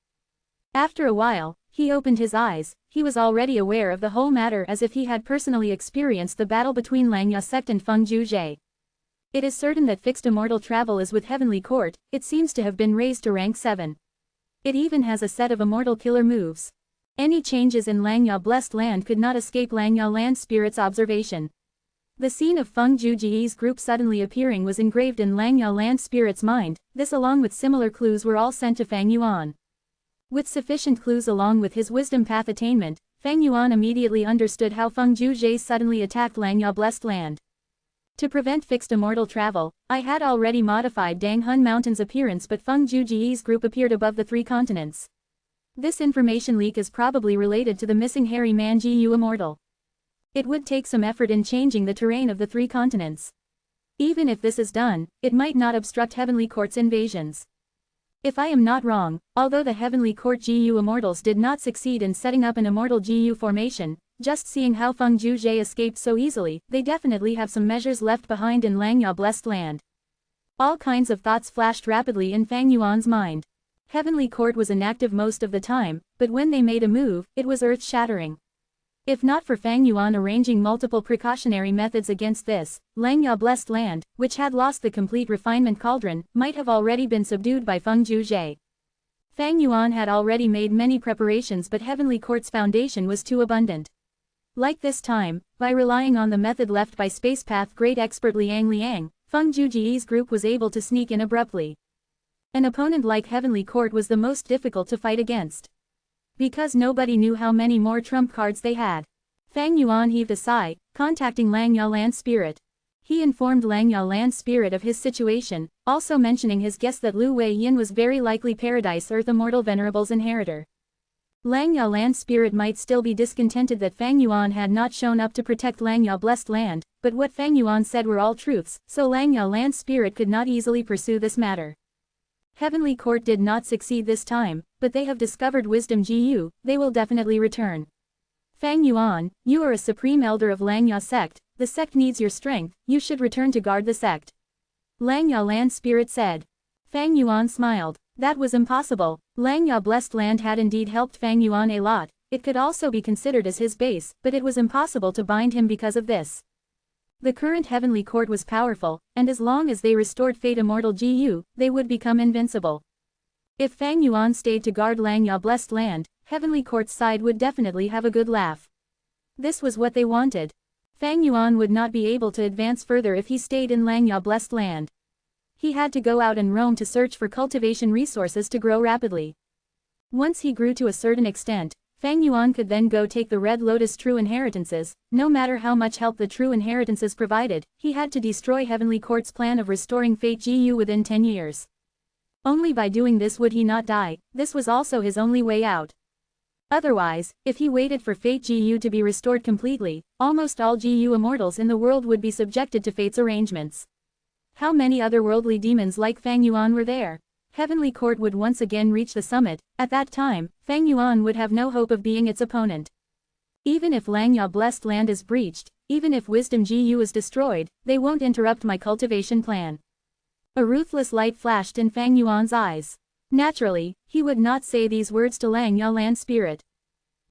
After a while, he opened his eyes. He was already aware of the whole matter as if he had personally experienced the battle between Langya sect and Feng Juzhe. It is certain that fixed immortal travel is with Heavenly Court. It seems to have been raised to rank 7. It even has a set of immortal killer moves. Any changes in Langya Blessed Land could not escape Langya Land Spirit's observation. The scene of Feng Juzhe's group suddenly appearing was engraved in Langya Land Spirit's mind. This along with similar clues were all sent to Fang Yuan. With sufficient clues along with his wisdom path attainment, Fang Yuan immediately understood how Feng Juzhe suddenly attacked Langya Blessed Land. To prevent fixed immortal travel, I had already modified Danghun Mountain's appearance, but Feng Juzhe's group appeared above the 3 continents. This information leak is probably related to the missing hairy man GU Immortal. It would take some effort in changing the terrain of the 3 continents. Even if this is done, it might not obstruct Heavenly Court's invasions. If I am not wrong, although the Heavenly Court GU Immortals did not succeed in setting up an immortal GU formation, just seeing how Feng Juzhe escaped so easily, they definitely have some measures left behind in Langya Blessed Land. All kinds of thoughts flashed rapidly in Fang Yuan's mind. Heavenly Court was inactive most of the time, but when they made a move, it was earth-shattering. If not for Fang Yuan arranging multiple precautionary methods against this, Langya Blessed Land, which had lost the complete refinement cauldron, might have already been subdued by Feng Juzhe. Fang Yuan had already made many preparations, but Heavenly Court's foundation was too abundant. Like this time, by relying on the method left by Space Path great expert Liang, Feng Juzhe's group was able to sneak in abruptly. An opponent like Heavenly Court was the most difficult to fight against. Because nobody knew how many more trump cards they had. Fang Yuan heaved a sigh, contacting Langya Land Spirit. He informed Langya Land Spirit of his situation, also mentioning his guess that Lu Wei Yin was very likely Paradise Earth Immortal Venerable's inheritor. Langya Land Spirit might still be discontented that Fang Yuan had not shown up to protect Langya Blessed Land, but what Fang Yuan said were all truths, so Langya Land Spirit could not easily pursue this matter. Heavenly Court did not succeed this time, but they have discovered wisdom GU, they will definitely return. Fang Yuan, you are a supreme elder of Langya sect, the sect needs your strength, you should return to guard the sect. Langya Land Spirit said. Fang Yuan smiled. That was impossible. Langya Blessed Land had indeed helped Fang Yuan a lot, it could also be considered as his base, but it was impossible to bind him because of this. The current Heavenly Court was powerful, and as long as they restored Fate Immortal GU, they would become invincible. If Fang Yuan stayed to guard Langya Blessed Land, Heavenly Court's side would definitely have a good laugh. This was what they wanted. Fang Yuan would not be able to advance further if he stayed in Langya Blessed Land. He had to go out and roam to search for cultivation resources to grow rapidly. Once he grew to a certain extent, Fang Yuan could then go take the Red Lotus True Inheritances. No matter how much help the True Inheritances provided, he had to destroy Heavenly Court's plan of restoring Fate GU within 10 years. Only by doing this would he not die, this was also his only way out. Otherwise, if he waited for Fate GU to be restored completely, almost all GU immortals in the world would be subjected to Fate's arrangements. How many otherworldly demons like Fang Yuan were there? Heavenly Court would once again reach the summit. At that time, Fang Yuan would have no hope of being its opponent. Even if Langya Blessed Land is breached, even if Wisdom GU is destroyed, they won't interrupt my cultivation plan. A ruthless light flashed in Fang Yuan's eyes. Naturally, he would not say these words to Langya Land Spirit.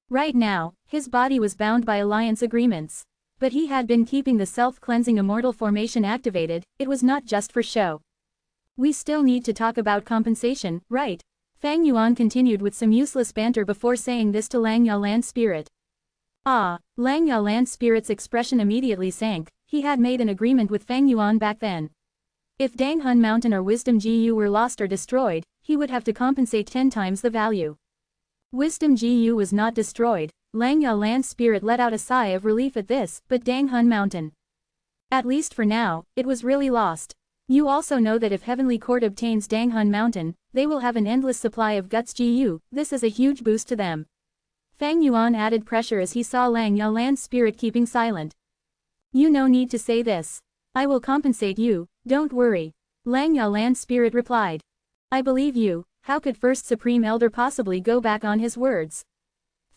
Right now, his body was bound by alliance agreements. But he had been keeping the self-cleansing immortal formation activated, it was not just for show. We still need to talk about compensation, right? Fang Yuan continued with some useless banter before saying this to Langya Land Spirit. Langya Land Spirit's expression immediately sank. He had made an agreement with Fang Yuan back then. If Danghun Mountain or Wisdom GU were lost or destroyed, he would have to compensate 10 times the value. Wisdom Gu was not destroyed. Langya land spirit let out a sigh of relief at this, but Danghun Mountain. At least for now, it was really lost. You also know that if Heavenly Court obtains Danghun Mountain, they will have an endless supply of guts Gu, this is a huge boost to them. Fang Yuan added pressure as he saw Langya land spirit keeping silent. You no need to say this. I will compensate you, don't worry. Langya land spirit replied. I believe you, how could First Supreme Elder possibly go back on his words?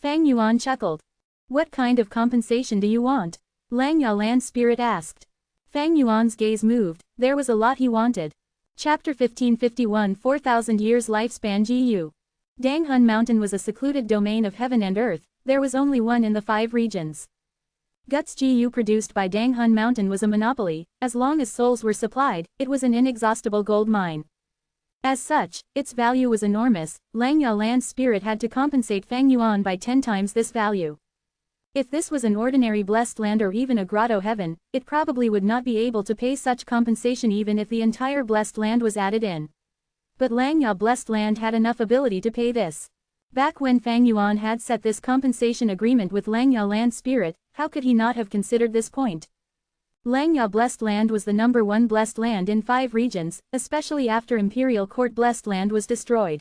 Fang Yuan chuckled. What kind of compensation do you want? Langya land spirit asked. Fang Yuan's gaze moved, there was a lot he wanted. Chapter 1551 4,000 years lifespan Gu. Danghun Mountain was a secluded domain of heaven and earth, there was only one in the 5 regions. Guts Gu produced by Danghun Mountain was a monopoly, as long as souls were supplied, it was an inexhaustible gold mine. As such, its value was enormous, Langya land spirit had to compensate Fang Yuan by 10 times this value. If this was an ordinary blessed land or even a grotto heaven, it probably would not be able to pay such compensation even if the entire blessed land was added in. But Langya blessed land had enough ability to pay this. Back when Fang Yuan had set this compensation agreement with Langya land spirit, how could he not have considered this point? Langya blessed land was the #1 blessed land in 5 regions, especially after Imperial Court blessed land was destroyed.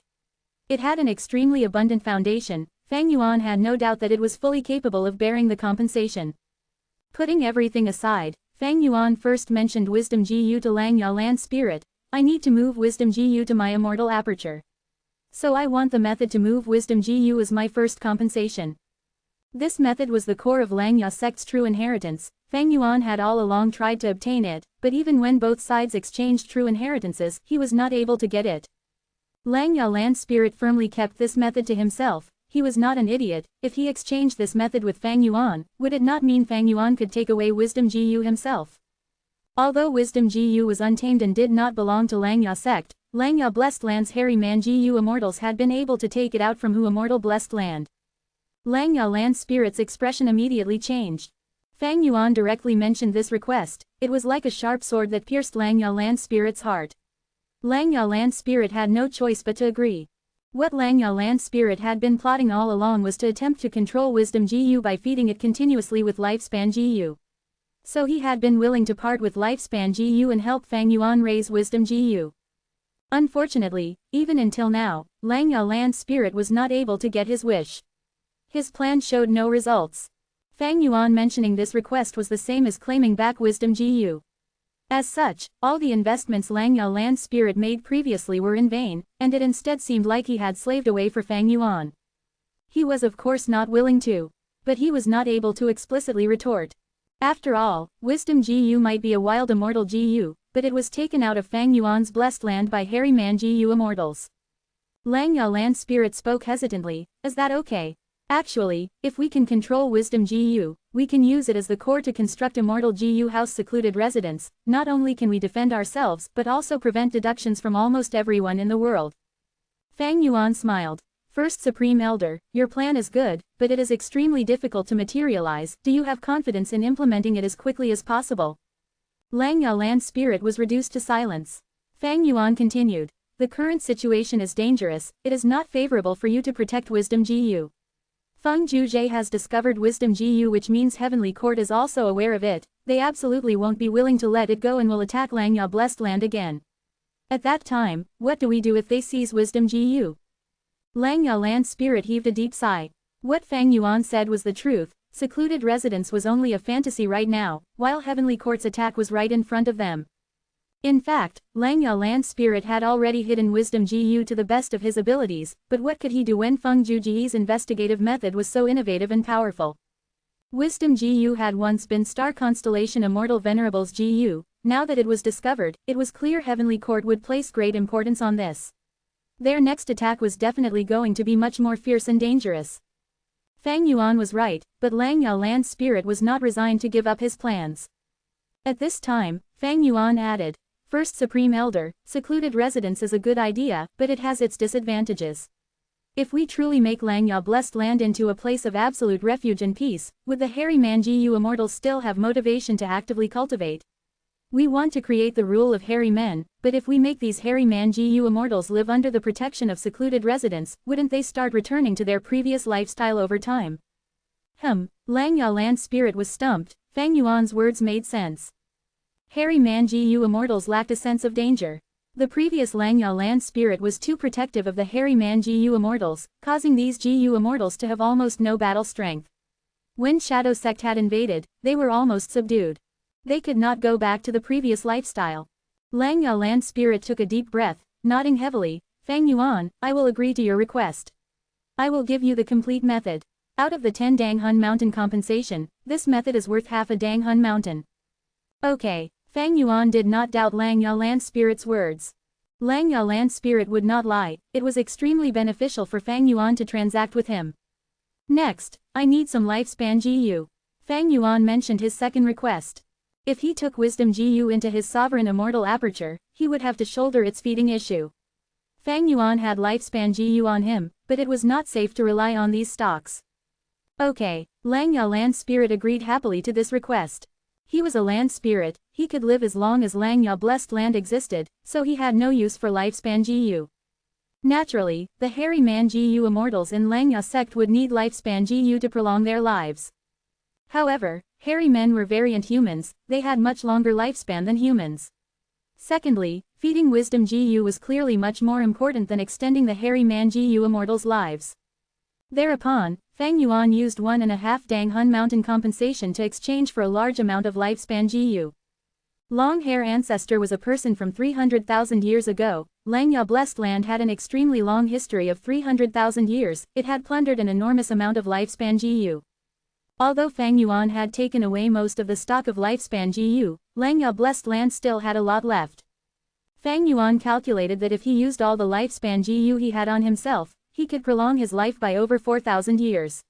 It had an extremely abundant foundation. Fang Yuan had no doubt that it was fully capable of bearing the compensation. Putting everything aside, Fang Yuan first mentioned Wisdom Gu to Langya land spirit. I need to move Wisdom Gu to my immortal aperture. So I want the method to move Wisdom Gu as my first compensation. This method was the core of Langya sect's true inheritance. Fang Yuan had all along tried to obtain it, but even when both sides exchanged true inheritances, he was not able to get it. Langya land spirit firmly kept this method to himself. He was not an idiot. If he exchanged this method with Fang Yuan, would it not mean Fang Yuan could take away Wisdom Gu himself? Although Wisdom Gu was untamed and did not belong to Langya sect, Langya blessed land's hairy man Gu immortals had been able to take it out from Hu immortal blessed land. Langya land spirit's expression immediately changed. Fang Yuan directly mentioned this request. It was like a sharp sword that pierced Langya land spirit's heart. Langya land spirit had no choice but to agree. What Langya land spirit had been plotting all along was to attempt to control Wisdom Gu by feeding it continuously with lifespan Gu. So he had been willing to part with lifespan Gu and help Fang Yuan raise Wisdom Gu. Unfortunately, even until now, Langya land spirit was not able to get his wish. His plan showed no results. Fang Yuan mentioning this request was the same as claiming back Wisdom Gu. As such, all the investments Langya land spirit made previously were in vain, and it instead seemed like he had slaved away for Fang Yuan. He was of course not willing to. But he was not able to explicitly retort. After all, Wisdom Gu might be a wild immortal Gu, but it was taken out of Fang Yuan's blessed land by hairy man Gu immortals. Langya land spirit spoke hesitantly, is that okay? Actually, if we can control Wisdom Gu, we can use it as the core to construct Immortal Gu House secluded residence. Not only can we defend ourselves but also prevent deductions from almost everyone in the world. Fang Yuan smiled. First Supreme Elder, your plan is good, but it is extremely difficult to materialize. Do you have confidence in implementing it as quickly as possible? Langya land spirit was reduced to silence. Fang Yuan continued. The current situation is dangerous. It is not favorable for you to protect Wisdom Gu. Feng Juzhe has discovered Wisdom Gu, which means Heavenly Court is also aware of it. They absolutely won't be willing to let it go and will attack Langya blessed land again. At that time, what do we do if they seize Wisdom Gu? Langya land spirit heaved a deep sigh. What Fang Yuan said was the truth. Secluded residence was only a fantasy right now, while Heavenly Court's attack was right in front of them. In fact, Langya land spirit had already hidden Wisdom Gu to the best of his abilities, but what could he do when Feng Juzhe's investigative method was so innovative and powerful? Wisdom Gu had once been star constellation Immortal Venerable's Gu. Now that it was discovered, it was clear Heavenly Court would place great importance on this. Their next attack was definitely going to be much more fierce and dangerous. Fang Yuan was right, but Langya land spirit was not resigned to give up his plans. At this time, Fang Yuan added, First Supreme Elder, secluded residence is a good idea, but it has its disadvantages. If we truly make Langya blessed land into a place of absolute refuge and peace, would the hairy man Gu immortals still have motivation to actively cultivate? We want to create the rule of hairy men, but if we make these hairy man-GU immortals live under the protection of secluded residents, wouldn't they start returning to their previous lifestyle over time? Langya land spirit was stumped. Fang Yuan's words made sense. Hairy man-GU immortals lacked a sense of danger. The previous Langya land spirit was too protective of the hairy man-GU immortals, causing these GU immortals to have almost no battle strength. When Shadow Sect had invaded, they were almost subdued. They could not go back to the previous lifestyle. Langya land spirit took a deep breath, nodding heavily. Fang Yuan, I will agree to your request. I will give you the complete method. Out of the 10 Dang Hun Mountain compensation, this method is worth half a Dang Hun Mountain. Okay. Fang Yuan did not doubt Langya land spirit's words. Langya land spirit would not lie. It was extremely beneficial for Fang Yuan to transact with him. Next, I need some lifespan GU. Fang Yuan mentioned his second request. If he took wisdom GU into his sovereign immortal aperture, he would have to shoulder its feeding issue. Fang Yuan had lifespan GU on him, but it was not safe to rely on these stocks. Okay, Langya land spirit agreed happily to this request. He was a land spirit, he could live as long as Langya blessed land existed, so he had no use for lifespan GU. Naturally, the hairy man GU immortals in Langya sect would need lifespan GU to prolong their lives. However, hairy men were variant humans, they had much longer lifespan than humans. Secondly, feeding wisdom GU was clearly much more important than extending the hairy man GU immortals' lives. Thereupon, Fang Yuan used 1.5 Dang Hun Mountain compensation to exchange for a large amount of lifespan GU. Long hair ancestor was a person from 300,000 years ago. Langya blessed land had an extremely long history of 300,000 years, it had plundered an enormous amount of lifespan GU. Although Fang Yuan had taken away most of the stock of lifespan GU, Langya blessed land still had a lot left. Fang Yuan calculated that if he used all the lifespan GU he had on himself, he could prolong his life by over 4,000 years.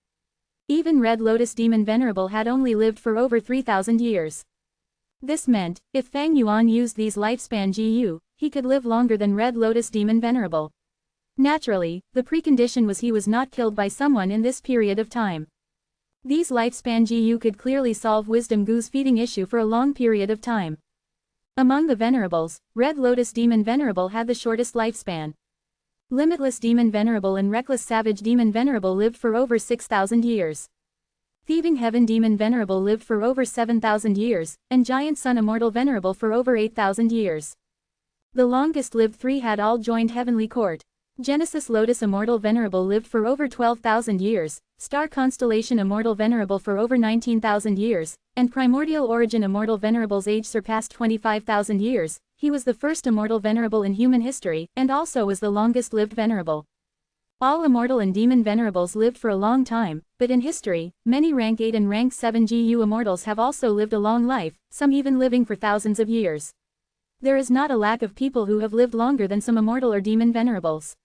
Even Red Lotus Demon Venerable had only lived for over 3,000 years. This meant, if Fang Yuan used these lifespan GU, he could live longer than Red Lotus Demon Venerable. Naturally, the precondition was he was not killed by someone in this period of time. These lifespan GU could clearly solve Wisdom Gu's feeding issue for a long period of time. Among the Venerables, Red Lotus Demon Venerable had the shortest lifespan. Limitless Demon Venerable and Reckless Savage Demon Venerable lived for over 6,000 years. Thieving Heaven Demon Venerable lived for over 7,000 years, and Giant Sun Immortal Venerable for over 8,000 years. The longest-lived three had all joined Heavenly Court. Genesis Lotus Immortal Venerable lived for over 12,000 years, Star Constellation Immortal Venerable for over 19,000 years, and Primordial Origin Immortal Venerable's age surpassed 25,000 years. He was the first immortal venerable in human history, and also was the longest-lived venerable. All immortal and demon venerables lived for a long time, but in history, many rank 8 and rank 7 GU immortals have also lived a long life, some even living for thousands of years. There is not a lack of people who have lived longer than some immortal or demon venerables.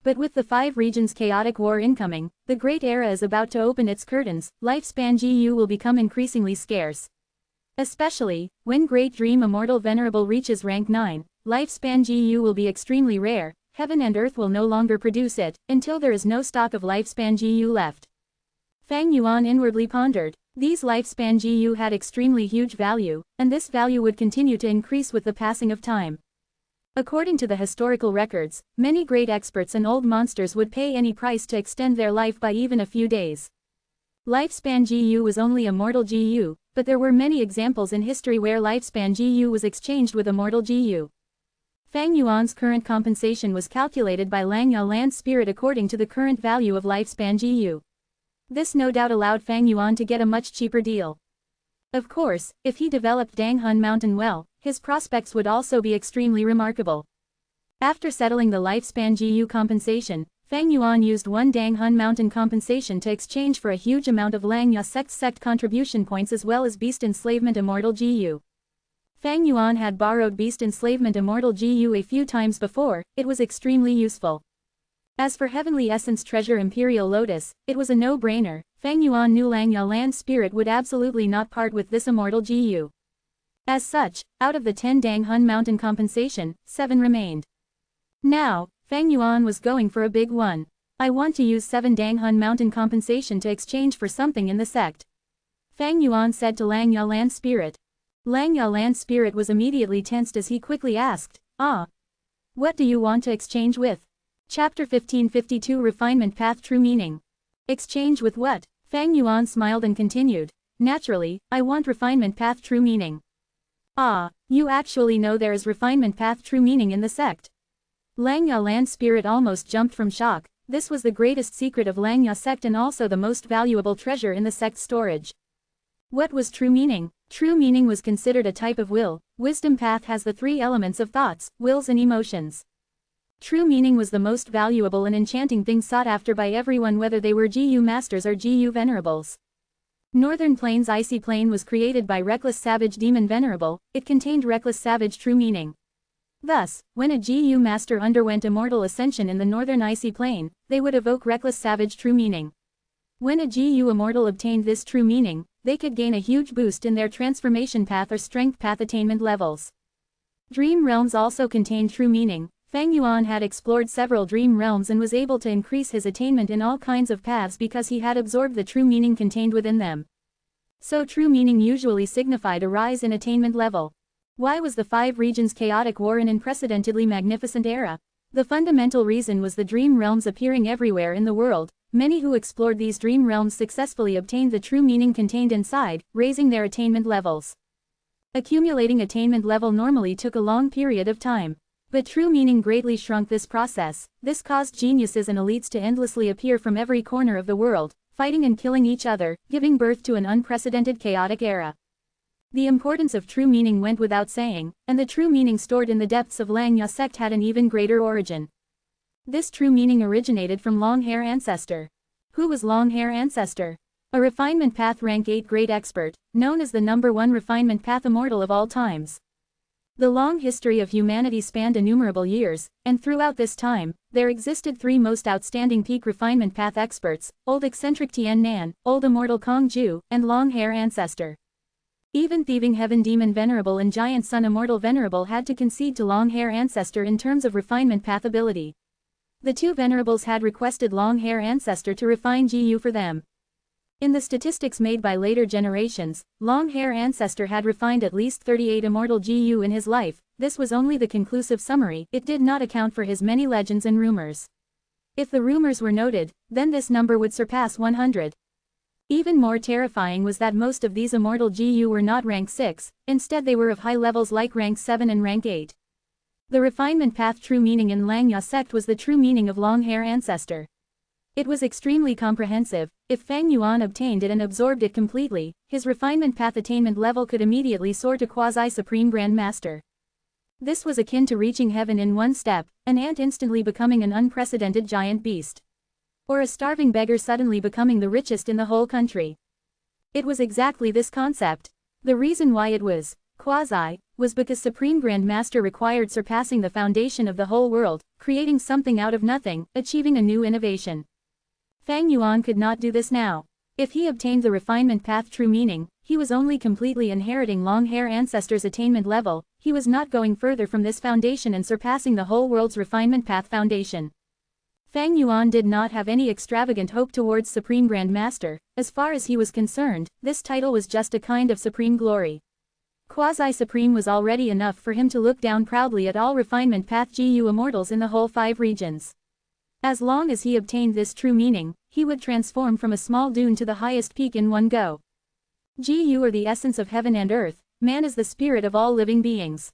But with the 5 regions chaotic war incoming, the great era is about to open its curtains, lifespan GU will become increasingly scarce. Especially, when Great Dream Immortal Venerable reaches rank 9, lifespan GU will be extremely rare, heaven and earth will no longer produce it, until there is no stock of lifespan GU left. Fang Yuan inwardly pondered. These lifespan GU had extremely huge value, and this value would continue to increase with the passing of time. According to the historical records, many great experts and old monsters would pay any price to extend their life by even a few days. Lifespan GU was only immortal GU, but there were many examples in history where lifespan GU was exchanged with immortal GU. Fang Yuan's current compensation was calculated by Langya land spirit according to the current value of lifespan GU. This no doubt allowed Fang Yuan to get a much cheaper deal. Of course, if he developed Dang Hun Mountain well, his prospects would also be extremely remarkable. After settling the lifespan GU compensation, Fang Yuan used 1 Dang Hun Mountain compensation to exchange for a huge amount of Langya sect contribution points as well as Beast Enslavement Immortal GU. Fang Yuan had borrowed Beast Enslavement Immortal GU a few times before, it was extremely useful. As for Heavenly Essence Treasure Imperial Lotus, it was a no-brainer. Fang Yuan knew Langya land spirit would absolutely not part with this immortal GU. As such, out of the 10 Dang Hun Mountain compensation, 7 remained. Now, Fang Yuan was going for a big one. I want to use 7 Dang Hun Mountain compensation to exchange for something in the sect. Fang Yuan said to Langya land spirit. Langya land spirit was immediately tensed as he quickly asked, "Ah. What do you want to exchange with?" Chapter 1552 Refinement Path True Meaning. Exchange with what? Fang Yuan smiled and continued, "Naturally, I want refinement path true meaning." "Ah, you actually know there is refinement path true meaning in the sect?" Langya land spirit almost jumped from shock. This was the greatest secret of Langya sect and also the most valuable treasure in the sect's storage. What was true meaning? True meaning was considered a type of will. Wisdom path has the three elements of thoughts, wills and emotions. True meaning was the most valuable and enchanting thing sought after by everyone, whether they were GU masters or GU venerables. Northern Plains Icy Plain was created by Reckless Savage Demon Venerable. It contained Reckless Savage true meaning. Thus, when a GU master underwent immortal ascension in the Northern Icy Plain, they would evoke Reckless Savage true meaning. When a GU immortal obtained this true meaning, they could gain a huge boost in their transformation path or strength path attainment levels. Dream realms also contained true meaning. Fang Yuan had explored several dream realms and was able to increase his attainment in all kinds of paths because he had absorbed the true meaning contained within them. So true meaning usually signified a rise in attainment level. Why was the Five Regions chaotic war an unprecedentedly magnificent era? The fundamental reason was the dream realms appearing everywhere in the world. Many who explored these dream realms successfully obtained the true meaning contained inside, raising their attainment levels. Accumulating attainment level normally took a long period of time. But true meaning greatly shrunk this process. This caused geniuses and elites to endlessly appear from every corner of the world, fighting and killing each other, giving birth to an unprecedented chaotic era. The importance of true meaning went without saying, and the true meaning stored in the depths of Langya sect had an even greater origin. This true meaning originated from Long-Hair Ancestor. Who was Long-Hair Ancestor? A refinement path rank 8 great expert, known as the #1 refinement path immortal of all times. The long history of humanity spanned innumerable years, and throughout this time, there existed three most outstanding peak refinement path experts: Old Eccentric Tian Nan, Old Immortal Kong Ju, and Long-Hair Ancestor. Even Thieving Heaven Demon Venerable and Giant Sun Immortal Venerable had to concede to Long-Hair Ancestor in terms of refinement path ability. The two Venerables had requested Long-Hair Ancestor to refine GU for them. In the statistics made by later generations, Long-Hair Ancestor had refined at least 38 immortal GU in his life. This was only the conclusive summary, it did not account for his many legends and rumors. If the rumors were noted, then this number would surpass 100. Even more terrifying was that most of these immortal GU were not rank 6, instead they were of high levels like rank 7 and rank 8. The refinement path true meaning in Langya sect was the true meaning of Long-Hair Ancestor. It was extremely comprehensive. If Fang Yuan obtained it and absorbed it completely, his refinement path attainment level could immediately soar to quasi-supreme Grand Master. This was akin to reaching heaven in one step, an ant instantly becoming an unprecedented giant beast. Or a starving beggar suddenly becoming the richest in the whole country. It was exactly this concept. The reason why it was quasi was because Supreme Grand Master required surpassing the foundation of the whole world, creating something out of nothing, achieving a new innovation. Fang Yuan could not do this now. If he obtained the refinement path true meaning, he was only completely inheriting Long-Hair Ancestor's attainment level. He was not going further from this foundation and surpassing the whole world's refinement path foundation. Fang Yuan did not have any extravagant hope towards Supreme Grand Master. As far as he was concerned, this title was just a kind of supreme glory. Quasi-supreme was already enough for him to look down proudly at all refinement path GU immortals in the whole 5 regions. As long as he obtained this true meaning, he would transform from a small dune to the highest peak in one go. GU are the essence of heaven and earth. Man is the spirit of all living beings.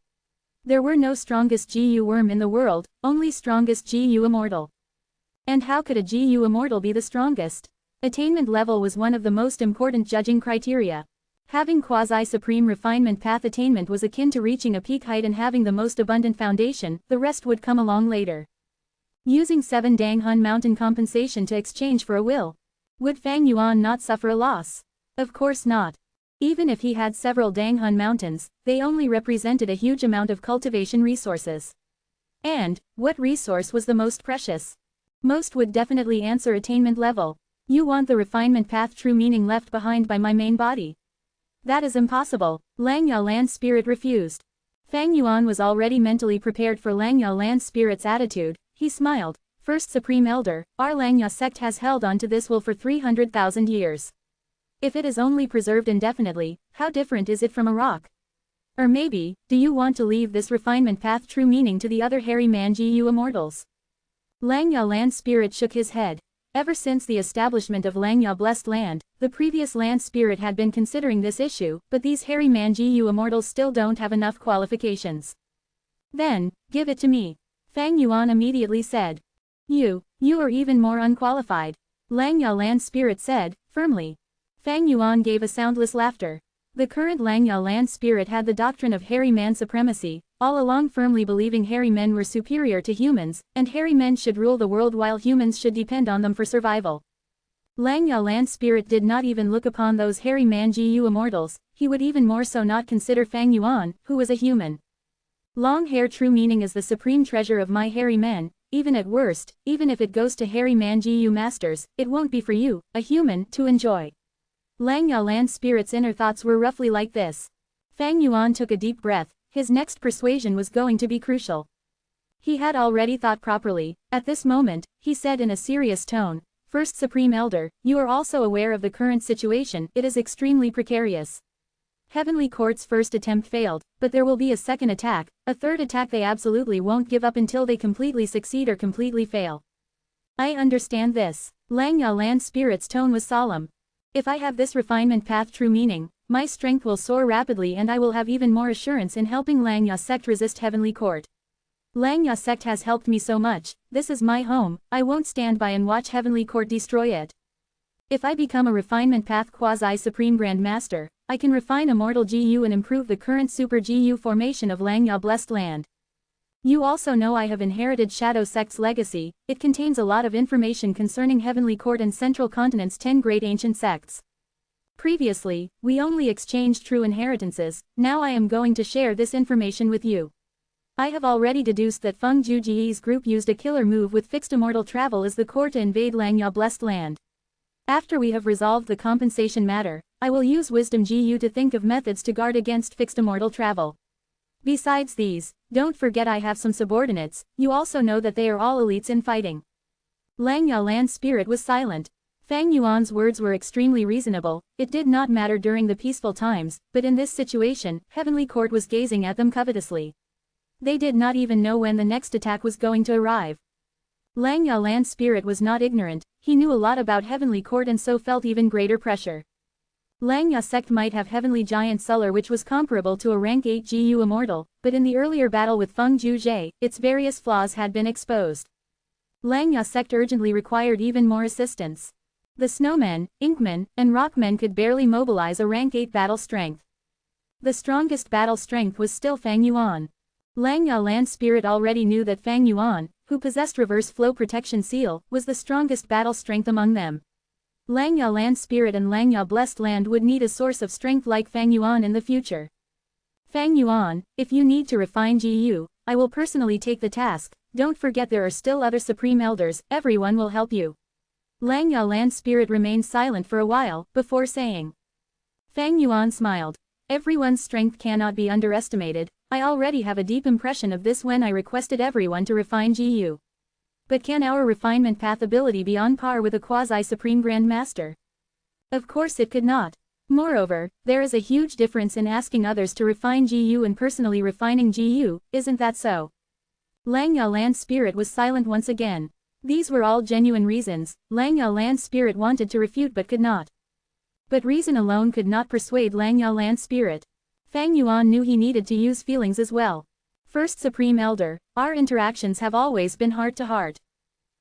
There were no strongest GU worm in the world, only strongest GU immortal. And how could a GU immortal be the strongest? Attainment level was one of the most important judging criteria. Having quasi-supreme refinement path attainment was akin to reaching a peak height and having the most abundant foundation, the rest would come along later. Using 7 Dang Hun Mountain compensation to exchange for a will. Would Fang Yuan not suffer a loss? Of course not. Even if he had several Dang Hun mountains, they only represented a huge amount of cultivation resources. And, what resource was the most precious? Most would definitely answer attainment level. You want the refinement path true meaning left behind by my main body? That is impossible. Langya land spirit refused. Fang Yuan was already mentally prepared for Langya land spirit's attitude. He smiled. First Supreme Elder, our Langya sect has held on to this will for 300,000 years. If it is only preserved indefinitely, how different is it from a rock? Or maybe, do you want to leave this refinement path true meaning to the other hairy man Gu immortals? Langya land spirit shook his head. Ever since the establishment of Langya blessed land, the previous land spirit had been considering this issue, but these hairy man Gu immortals still don't have enough qualifications. Then, give it to me. Fang Yuan immediately said. You are even more unqualified. Langya land spirit said, firmly. Fang Yuan gave a soundless laughter. The current Langya land spirit had the doctrine of hairy man supremacy, all along firmly believing hairy men were superior to humans, and hairy men should rule the world while humans should depend on them for survival. Langya land spirit did not even look upon those hairy man Gu immortals, he would even more so not consider Fang Yuan, who was a human. Long hair true meaning is the supreme treasure of my hairy men, even at worst, even if it goes to hairy man Gu masters, it won't be for you, a human, to enjoy. Langya land spirit's inner thoughts were roughly like this. Fang Yuan took a deep breath, his next persuasion was going to be crucial. He had already thought properly. At this moment, he said in a serious tone, First Supreme Elder, you are also aware of the current situation, it is extremely precarious. Heavenly Court's first attempt failed, but there will be a second attack, a third attack they absolutely won't give up until they completely succeed or completely fail. I understand this. Langya land spirit's tone was solemn. If I have this refinement path true meaning, my strength will soar rapidly and I will have even more assurance in helping Langya sect resist Heavenly Court. Langya sect has helped me so much, this is my home, I won't stand by and watch Heavenly Court destroy it. If I become a refinement path quasi-supreme Grand Master, I can refine Immortal Gu and improve the current Super Gu formation of Langya blessed land. You also know I have inherited Shadow Sect's legacy, it contains a lot of information concerning Heavenly Court and Central Continent's 10 great ancient sects. Previously, we only exchanged true inheritances, now I am going to share this information with you. I have already deduced that Feng Juji's group used a killer move with fixed immortal travel as the core to invade Langya blessed land. After we have resolved the compensation matter, I will use Wisdom Gu to think of methods to guard against fixed immortal travel. Besides these, don't forget I have some subordinates, you also know that they are all elites in fighting. Langya land spirit was silent. Fang Yuan's words were extremely reasonable, it did not matter during the peaceful times, but in this situation, Heavenly Court was gazing at them covetously. They did not even know when the next attack was going to arrive. Langya land spirit was not ignorant, he knew a lot about Heavenly Court and so felt even greater pressure. Langya sect might have Heavenly Giant Suller which was comparable to a rank 8 Gu immortal, but in the earlier battle with Feng Juzhe, its various flaws had been exposed. Langya sect urgently required even more assistance. The snowmen, inkmen, and rockmen could barely mobilize a rank 8 battle strength. The strongest battle strength was still Fang Yuan. Langya land spirit already knew that Fang Yuan, who possessed reverse flow protection seal, was the strongest battle strength among them. Langya land spirit and Langya blessed land would need a source of strength like Fang Yuan in the future. Fang Yuan, if you need to refine Gu, I will personally take the task, don't forget there are still other supreme elders, everyone will help you. Langya land spirit remained silent for a while, before saying. Fang Yuan smiled. Everyone's strength cannot be underestimated, I already have a deep impression of this when I requested everyone to refine Gu. But can our refinement path ability be on par with a quasi-supreme Grand Master? Of course it could not. Moreover, there is a huge difference in asking others to refine Gu and personally refining Gu, isn't that so? Langya land spirit was silent once again. These were all genuine reasons, Langya land spirit wanted to refute but could not. But reason alone could not persuade Langya land spirit. Fang Yuan knew he needed to use feelings as well. First Supreme Elder, our interactions have always been heart to heart.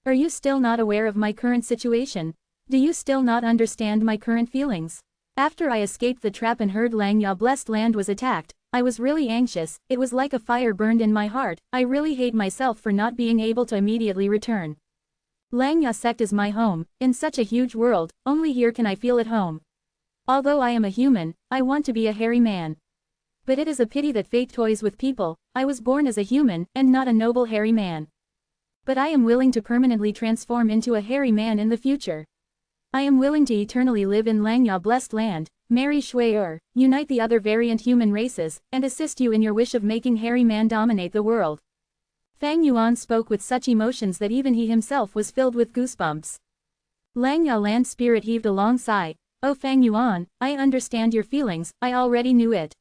Are you still not aware of my current situation? Do you still not understand my current feelings? After I escaped the trap and heard Langya blessed land was attacked, I was really anxious, it was like a fire burned in my heart, I really hate myself for not being able to immediately return. Langya sect is my home, in such a huge world, only here can I feel at home. Although I am a human, I want to be a hairy man. But it is a pity that fate toys with people, I was born as a human, and not a noble hairy man. But I am willing to permanently transform into a hairy man in the future. I am willing to eternally live in Langya blessed land, marry Shui, unite the other variant human races, and assist you in your wish of making hairy man dominate the world. Fang Yuan spoke with such emotions that even he himself was filled with goosebumps. Langya land spirit heaved a long sigh. Oh Fang Yuan, I understand your feelings, I already knew it.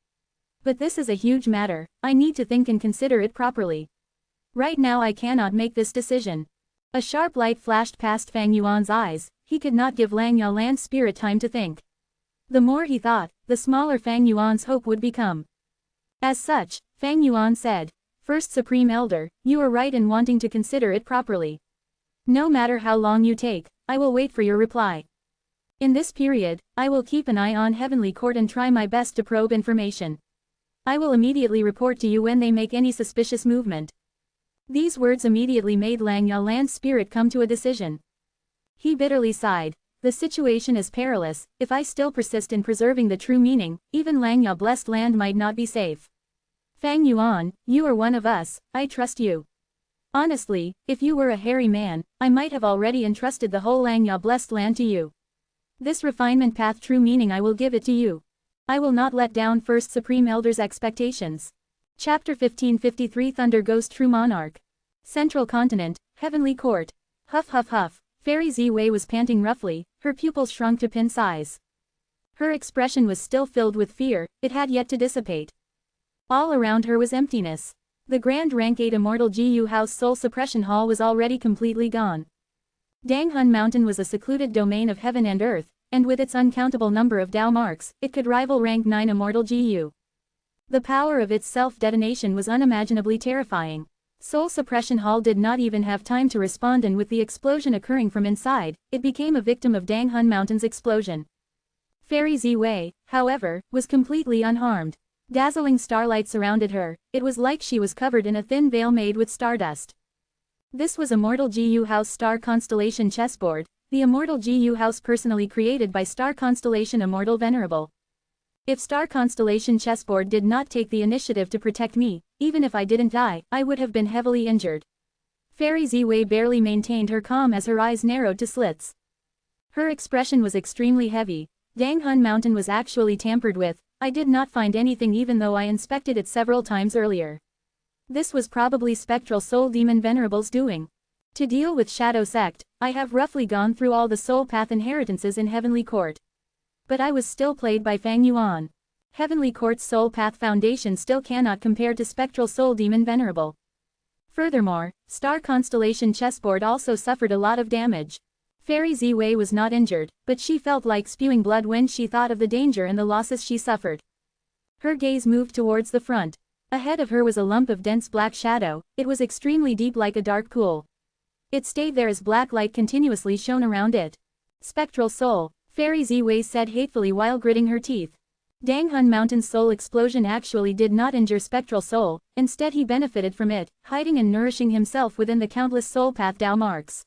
But this is a huge matter, I need to think and consider it properly. Right now I cannot make this decision. A sharp light flashed past Fang Yuan's eyes, he could not give Langya land spirit time to think. The more he thought, the smaller Fang Yuan's hope would become. As such, Fang Yuan said, First Supreme Elder, you are right in wanting to consider it properly. No matter how long you take, I will wait for your reply. In this period, I will keep an eye on Heavenly Court and try my best to probe information. I will immediately report to you when they make any suspicious movement. These words immediately made Langya land's spirit come to a decision. He bitterly sighed. The situation is perilous, if I still persist in preserving the true meaning, even Langya blessed land might not be safe. Fang Yuan, you are one of us, I trust you. Honestly, if you were a hairy man, I might have already entrusted the whole Langya blessed land to you. This refinement path true meaning I will give it to you. I will not let down First Supreme Elder's expectations. Chapter 1553 Thunder Ghost True Monarch. Central Continent, Heavenly Court. Huff huff huff, Fairy Ziwei was panting roughly, her pupils shrunk to pin size. Her expression was still filled with fear, it had yet to dissipate. All around her was emptiness. The Grand Rank 8 Immortal GU House Soul Suppression Hall was already completely gone. Danghun Mountain was a secluded domain of heaven and earth, and with its uncountable number of Dao marks, it could rival Rank 9 Immortal GU. The power of its self-detonation was unimaginably terrifying. Soul Suppression Hall did not even have time to respond, and with the explosion occurring from inside, it became a victim of Danghun Mountain's explosion. Fairy Ziwei, however, was completely unharmed. Dazzling starlight surrounded her, it was like she was covered in a thin veil made with stardust. This was Immortal GU House Star Constellation Chessboard, the Immortal GU House personally created by Star Constellation Immortal Venerable. If Star Constellation Chessboard did not take the initiative to protect me, even if I didn't die, I would have been heavily injured. Fairy Ziwei barely maintained her calm as her eyes narrowed to slits. Her expression was extremely heavy. Danghun Mountain was actually tampered with. I did not find anything even though I inspected it several times earlier. This was probably Spectral Soul Demon Venerable's doing. To deal with Shadow Sect, I have roughly gone through all the Soul Path inheritances in Heavenly Court. But I was still played by Fang Yuan. Heavenly Court's Soul Path Foundation still cannot compare to Spectral Soul Demon Venerable. Furthermore, Star Constellation Chessboard also suffered a lot of damage. Fairy Ziwei was not injured, but she felt like spewing blood when she thought of the danger and the losses she suffered. Her gaze moved towards the front. Ahead of her was a lump of dense black shadow, it was extremely deep like a dark pool. It stayed there as black light continuously shone around it. Spectral Soul, Fairy Ziwei said hatefully while gritting her teeth. Danghun Mountain's soul explosion actually did not injure Spectral Soul, instead he benefited from it, hiding and nourishing himself within the countless soul path Dao marks.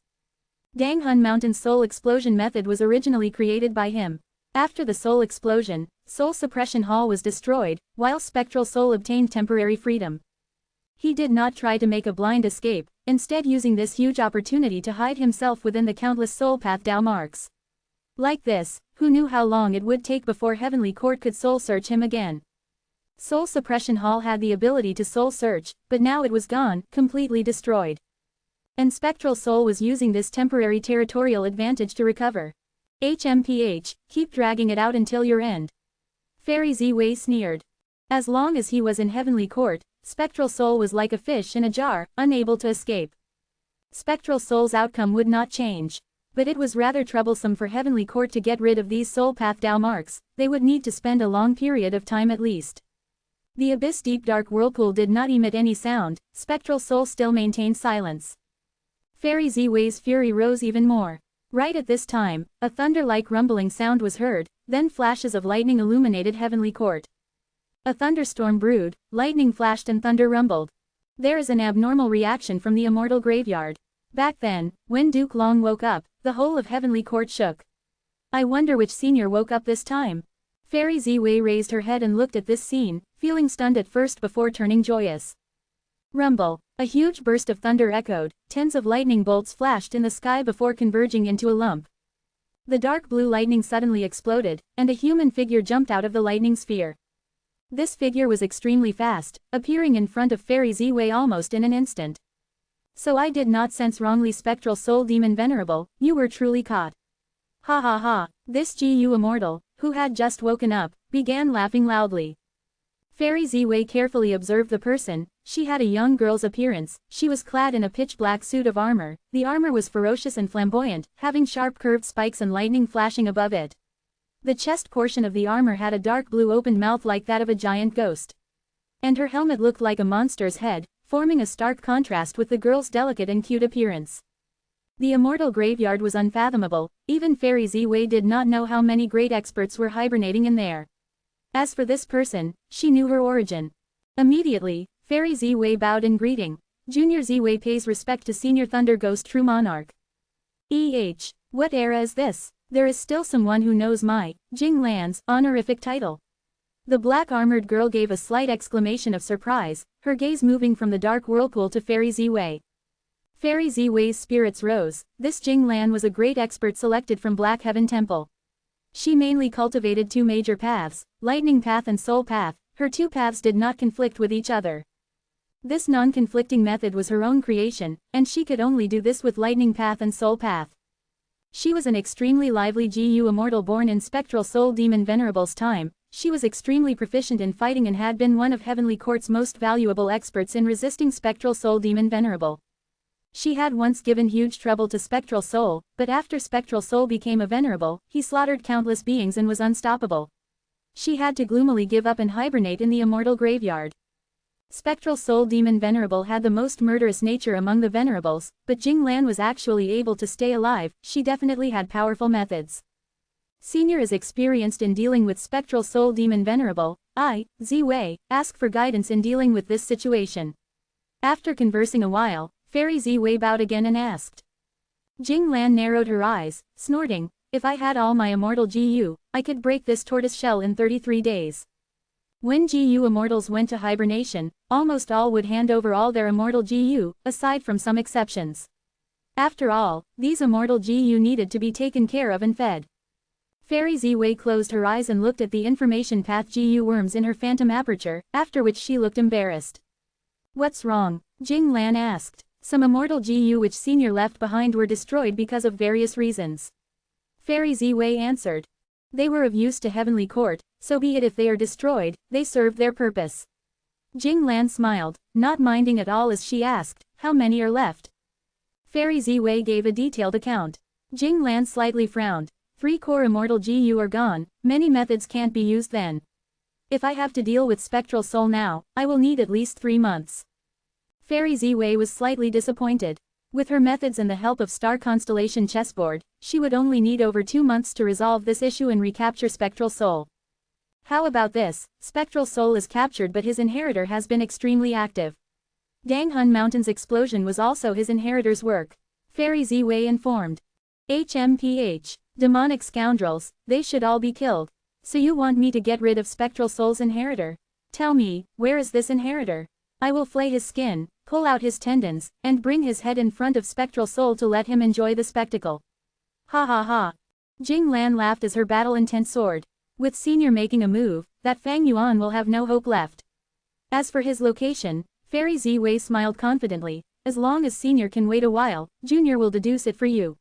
Danghun Mountain's soul explosion method was originally created by him. After the soul explosion, Soul Suppression Hall was destroyed, while Spectral Soul obtained temporary freedom. He did not try to make a blind escape, instead using this huge opportunity to hide himself within the countless soul path Dao marks. Like this, who knew how long it would take before Heavenly Court could soul search him again. Soul Suppression Hall had the ability to soul search, but now it was gone, completely destroyed. And Spectral Soul was using this temporary territorial advantage to recover. HMPH, keep dragging it out until your end. Fairy Ziwei sneered. As long as he was in Heavenly Court, Spectral Soul was like a fish in a jar, unable to escape. Spectral Soul's outcome would not change. But it was rather troublesome for Heavenly Court to get rid of these soul path Dao marks, they would need to spend a long period of time at least. The abyss deep dark whirlpool did not emit any sound, Spectral Soul still maintained silence. Fairy Ziwei's fury rose even more. Right at this time, a thunder-like rumbling sound was heard, then flashes of lightning illuminated Heavenly Court. A thunderstorm brewed, lightning flashed and thunder rumbled. There is an abnormal reaction from the Immortal Graveyard. Back then, when Duke Long woke up, the whole of Heavenly Court shook. I wonder which senior woke up this time. Fairy Ziwei raised her head and looked at this scene, feeling stunned at first before turning joyous. Rumble, a huge burst of thunder echoed, tens of lightning bolts flashed in the sky before converging into a lump. The dark blue lightning suddenly exploded, and a human figure jumped out of the lightning sphere. This figure was extremely fast, appearing in front of Fairy Ziwei almost in an instant. So I did not sense wrongly, Spectral Soul Demon Venerable, you were truly caught. Ha ha ha, this GU Immortal, who had just woken up, began laughing loudly. Fairy Ziwei carefully observed the person. She had a young girl's appearance. She was clad in a pitch-black suit of armor. The armor was ferocious and flamboyant, having sharp curved spikes and lightning flashing above it. The chest portion of the armor had a dark blue opened mouth like that of a giant ghost. And her helmet looked like a monster's head, forming a stark contrast with the girl's delicate and cute appearance. The immortal graveyard was unfathomable. Even Fairy Ziwei did not know how many great experts were hibernating in there. As for this person, she knew her origin. Immediately, Fairy Ziwei bowed in greeting. Junior Ziwei pays respect to Senior Thunder Ghost True Monarch. What era is this? There is still someone who knows my, Jing Lan's, honorific title. The black-armored girl gave a slight exclamation of surprise, her gaze moving from the dark whirlpool to Fairy Ziwei. Fairy Ziwei's spirits rose. This Jing Lan was a great expert selected from Black Heaven Temple. She mainly cultivated two major paths, Lightning Path and Soul Path. Her two paths did not conflict with each other. This non-conflicting method was her own creation, and she could only do this with Lightning Path and Soul Path. She was an extremely lively GU immortal born in Spectral Soul Demon Venerable's time. She was extremely proficient in fighting and had been one of Heavenly Court's most valuable experts in resisting Spectral Soul Demon Venerable. She had once given huge trouble to Spectral Soul, but after Spectral Soul became a Venerable, he slaughtered countless beings and was unstoppable. She had to gloomily give up and hibernate in the immortal graveyard. Spectral Soul Demon Venerable had the most murderous nature among the Venerables, but Jing Lan was actually able to stay alive. She definitely had powerful methods. Senior is experienced in dealing with Spectral Soul Demon Venerable. Ziwei, ask for guidance in dealing with this situation. After conversing a while, Fairy Ziwei bowed again and asked. Jing Lan narrowed her eyes, snorting, if I had all my immortal GU, I could break this tortoise shell in 33 days. When GU immortals went to hibernation, almost all would hand over all their immortal GU, aside from some exceptions. After all, these immortal GU needed to be taken care of and fed. Fairy Ziwei closed her eyes and looked at the information path GU worms in her phantom aperture, after which she looked embarrassed. What's wrong? Jing Lan asked. Some immortal GU which Senior left behind were destroyed because of various reasons. Fairy Ziwei answered. They were of use to Heavenly Court, so be it if they are destroyed, they served their purpose. Jing Lan smiled, not minding at all as she asked, how many are left? Fairy Ziwei gave a detailed account. Jing Lan slightly frowned. 3 core immortal GU are gone, many methods can't be used then. If I have to deal with Spectral Soul now, I will need at least 3 months. Fairy Ziwei was slightly disappointed. With her methods and the help of Star Constellation Chessboard, she would only need over 2 months to resolve this issue and recapture Spectral Soul. How about this? Spectral Soul is captured but his inheritor has been extremely active. Danghun Mountain's explosion was also his inheritor's work. Fairy Ziwei informed. HMPH. Demonic scoundrels, they should all be killed. So you want me to get rid of Spectral Soul's inheritor? Tell me, where is this inheritor? I will flay his skin, pull out his tendons, and bring his head in front of Spectral Soul to let him enjoy the spectacle. Ha ha ha. Jing Lan laughed as her battle-intent soared. With Senior making a move, that Fang Yuan will have no hope left. As for his location, Fairy Ziwei smiled confidently, as long as Senior can wait a while, Junior will deduce it for you.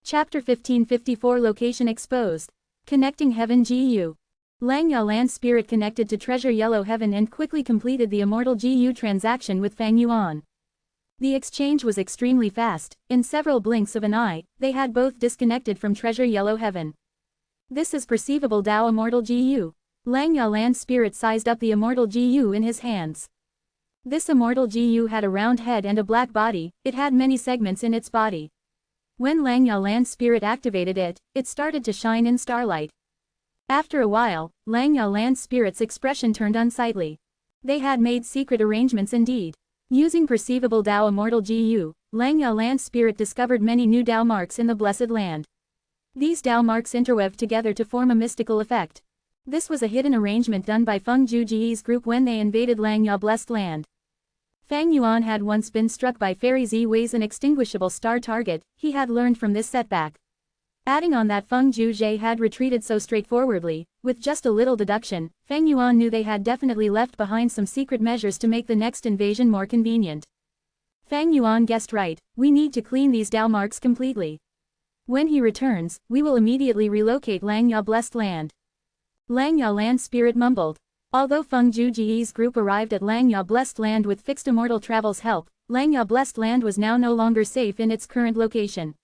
Chapter 1554 Location Exposed. Connecting Heaven GU. Lang Yalan's spirit connected to Treasure Yellow Heaven and quickly completed the immortal GU transaction with Fang Yuan. The exchange was extremely fast. In several blinks of an eye, they had both disconnected from Treasure Yellow Heaven. This is perceivable Dao Immortal GU. Lang Yalan's spirit sized up the immortal GU in his hands. This immortal GU had a round head and a black body. It had many segments in its body. When Lang Yalan's spirit activated it, it started to shine in starlight. After a while, Lang Yalan's spirit's expression turned unsightly. They had made secret arrangements indeed. Using perceivable Dao Immortal GU, Lang Yalan's spirit discovered many new Dao marks in the Blessed Land. These Dao marks interweaved together to form a mystical effect. This was a hidden arrangement done by Feng Juji's group when they invaded Lang Ya Blessed Land. Fang Yuan had once been struck by Fairy Ziwei's inextinguishable star target. He had learned from this setback. Adding on that Feng Juzhe had retreated so straightforwardly, with just a little deduction, Fang Yuan knew they had definitely left behind some secret measures to make the next invasion more convenient. Fang Yuan guessed right, we need to clean these Dao marks completely. When he returns, we will immediately relocate Lang Ya Blessed Land. Lang Ya Land's spirit mumbled. Although Feng Juji's group arrived at Langya Blessed Land with fixed Immortal Travel's help, Langya Blessed Land was now no longer safe in its current location.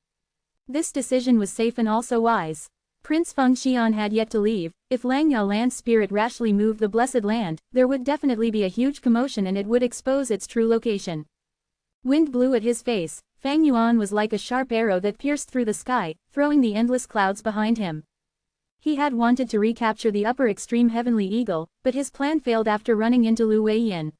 This decision was safe and also wise. Prince Feng Xian had yet to leave. If Langya Land's spirit rashly moved the Blessed Land, there would definitely be a huge commotion and it would expose its true location. Wind blew at his face. Fang Yuan was like a sharp arrow that pierced through the sky, throwing the endless clouds behind him. He had wanted to recapture the upper extreme Heavenly Eagle, but his plan failed after running into Lu Weiyin.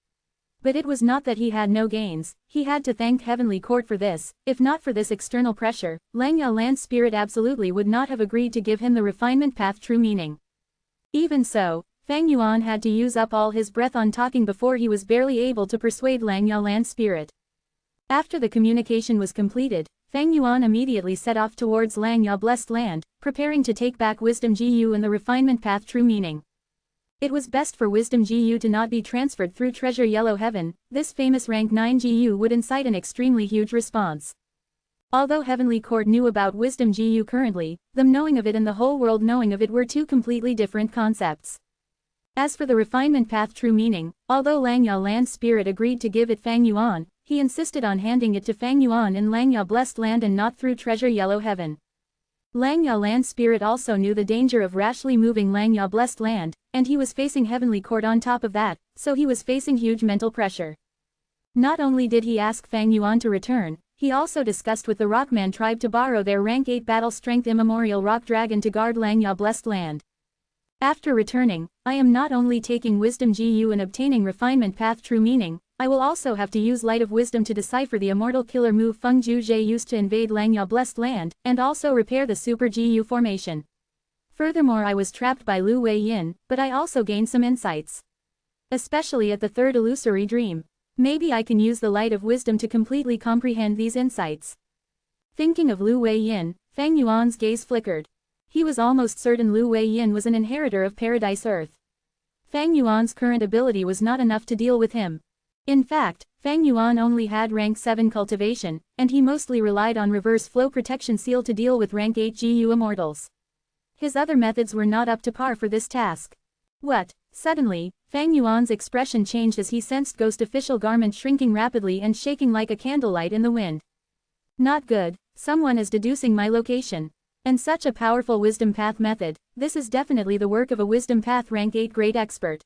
But it was not that he had no gains, he had to thank Heavenly Court for this. If not for this external pressure, Langya Land's spirit absolutely would not have agreed to give him the refinement path true meaning. Even so, Fang Yuan had to use up all his breath on talking before he was barely able to persuade Langya Land's spirit. After the communication was completed, Fang Yuan immediately set off towards Langya Blessed Land, preparing to take back Wisdom Gu and the refinement path true meaning. It was best for Wisdom Gu to not be transferred through Treasure Yellow Heaven. This famous rank 9 Gu would incite an extremely huge response. Although Heavenly Court knew about Wisdom Gu currently, them knowing of it and the whole world knowing of it were two completely different concepts. As for the refinement path true meaning, although Langya Land's spirit agreed to give it Fang Yuan, he insisted on handing it to Fang Yuan in Langya Blessed Land and not through Treasure Yellow Heaven. Langya Land's spirit also knew the danger of rashly moving Langya Blessed Land, and he was facing Heavenly Court on top of that, so he was facing huge mental pressure. Not only did he ask Fang Yuan to return, he also discussed with the Rockman tribe to borrow their rank 8 battle strength immemorial Rock Dragon to guard Langya Blessed Land. After returning, I am not only taking Wisdom Gu and obtaining refinement path true meaning, I will also have to use Light of Wisdom to decipher the immortal killer move Feng Juzhe used to invade Langya Blessed Land, and also repair the Super Gu formation. Furthermore, I was trapped by Lu Weiyin, but I also gained some insights. Especially at the third illusory dream. Maybe I can use the Light of Wisdom to completely comprehend these insights. Thinking of Lu Weiyin, Fang Yuan's gaze flickered. He was almost certain Lu Weiyin was an inheritor of Paradise Earth. Fang Yuan's current ability was not enough to deal with him. In fact, Fang Yuan only had rank 7 cultivation, and he mostly relied on reverse flow protection seal to deal with rank 8 Gu immortals. His other methods were not up to par for this task. What? Suddenly, Fang Yuan's expression changed as he sensed Ghost Official Garment shrinking rapidly and shaking like a candlelight in the wind. Not good, someone is deducing my location. And such a powerful wisdom path method, this is definitely the work of a wisdom path rank 8 great expert.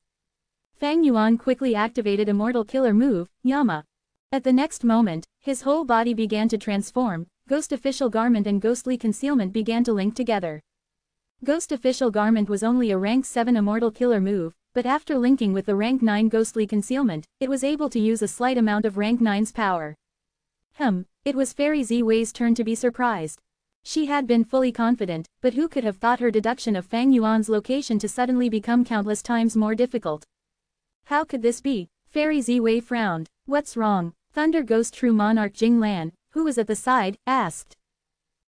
Fang Yuan quickly activated Immortal Killer move, Yama. At the next moment, his whole body began to transform, Ghost Official Garment and Ghostly Concealment began to link together. Ghost Official Garment was only a rank 7 Immortal Killer move, but after linking with the rank 9 Ghostly Concealment, it was able to use a slight amount of rank 9's power. It was Fairy Ziwei's turn to be surprised. She had been fully confident, but who could have thought her deduction of Fang Yuan's location to suddenly become countless times more difficult? How could this be? Fairy Ziwei frowned. What's wrong? Thunder Ghost True Monarch Jing Lan, who was at the side, asked.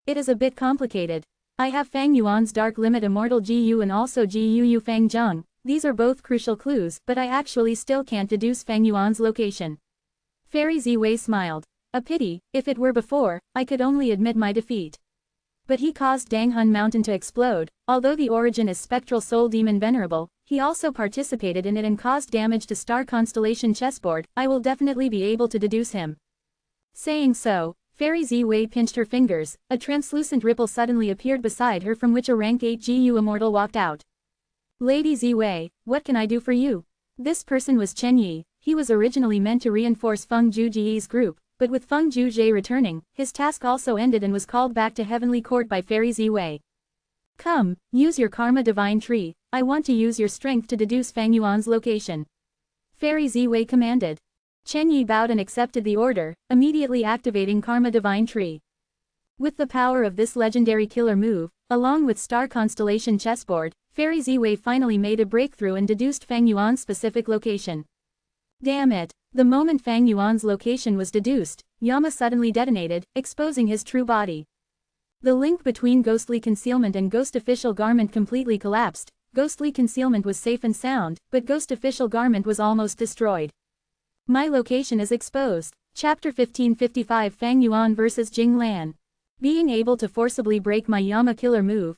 It is a bit complicated. I have Fang Yuan's Dark Limit Immortal Gu and also Gu Fang Zheng, these are both crucial clues, but I actually still can't deduce Fang Yuan's location. Fairy Ziwei smiled. A pity, if it were before, I could only admit my defeat. But he caused Danghun Mountain to explode. Although the origin is Spectral Soul Demon Venerable, he also participated in it and caused damage to Star Constellation chessboard. I will definitely be able to deduce him. Saying so, Fairy Ziwei pinched her fingers. A translucent ripple suddenly appeared beside her from which a rank 8 Gu immortal walked out. Lady Ziwei, what can I do for you? This person was Chen Yi. He was originally meant to reinforce Feng Juji's group. But with Feng Juzhe returning, his task also ended and was called back to Heavenly Court by Fairy Ziwei. Come, use your Karma Divine Tree, I want to use your strength to deduce Fang Yuan's location. Fairy Ziwei commanded. Chen Yi bowed and accepted the order, immediately activating Karma Divine Tree. With the power of this legendary killer move, along with Star Constellation chessboard, Fairy Ziwei finally made a breakthrough and deduced Fang Yuan's specific location. Damn it. The moment Fang Yuan's location was deduced, Yama suddenly detonated, exposing his true body. The link between Ghostly Concealment and Ghost Official Garment completely collapsed. Ghostly Concealment was safe and sound, but Ghost Official Garment was almost destroyed. My location is exposed. Chapter 1555 Fang Yuan vs Jing Lan. Being able to forcibly break my Yama killer move,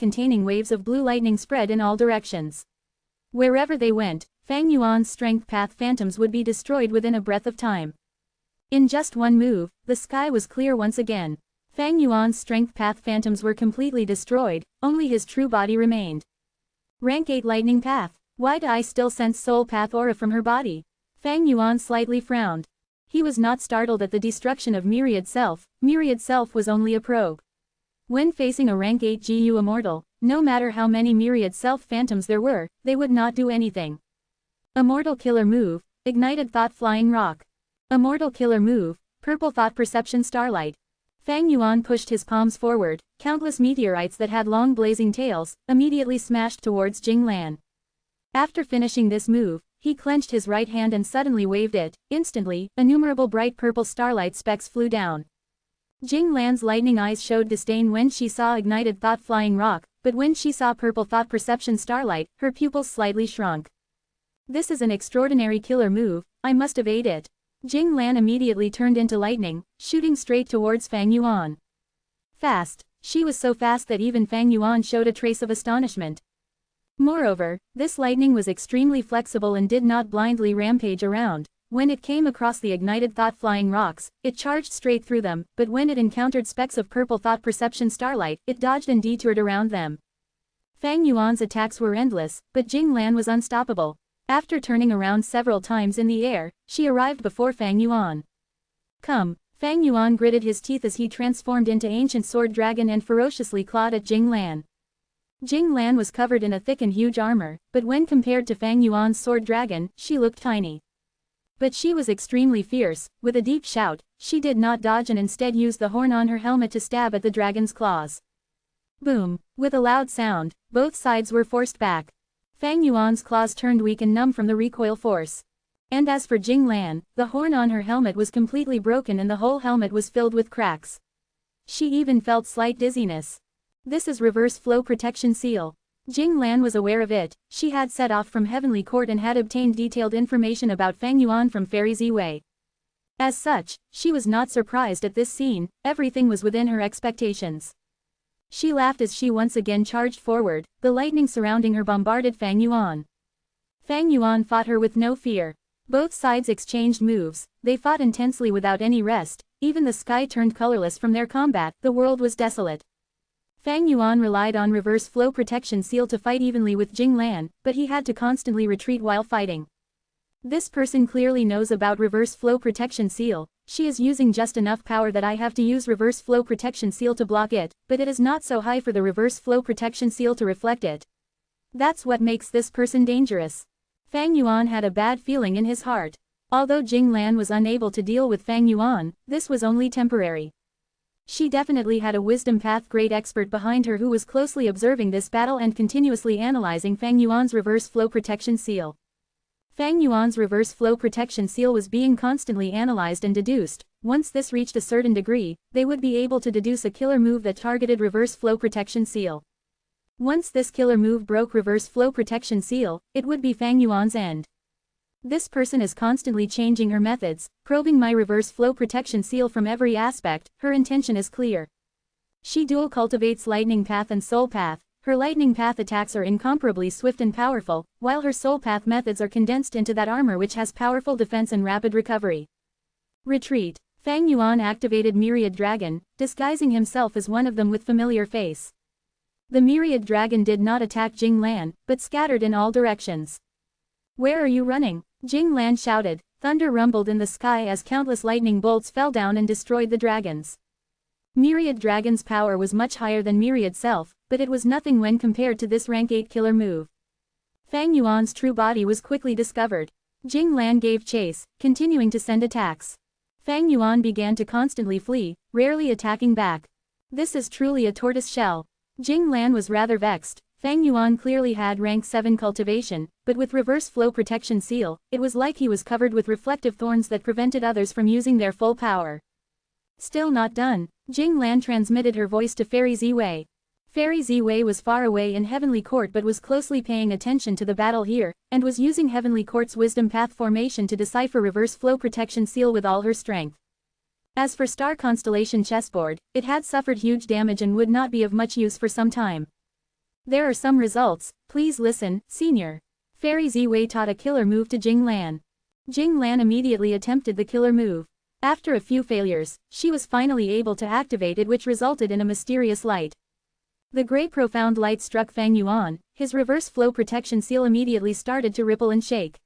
self-containing waves of blue lightning spread in all directions. Wherever they went, Fang Yuan's strength path phantoms would be destroyed within a breath of time. In just one move, the sky was clear once again. Fang Yuan's strength path phantoms were completely destroyed, only his true body remained. Rank 8 Lightning Path. Why do I still sense soul path aura from her body? Fang Yuan slightly frowned. He was not startled at the destruction of Myriad Self was only a probe. When facing a rank 8 GU Immortal, no matter how many Myriad Self phantoms there were, they would not do anything. Immortal Killer Move, Ignited Thought Flying Rock. Immortal Killer Move, Purple Thought Perception Starlight. Fang Yuan pushed his palms forward, countless meteorites that had long blazing tails, immediately smashed towards Jing Lan. After finishing this move, he clenched his right hand and suddenly waved it. Instantly, innumerable bright purple starlight specks flew down. Jing Lan's lightning eyes showed disdain when she saw Ignited Thought Flying Rock, but when she saw Purple Thought Perception Starlight, her pupils slightly shrunk. This is an extraordinary killer move, I must evade it. Jing Lan immediately turned into lightning, shooting straight towards Fang Yuan. Fast. She was so fast that even Fang Yuan showed a trace of astonishment. Moreover, this lightning was extremely flexible and did not blindly rampage around. When it came across the Ignited Thought Flying Rocks, it charged straight through them, but when it encountered specks of Purple Thought Perception Starlight, it dodged and detoured around them. Fang Yuan's attacks were endless, but Jing Lan was unstoppable. After turning around several times in the air, she arrived before Fang Yuan. Come! Fang Yuan gritted his teeth as he transformed into Ancient Sword Dragon and ferociously clawed at Jing Lan. Jing Lan was covered in a thick and huge armor, but when compared to Fang Yuan's Sword Dragon, she looked tiny. But she was extremely fierce. With a deep shout, she did not dodge and instead used the horn on her helmet to stab at the dragon's claws. Boom! With a loud sound, both sides were forced back. Fang Yuan's claws turned weak and numb from the recoil force. And as for Jing Lan, the horn on her helmet was completely broken and the whole helmet was filled with cracks. She even felt slight dizziness. This is Reverse Flow Protection Seal. Jing Lan was aware of it. She had set off from Heavenly Court and had obtained detailed information about Fang Yuan from Fairy Ziwei. As such, she was not surprised at this scene, everything was within her expectations. She laughed as she once again charged forward, the lightning surrounding her bombarded Fang Yuan. Fang Yuan fought her with no fear. Both sides exchanged moves, they fought intensely without any rest, even the sky turned colorless from their combat, the world was desolate. Fang Yuan relied on reverse flow protection seal to fight evenly with Jing Lan, but he had to constantly retreat while fighting. This person clearly knows about reverse flow protection seal. She is using just enough power that I have to use reverse flow protection seal to block it, but it is not so high for the reverse flow protection seal to reflect it. That's what makes this person dangerous. Fang Yuan had a bad feeling in his heart. Although Jing Lan was unable to deal with Fang Yuan, this was only temporary. She definitely had a wisdom path great expert behind her who was closely observing this battle and continuously analyzing Fang Yuan's reverse flow protection seal. Fang Yuan's reverse flow protection seal was being constantly analyzed and deduced. Once this reached a certain degree, they would be able to deduce a killer move that targeted reverse flow protection seal. Once this killer move broke reverse flow protection seal, it would be Fang Yuan's end. This person is constantly changing her methods, probing my reverse flow protection seal from every aspect. Her intention is clear. She dual cultivates lightning path and soul path. Her lightning path attacks are incomparably swift and powerful, while her soul path methods are condensed into that armor which has powerful defense and rapid recovery. Retreat. Fang Yuan activated Myriad Dragon, disguising himself as one of them with familiar face. The Myriad Dragon did not attack Jing Lan, but scattered in all directions. "Where are you running?" Jing Lan shouted. Thunder rumbled in the sky as countless lightning bolts fell down and destroyed the dragons. Myriad Dragon's power was much higher than Myriad self, but it was nothing when compared to this rank 8 killer move. Fang Yuan's true body was quickly discovered. Jing Lan gave chase, continuing to send attacks. Fang Yuan began to constantly flee, rarely attacking back. This is truly a tortoise shell. Jing Lan was rather vexed. Fang Yuan clearly had rank 7 cultivation, but with reverse flow protection seal, it was like he was covered with reflective thorns that prevented others from using their full power. Still not done. Jing Lan transmitted her voice to Fairy Ziwei. Fairy Ziwei was far away in Heavenly Court but was closely paying attention to the battle here, and was using Heavenly Court's Wisdom Path formation to decipher reverse flow protection seal with all her strength. As for Star Constellation chessboard, it had suffered huge damage and would not be of much use for some time. There are some results, please listen, senior. Fairy Ziwei taught a killer move to Jing Lan. Jing Lan immediately attempted the killer move. After a few failures, she was finally able to activate it, which resulted in a mysterious light. The gray profound light struck Fang Yuan. His reverse flow protection seal immediately started to ripple and shake.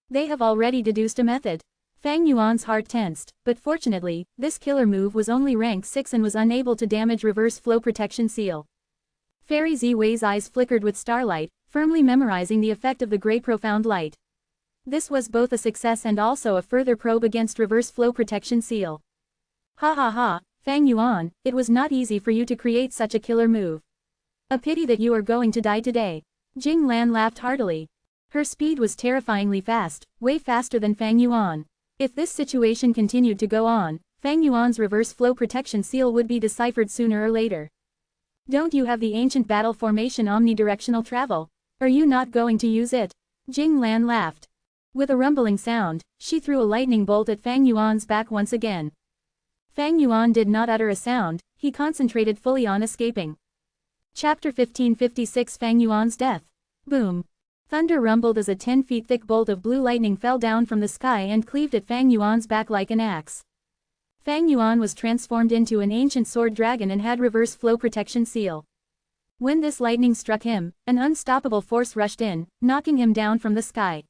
They have already deduced a method. Fang Yuan's heart tensed, but fortunately, this killer move was only rank 6 and was unable to damage reverse flow protection seal. Fairy Ziwei's eyes flickered with starlight, firmly memorizing the effect of the gray profound light. This was both a success and also a further probe against reverse flow protection seal. Ha ha ha, Fang Yuan, it was not easy for you to create such a killer move. A pity that you are going to die today. Jing Lan laughed heartily. Her speed was terrifyingly fast, way faster than Fang Yuan. If this situation continued to go on, Fang Yuan's reverse flow protection seal would be deciphered sooner or later. Don't you have the ancient battle formation omnidirectional travel? Are you not going to use it? Jing Lan laughed. With a rumbling sound, she threw a lightning bolt at Fang Yuan's back once again. Fang Yuan did not utter a sound, he concentrated fully on escaping. Chapter 1556 Fang Yuan's Death. Boom. Thunder rumbled as a 10 feet thick bolt of blue lightning fell down from the sky and cleaved at Fang Yuan's back like an axe. Fang Yuan was transformed into an ancient sword dragon and had reverse flow protection seal. When this lightning struck him, an unstoppable force rushed in, knocking him down from the sky.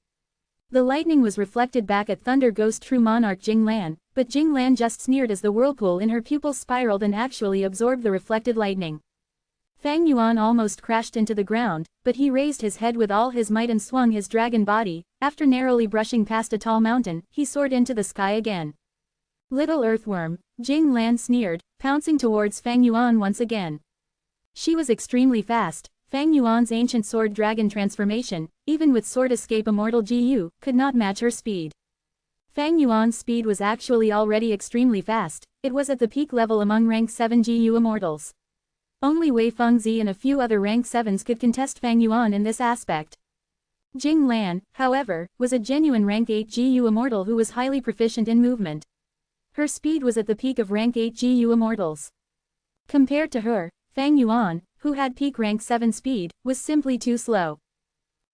The lightning was reflected back at Thunder Ghost True Monarch Jing Lan, but Jing Lan just sneered as the whirlpool in her pupils spiraled and actually absorbed the reflected lightning. Fang Yuan almost crashed into the ground, but he raised his head with all his might and swung his dragon body. After narrowly brushing past a tall mountain, he soared into the sky again. Little earthworm, Jing Lan sneered, pouncing towards Fang Yuan once again. She was extremely fast. Fang Yuan's ancient sword dragon transformation, even with sword escape Immortal GU, could not match her speed. Fang Yuan's speed was actually already extremely fast, it was at the peak level among rank 7 GU Immortals. Only Wei Fengzi and a few other rank 7s could contest Fang Yuan in this aspect. Jing Lan, however, was a genuine rank 8 GU immortal who was highly proficient in movement. Her speed was at the peak of rank 8 GU immortals. Compared to her, Fang Yuan, who had peak rank 7 speed, was simply too slow.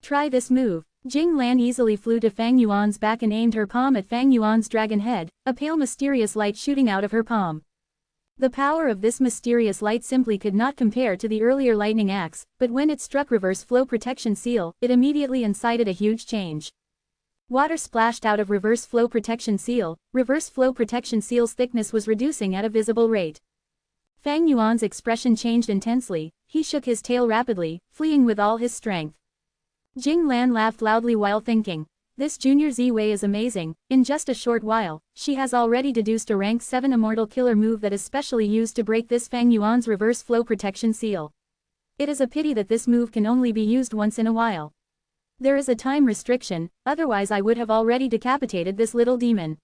Try this move. Jing Lan easily flew to Fang Yuan's back and aimed her palm at Fang Yuan's dragon head, a pale mysterious light shooting out of her palm. The power of this mysterious light simply could not compare to the earlier lightning axe, but when it struck reverse flow protection seal, it immediately incited a huge change. Water splashed out of reverse flow protection seal. Reverse flow protection seal's thickness was reducing at a visible rate. Fang Yuan's expression changed intensely, he shook his tail rapidly, fleeing with all his strength. Jing Lan laughed loudly while thinking, this junior Ziwei is amazing, in just a short while, she has already deduced a rank 7 immortal killer move that is specially used to break this Fang Yuan's reverse flow protection seal. It is a pity that this move can only be used once in a while. There is a time restriction, otherwise I would have already decapitated this little demon.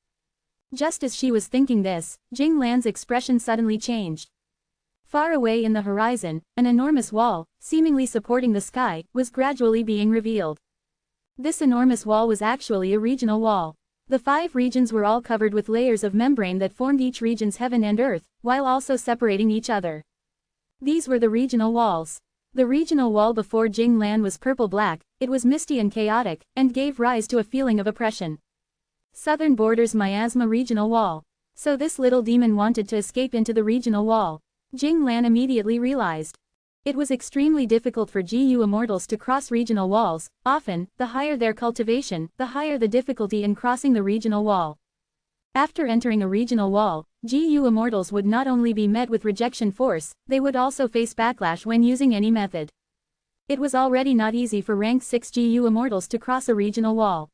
Just as she was thinking this, Jing Lan's expression suddenly changed. Far away in the horizon, an enormous wall, seemingly supporting the sky, was gradually being revealed. This enormous wall was actually a regional wall. The 5 regions were all covered with layers of membrane that formed each region's heaven and earth, while also separating each other. These were the regional walls. The regional wall before Jing Lan was purple-black, it was misty and chaotic, and gave rise to a feeling of oppression. Southern Borders Miasma Regional Wall. So this little demon wanted to escape into the regional wall. Jing Lan immediately realized. It was extremely difficult for GU immortals to cross regional walls. Often, the higher their cultivation, the higher the difficulty in crossing the regional wall. After entering a regional wall, GU immortals would not only be met with rejection force, they would also face backlash when using any method. It was already not easy for rank 6 GU immortals to cross a regional wall.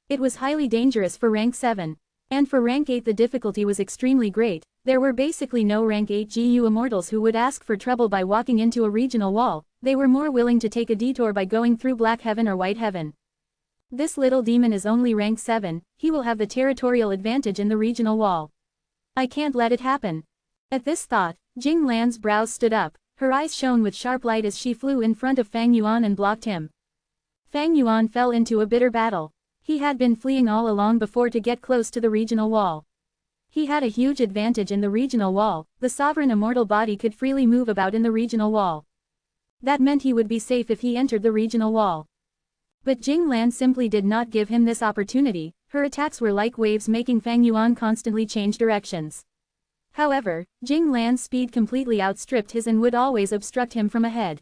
It was highly dangerous for rank 7. And for rank 8 the difficulty was extremely great. There were basically no rank 8 GU immortals who would ask for trouble by walking into a regional wall, they were more willing to take a detour by going through Black Heaven or White Heaven. This little demon is only rank 7, he will have the territorial advantage in the regional wall. I can't let it happen. At this thought, Jing Lan's brows stood up, her eyes shone with sharp light as she flew in front of Fang Yuan and blocked him. Fang Yuan fell into a bitter battle. He had been fleeing all along before to get close to the regional wall. He had a huge advantage in the regional wall, the sovereign immortal body could freely move about in the regional wall. That meant he would be safe if he entered the regional wall. But Jing Lan simply did not give him this opportunity, her attacks were like waves making Fang Yuan constantly change directions. However, Jing Lan's speed completely outstripped his and would always obstruct him from ahead.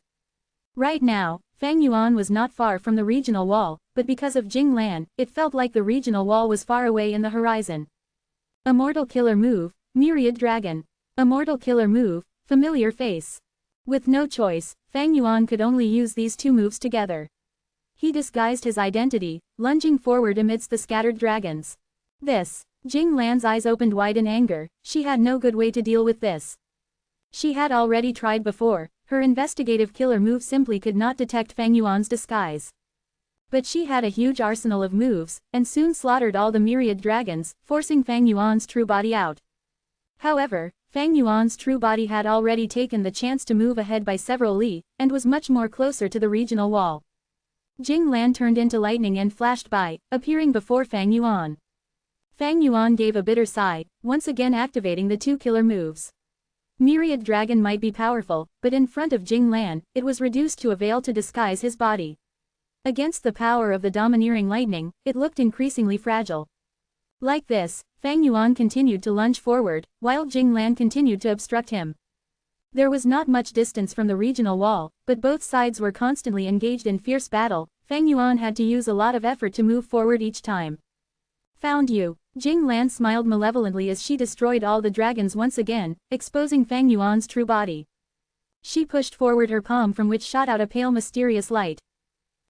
Right now, Fang Yuan was not far from the regional wall, but because of Jing Lan, it felt like the regional wall was far away in the horizon. Immortal Killer Move, Myriad Dragon. Immortal Killer Move, Familiar Face. With no choice, Fang Yuan could only use these two moves together. He disguised his identity, lunging forward amidst the scattered dragons. Jing Lan's eyes opened wide in anger, she had no good way to deal with this. She had already tried before, her investigative killer move simply could not detect Fang Yuan's disguise. But she had a huge arsenal of moves, and soon slaughtered all the myriad dragons, forcing Fang Yuan's true body out. However, Fang Yuan's true body had already taken the chance to move ahead by several li, and was much more closer to the regional wall. Jing Lan turned into lightning and flashed by, appearing before Fang Yuan. Fang Yuan gave a bitter sigh, once again activating the two killer moves. Myriad Dragon might be powerful, but in front of Jing Lan, it was reduced to a veil to disguise his body. Against the power of the domineering lightning, it looked increasingly fragile. Like this, Fang Yuan continued to lunge forward, while Jing Lan continued to obstruct him. There was not much distance from the regional wall, but both sides were constantly engaged in fierce battle. Fang Yuan had to use a lot of effort to move forward each time. Found you. Jing Lan smiled malevolently as she destroyed all the dragons once again, exposing Fang Yuan's true body. She pushed forward her palm from which shot out a pale mysterious light.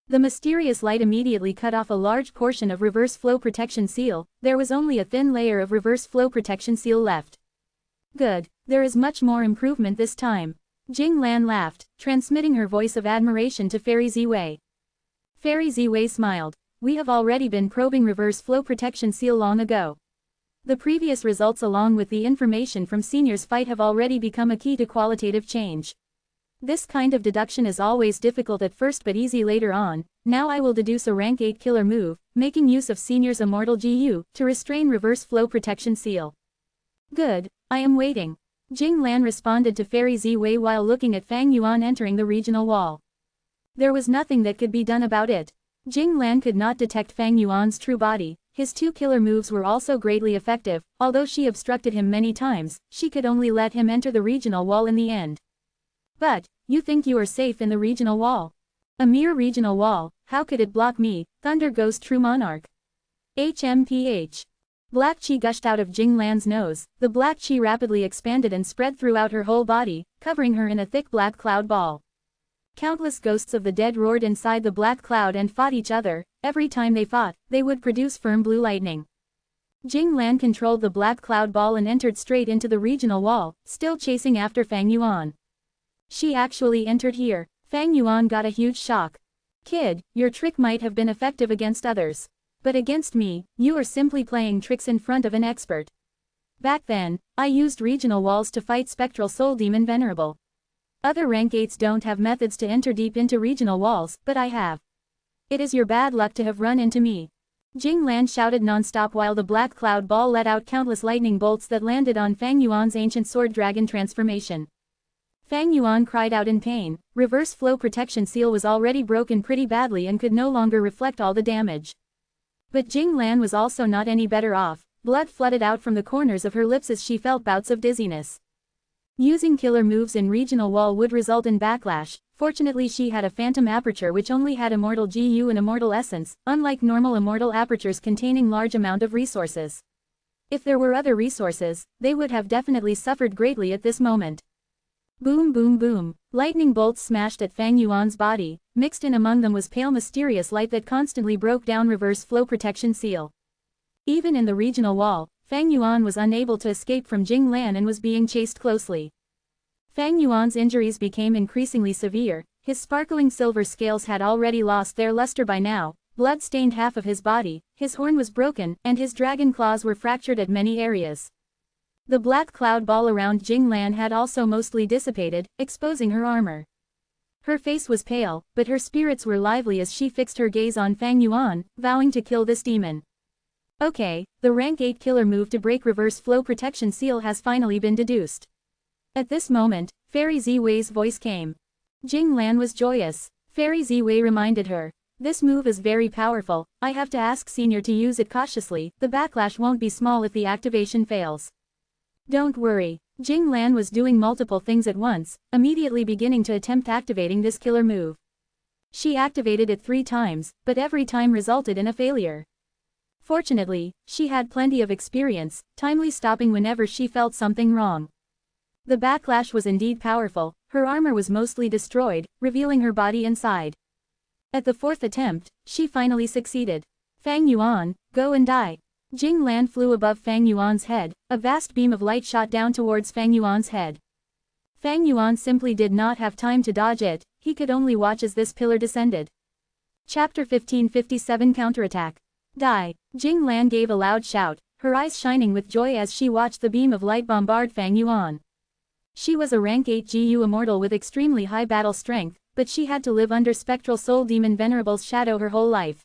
The mysterious light immediately cut off a large portion of reverse flow protection seal, there was only a thin layer of reverse flow protection seal left. Good, there is much more improvement this time. Jing Lan laughed, transmitting her voice of admiration to Fairy Ziwei. Fairy Ziwei smiled. We have already been probing reverse flow protection seal long ago. The previous results along with the information from Senior's fight have already become a key to qualitative change. This kind of deduction is always difficult at first but easy later on. Now I will deduce a rank 8 killer move, making use of Senior's Immortal GU, to restrain reverse flow protection seal. Good, I am waiting. Jing Lan responded to Fairy Z Wei while looking at Fang Yuan entering the regional wall. There was nothing that could be done about it. Jing Lan could not detect Fang Yuan's true body. His 2 killer moves were also greatly effective. Although she obstructed him many times, she could only let him enter the regional wall in the end. But, you think you are safe in the regional wall? A mere regional wall, how could it block me, Thunder Ghost True Monarch? HMPH. Black chi gushed out of Jing Lan's nose. The black chi rapidly expanded and spread throughout her whole body, covering her in a thick black cloud ball. Countless ghosts of the dead roared inside the black cloud and fought each other. Every time they fought, they would produce firm blue lightning. Jing Lan controlled the black cloud ball and entered straight into the regional wall, still chasing after Fang Yuan. She actually entered here. Fang Yuan got a huge shock. Kid, your trick might have been effective against others. But against me, you are simply playing tricks in front of an expert. Back then, I used regional walls to fight Spectral Soul Demon Venerable. Other rank 8s don't have methods to enter deep into regional walls, but I have. It is your bad luck to have run into me. Jing Lan shouted non-stop while the black cloud ball let out countless lightning bolts that landed on Fang Yuan's ancient sword dragon transformation. Fang Yuan cried out in pain. Reverse flow protection seal was already broken pretty badly and could no longer reflect all the damage. But Jing Lan was also not any better off. Blood flooded out from the corners of her lips as she felt bouts of dizziness. Using killer moves in regional wall would result in backlash. Fortunately she had a phantom aperture which only had Immortal GU and Immortal Essence, unlike normal Immortal apertures containing large amount of resources. If there were other resources, they would have definitely suffered greatly at this moment. Boom boom boom. Lightning bolts smashed at Fang Yuan's body. Mixed in among them was pale mysterious light that constantly broke down reverse flow protection seal. Even in the regional wall, Fang Yuan was unable to escape from Jing Lan and was being chased closely. Fang Yuan's injuries became increasingly severe. His sparkling silver scales had already lost their luster by now. Blood stained half of his body, his horn was broken, and his dragon claws were fractured at many areas. The black cloud ball around Jing Lan had also mostly dissipated, exposing her armor. Her face was pale, but her spirits were lively as she fixed her gaze on Fang Yuan, vowing to kill this demon. Okay, the rank 8 killer move to break reverse flow protection seal has finally been deduced. At this moment, Fairy Z Wei's voice came. Jing Lan was joyous. Fairy Z Wei reminded her. This move is very powerful. I have to ask Senior to use it cautiously. The backlash won't be small if the activation fails. Don't worry. Jing Lan was doing multiple things at once, immediately beginning to attempt activating this killer move. She activated it 3 times, but every time resulted in a failure. Fortunately, she had plenty of experience, timely stopping whenever she felt something wrong. The backlash was indeed powerful. Her armor was mostly destroyed, revealing her body inside. At the 4th attempt, she finally succeeded. Fang Yuan, go and die. Jing Lan flew above Fang Yuan's head. A vast beam of light shot down towards Fang Yuan's head. Fang Yuan simply did not have time to dodge it. He could only watch as this pillar descended. Chapter 1557 Counterattack. Die. Jing Lan gave a loud shout, her eyes shining with joy as she watched the beam of light bombard Fang Yuan. She was a rank 8 GU immortal with extremely high battle strength, but she had to live under Spectral Soul Demon Venerable's shadow her whole life.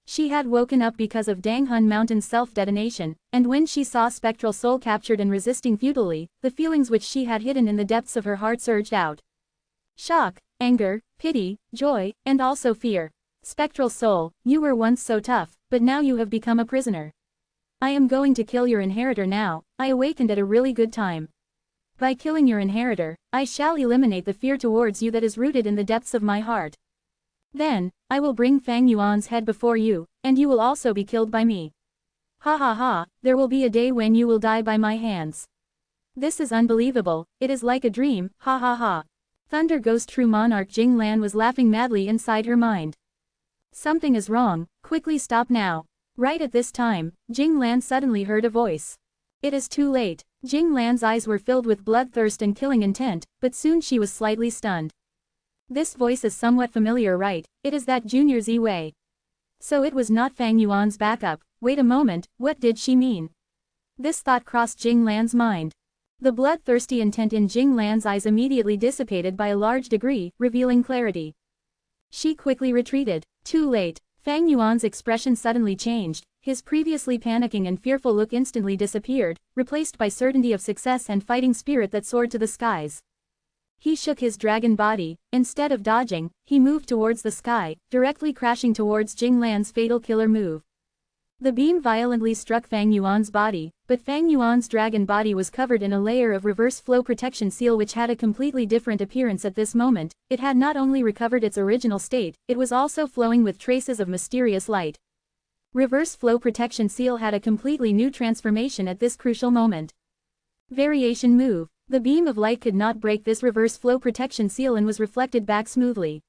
She had woken up because of Danghun Mountain's self-detonation, and when she saw Spectral Soul captured and resisting futilely, the feelings which she had hidden in the depths of her heart surged out. Shock, anger, pity, joy, and also fear. Spectral Soul, you were once so tough, but now you have become a prisoner. I am going to kill your inheritor now. I awakened at a really good time. By killing your inheritor, I shall eliminate the fear towards you that is rooted in the depths of my heart. Then, I will bring Fang Yuan's head before you, and you will also be killed by me. Ha ha ha, there will be a day when you will die by my hands. This is unbelievable, it is like a dream, ha ha ha. Thunder Ghost True Monarch Jing Lan was laughing madly inside her mind. Something is wrong, quickly stop now. Right at this time, Jing Lan suddenly heard a voice. It is too late. Jing Lan's eyes were filled with bloodthirst and killing intent, but soon she was slightly stunned. This voice is somewhat familiar, right? It is that Junior Z Wei. So it was not Fang Yuan's backup. Wait a moment, what did she mean? This thought crossed Jing Lan's mind. The bloodthirsty intent in Jing Lan's eyes immediately dissipated by a large degree, revealing clarity. She quickly retreated. Too late. Fang Yuan's expression suddenly changed, his previously panicking and fearful look instantly disappeared, replaced by certainty of success and fighting spirit that soared to the skies. He shook his dragon body. Instead of dodging, he moved towards the sky, directly crashing towards Jing Lan's fatal killer move. The beam violently struck Fang Yuan's body, but Fang Yuan's dragon body was covered in a layer of reverse flow protection seal which had a completely different appearance at this moment. It had not only recovered its original state, it was also flowing with traces of mysterious light. Reverse flow protection seal had a completely new transformation at this crucial moment. Variation move. The beam of light could not break this reverse flow protection seal and was reflected back smoothly.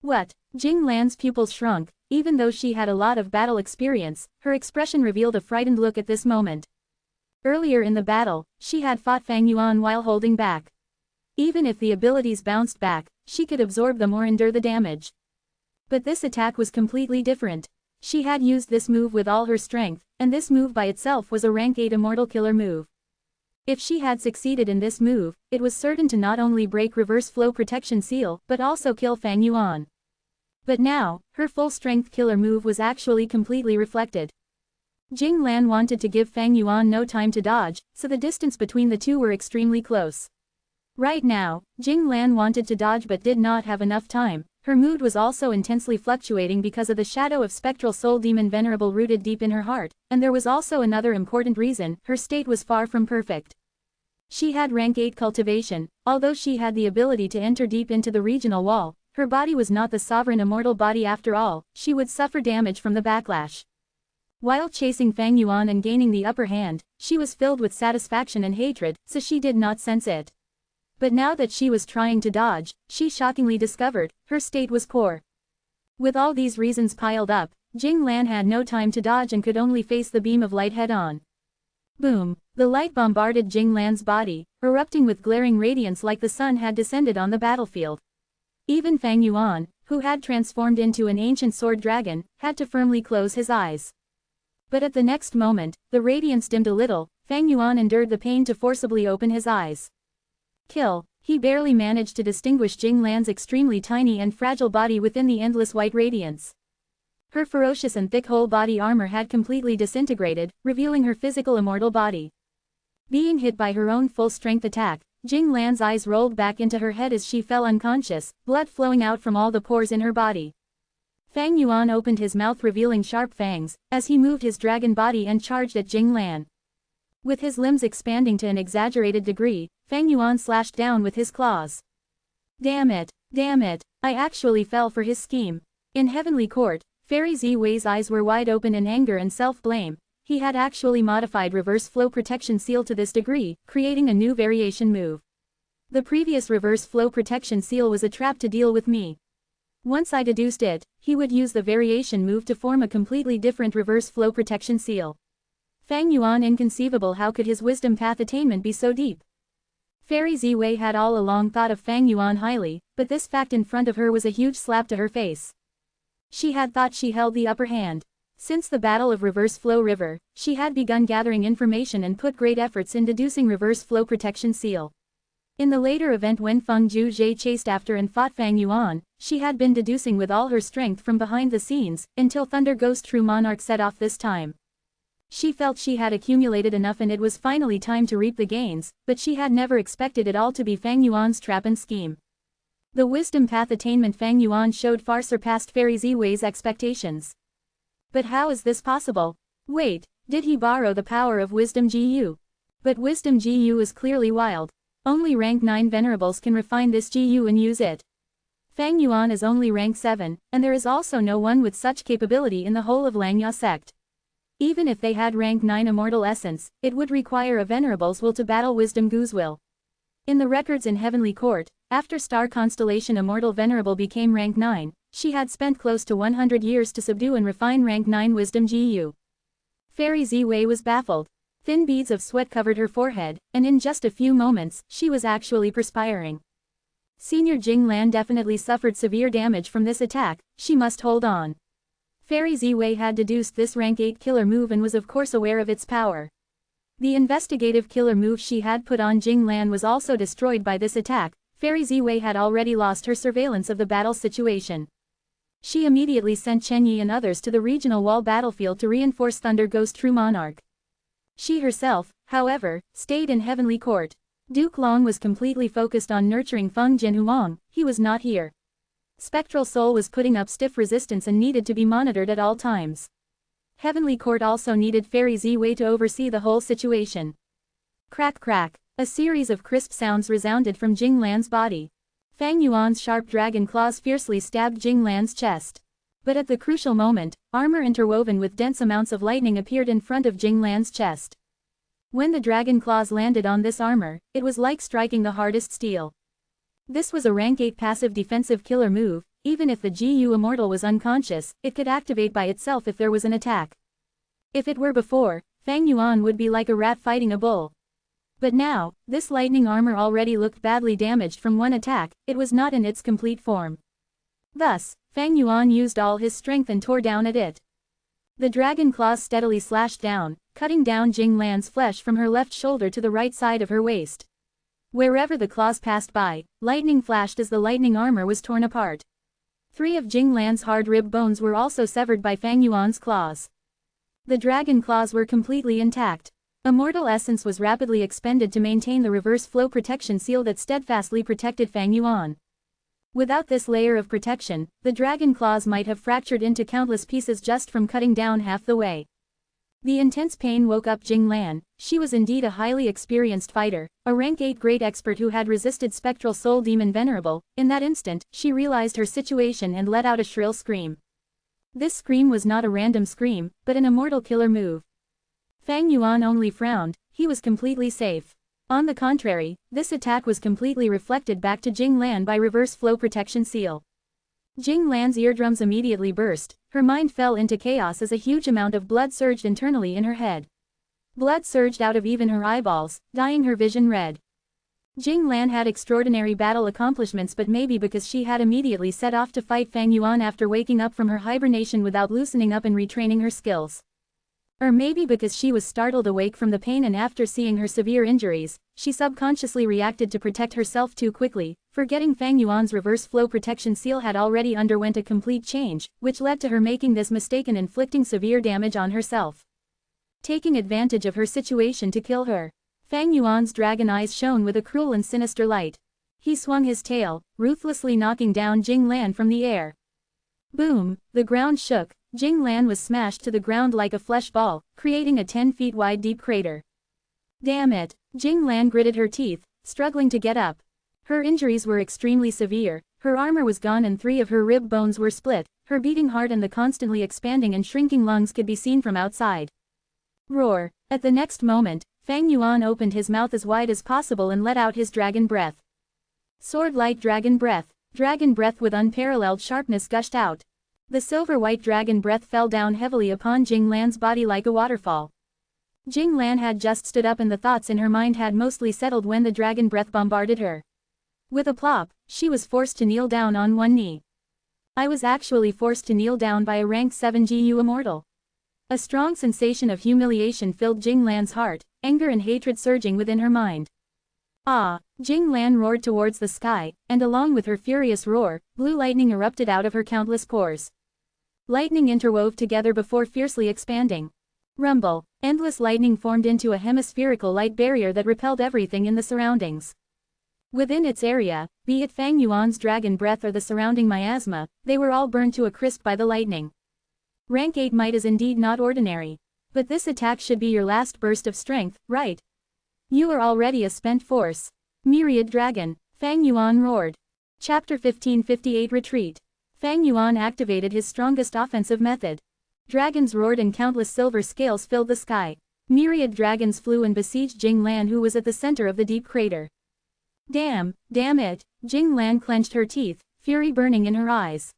What? Jing Lan's pupils shrunk. Even though she had a lot of battle experience, her expression revealed a frightened look at this moment. Earlier in the battle, she had fought Fang Yuan while holding back. Even if the abilities bounced back, she could absorb them or endure the damage. But this attack was completely different. She had used this move with all her strength, and this move by itself was a rank 8 immortal killer move. If she had succeeded in this move, it was certain to not only break reverse flow protection seal, but also kill Fang Yuan. But now, her full-strength killer move was actually completely reflected. Jing Lan wanted to give Fang Yuan no time to dodge, so the distance between the two were extremely close. Right now, Jing Lan wanted to dodge but did not have enough time. Her mood was also intensely fluctuating because of the shadow of spectral soul demon Venerable rooted deep in her heart, and there was also another important reason: her state was far from perfect. She had rank 8 cultivation. Although she had the ability to enter deep into the regional wall, her body was not the sovereign immortal body after all. She would suffer damage from the backlash. While chasing Fang Yuan and gaining the upper hand, she was filled with satisfaction and hatred, so she did not sense it. But now that she was trying to dodge, she shockingly discovered her state was poor. With all these reasons piled up, Jing Lan had no time to dodge and could only face the beam of light head-on. Boom! The light bombarded Jing Lan's body, erupting with glaring radiance like the sun had descended on the battlefield. Even Fang Yuan, who had transformed into an ancient sword dragon, had to firmly close his eyes. But at the next moment, the radiance dimmed a little. Fang Yuan endured the pain to forcibly open his eyes. Kill. He barely managed to distinguish Jing Lan's extremely tiny and fragile body within the endless white radiance. Her ferocious and thick whole body armor had completely disintegrated, revealing her physical immortal body. Being hit by her own full-strength attack, Jing Lan's eyes rolled back into her head as she fell unconscious, blood flowing out from all the pores in her body. Fang Yuan opened his mouth revealing sharp fangs, as he moved his dragon body and charged at Jing Lan. With his limbs expanding to an exaggerated degree, Fang Yuan slashed down with his claws. Damn it, I actually fell for his scheme. In Heavenly Court, Fairy Ziwei's eyes were wide open in anger and self-blame. He had actually modified reverse flow protection seal to this degree, creating a new variation move. The previous reverse flow protection seal was a trap to deal with me. Once I deduced it, he would use the variation move to form a completely different reverse flow protection seal. Fang Yuan, inconceivable, how could his wisdom path attainment be so deep? Fairy Ziwei had all along thought of Fang Yuan highly, but this fact in front of her was a huge slap to her face. She had thought she held the upper hand. Since the Battle of Reverse Flow River, she had begun gathering information and put great efforts in deducing reverse flow protection seal. In the later event when Feng Zhuzhe chased after and fought Fang Yuan, she had been deducing with all her strength from behind the scenes, until Thunder Ghost True Monarch set off this time. She felt she had accumulated enough and it was finally time to reap the gains, but she had never expected it all to be Fang Yuan's trap and scheme. The wisdom path attainment Fang Yuan showed far surpassed Fairy Ziwei's expectations. But how is this possible? Wait, did he borrow the power of Wisdom GU? But Wisdom GU is clearly wild. Only rank 9 venerables can refine this GU and use it. Fang Yuan is only rank 7, and there is also no one with such capability in the whole of Langya sect. Even if they had rank 9 immortal essence, it would require a venerable's will to battle Wisdom Gu's will. In the records in Heavenly Court, after Star Constellation Immortal Venerable became rank 9, she had spent close to 100 years to subdue and refine rank 9 Wisdom GU. Fairy Ziwei was baffled. Thin beads of sweat covered her forehead, and in just a few moments, she was actually perspiring. Senior Jing Lan definitely suffered severe damage from this attack. She must hold on. Fairy Ziwei had deduced this rank 8 killer move and was of course aware of its power. The investigative killer move she had put on Jing Lan was also destroyed by this attack. Fairy Ziwei had already lost her surveillance of the battle situation. She immediately sent Chen Yi and others to the regional wall battlefield to reinforce Thunder Ghost True Monarch. She herself, however, stayed in Heavenly Court. Duke Long was completely focused on nurturing Feng Jinhuang. He was not here. Spectral Soul was putting up stiff resistance and needed to be monitored at all times. Heavenly Court also needed Fairy Ziwei to oversee the whole situation. Crack crack. A series of crisp sounds resounded from Jing Lan's body. Fang Yuan's sharp dragon claws fiercely stabbed Jing Lan's chest. But at the crucial moment, armor interwoven with dense amounts of lightning appeared in front of Jing Lan's chest. When the dragon claws landed on this armor, it was like striking the hardest steel. This was a rank 8 passive defensive killer move. Even if the GU Immortal was unconscious, it could activate by itself if there was an attack. If it were before, Fang Yuan would be like a rat fighting a bull. But now, this lightning armor already looked badly damaged from one attack. It was not in its complete form. Thus, Fang Yuan used all his strength and tore down at it. The dragon claws steadily slashed down, cutting down Jing Lan's flesh from her left shoulder to the right side of her waist. Wherever the claws passed by, lightning flashed as the lightning armor was torn apart. 3 of Jing Lan's hard rib bones were also severed by Fang Yuan's claws. The dragon claws were completely intact. Immortal essence was rapidly expended to maintain the reverse flow protection seal that steadfastly protected Fang Yuan. Without this layer of protection, the dragon claws might have fractured into countless pieces just from cutting down half the way. The intense pain woke up Jing Lan. She was indeed a highly experienced fighter, a rank 8 great expert who had resisted Spectral Soul Demon Venerable. In that instant, she realized her situation and let out a shrill scream. This scream was not a random scream, but an immortal killer move. Fang Yuan only frowned. He was completely safe. On the contrary, this attack was completely reflected back to Jing Lan by reverse flow protection seal. Jing Lan's eardrums immediately burst. Her mind fell into chaos as a huge amount of blood surged internally in her head. Blood surged out of even her eyeballs, dyeing her vision red. Jing Lan had extraordinary battle accomplishments, but maybe because she had immediately set off to fight Fang Yuan after waking up from her hibernation without loosening up and retraining her skills. Or maybe because she was startled awake from the pain and after seeing her severe injuries, she subconsciously reacted to protect herself too quickly, forgetting Fang Yuan's reverse flow protection seal had already underwent a complete change, which led to her making this mistake and inflicting severe damage on herself. Taking advantage of her situation to kill her, Fang Yuan's dragon eyes shone with a cruel and sinister light. He swung his tail, ruthlessly knocking down Jing Lan from the air. Boom, the ground shook. Jing Lan was smashed to the ground like a flesh ball, creating a 10 feet wide deep crater. Damn it! Jing Lan gritted her teeth, struggling to get up. Her injuries were extremely severe, her armor was gone and 3 of her rib bones were split, her beating heart and the constantly expanding and shrinking lungs could be seen from outside. Roar! At the next moment, Fang Yuan opened his mouth as wide as possible and let out his dragon breath. Sword-like dragon breath with unparalleled sharpness gushed out. The silver-white dragon breath fell down heavily upon Jing Lan's body like a waterfall. Jing Lan had just stood up and the thoughts in her mind had mostly settled when the dragon breath bombarded her. With a plop, she was forced to kneel down on one knee. I was actually forced to kneel down by a rank 7 GU Immortal. A strong sensation of humiliation filled Jing Lan's heart, anger and hatred surging within her mind. Ah! Jing Lan roared towards the sky, and along with her furious roar, blue lightning erupted out of her countless pores. Lightning interwove together before fiercely expanding. Rumble! Endless lightning formed into a hemispherical light barrier that repelled everything in the surroundings. Within its area, be it Fang Yuan's dragon breath or the surrounding miasma, they were all burned to a crisp by the lightning. Rank 8 might is indeed not ordinary. But this attack should be your last burst of strength, right? You are already a spent force. Myriad Dragon, Fang Yuan roared. Chapter 1558 Retreat. Fang Yuan activated his strongest offensive method. Dragons roared and countless silver scales filled the sky. Myriad dragons flew and besieged Jing Lan, who was at the center of the deep crater. Damn it! Jing Lan clenched her teeth, fury burning in her eyes.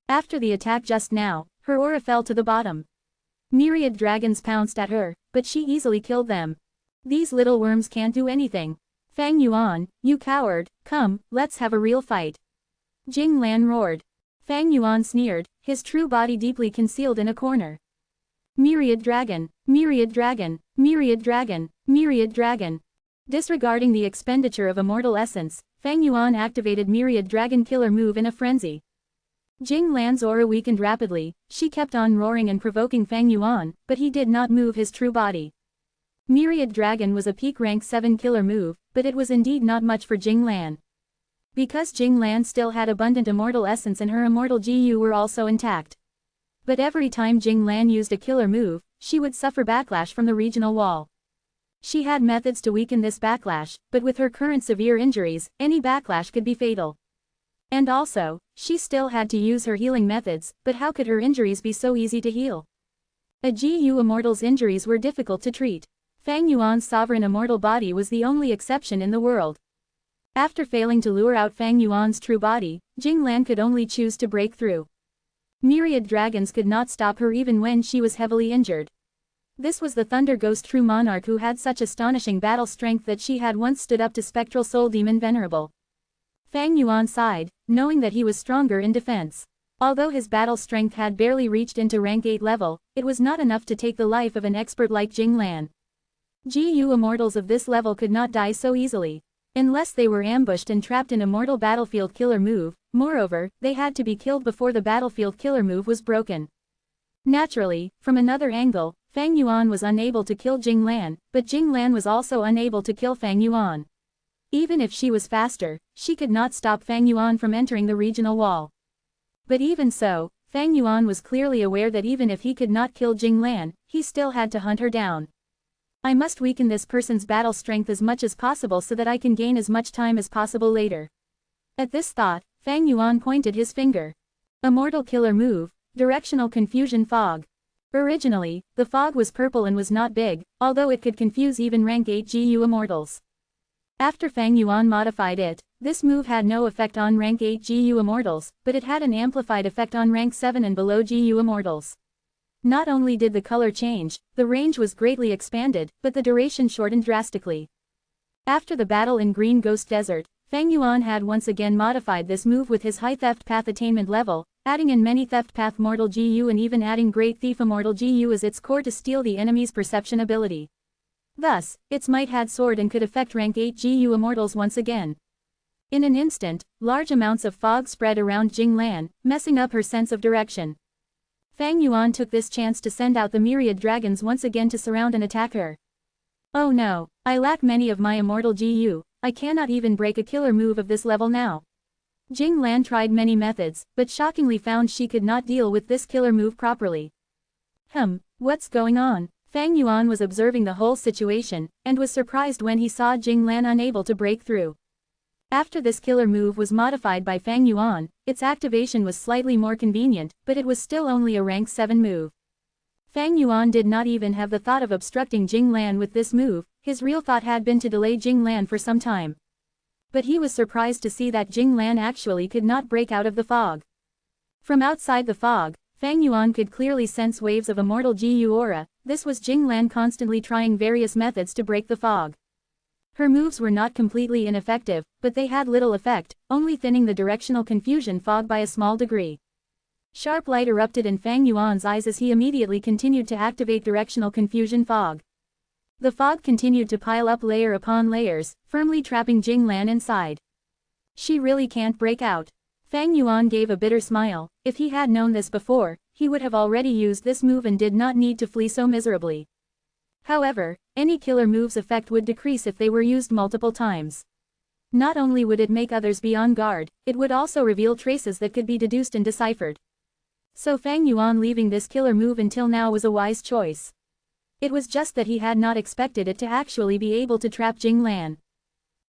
After the attack just now, her aura fell to the bottom. Myriad dragons pounced at her, but she easily killed them. These little worms can't do anything. Fang Yuan, you coward, come, let's have a real fight. Jing Lan roared. Fang Yuan sneered, his true body deeply concealed in a corner. Myriad Dragon, Myriad Dragon. Myriad Dragon. Disregarding the expenditure of immortal essence, Fang Yuan activated Myriad Dragon Killer move in a frenzy. Jing Lan's aura weakened rapidly, she kept on roaring and provoking Fang Yuan, but he did not move his true body. Myriad Dragon was a peak rank 7 killer move, but it was indeed not much for Jing Lan. Because Jing Lan still had abundant immortal essence and her immortal GU were also intact. But every time Jing Lan used a killer move, she would suffer backlash from the regional wall. She had methods to weaken this backlash, but with her current severe injuries, any backlash could be fatal. And also, she still had to use her healing methods, but how could her injuries be so easy to heal? A GU Immortal's injuries were difficult to treat. Fang Yuan's sovereign immortal body was the only exception in the world. After failing to lure out Fang Yuan's true body, Jing Lan could only choose to break through. Myriad dragons could not stop her even when she was heavily injured. This was the Thunder Ghost True Monarch who had such astonishing battle strength that she had once stood up to Spectral Soul Demon Venerable. Fang Yuan sighed, knowing that he was stronger in defense. Although his battle strength had barely reached into rank 8 level, it was not enough to take the life of an expert like Jing Lan. GU Immortals of this level could not die so easily. Unless they were ambushed and trapped in Immortal Battlefield Killer move, moreover, they had to be killed before the Battlefield Killer move was broken. Naturally, from another angle, Fang Yuan was unable to kill Jing Lan, but Jing Lan was also unable to kill Fang Yuan. Even if she was faster, she could not stop Fang Yuan from entering the regional wall. But even so, Fang Yuan was clearly aware that even if he could not kill Jing Lan, he still had to hunt her down. I must weaken this person's battle strength as much as possible so that I can gain as much time as possible later. At this thought, Fang Yuan pointed his finger. Immortal Killer move, Directional Confusion Fog. Originally, the fog was purple and was not big, although it could confuse even rank 8 GU Immortals. After Fang Yuan modified it, this move had no effect on rank 8 GU Immortals, but it had an amplified effect on rank 7 and below GU Immortals. Not only did the color change, the range was greatly expanded, but the duration shortened drastically. After the battle in Green Ghost Desert, Fang Yuan had once again modified this move with his high theft path attainment level, adding in many theft path mortal GU and even adding Great Thief Immortal GU as its core to steal the enemy's perception ability. Thus, its might had soared and could affect rank 8 GU Immortals once again. In an instant, large amounts of fog spread around Jing Lan, messing up her sense of direction. Fang Yuan took this chance to send out the myriad dragons once again to surround and attack her. Oh no, I lack many of my immortal GU, I cannot even break a killer move of this level now. Jing Lan tried many methods, but shockingly found she could not deal with this killer move properly. What's going on? Fang Yuan was observing the whole situation, and was surprised when he saw Jing Lan unable to break through. After this killer move was modified by Fang Yuan, its activation was slightly more convenient, but it was still only a rank 7 move. Fang Yuan did not even have the thought of obstructing Jing Lan with this move, his real thought had been to delay Jing Lan for some time. But he was surprised to see that Jing Lan actually could not break out of the fog. From outside the fog, Fang Yuan could clearly sense waves of immortal GU aura. This was Jing Lan constantly trying various methods to break the fog. Her moves were not completely ineffective, but they had little effect, only thinning the directional confusion fog by a small degree. Sharp light erupted in Fang Yuan's eyes as he immediately continued to activate directional confusion fog. The fog continued to pile up layer upon layers, firmly trapping Jing Lan inside. She really can't break out. Fang Yuan gave a bitter smile. If he had known this before, he would have already used this move and did not need to flee so miserably. However, any killer move's effect would decrease if they were used multiple times. Not only would it make others be on guard, it would also reveal traces that could be deduced and deciphered. So Fang Yuan leaving this killer move until now was a wise choice. It was just that he had not expected it to actually be able to trap Jing Lan.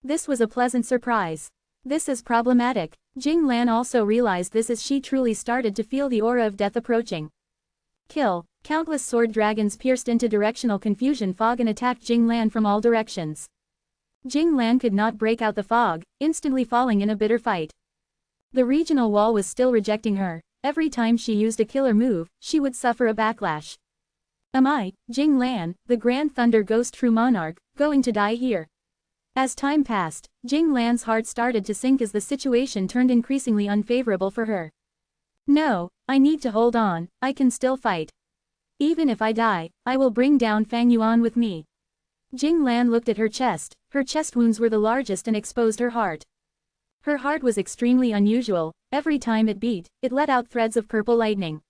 This was a pleasant surprise. This is problematic. Jing Lan also realized this as she truly started to feel the aura of death approaching. Kill. Countless sword dragons pierced into directional confusion fog and attacked Jing Lan from all directions. Jing Lan could not break out the fog, instantly falling in a bitter fight. The regional wall was still rejecting her. Every time she used a killer move, she would suffer a backlash. Am I, Jing Lan, the Grand Thunder Ghost True Monarch, going to die here? As time passed, Jing Lan's heart started to sink as the situation turned increasingly unfavorable for her. No, I need to hold on, I can still fight. Even if I die, I will bring down Fang Yuan with me. Jing Lan looked at her chest wounds were the largest and exposed her heart. Her heart was extremely unusual, every time it beat, it let out threads of purple lightning.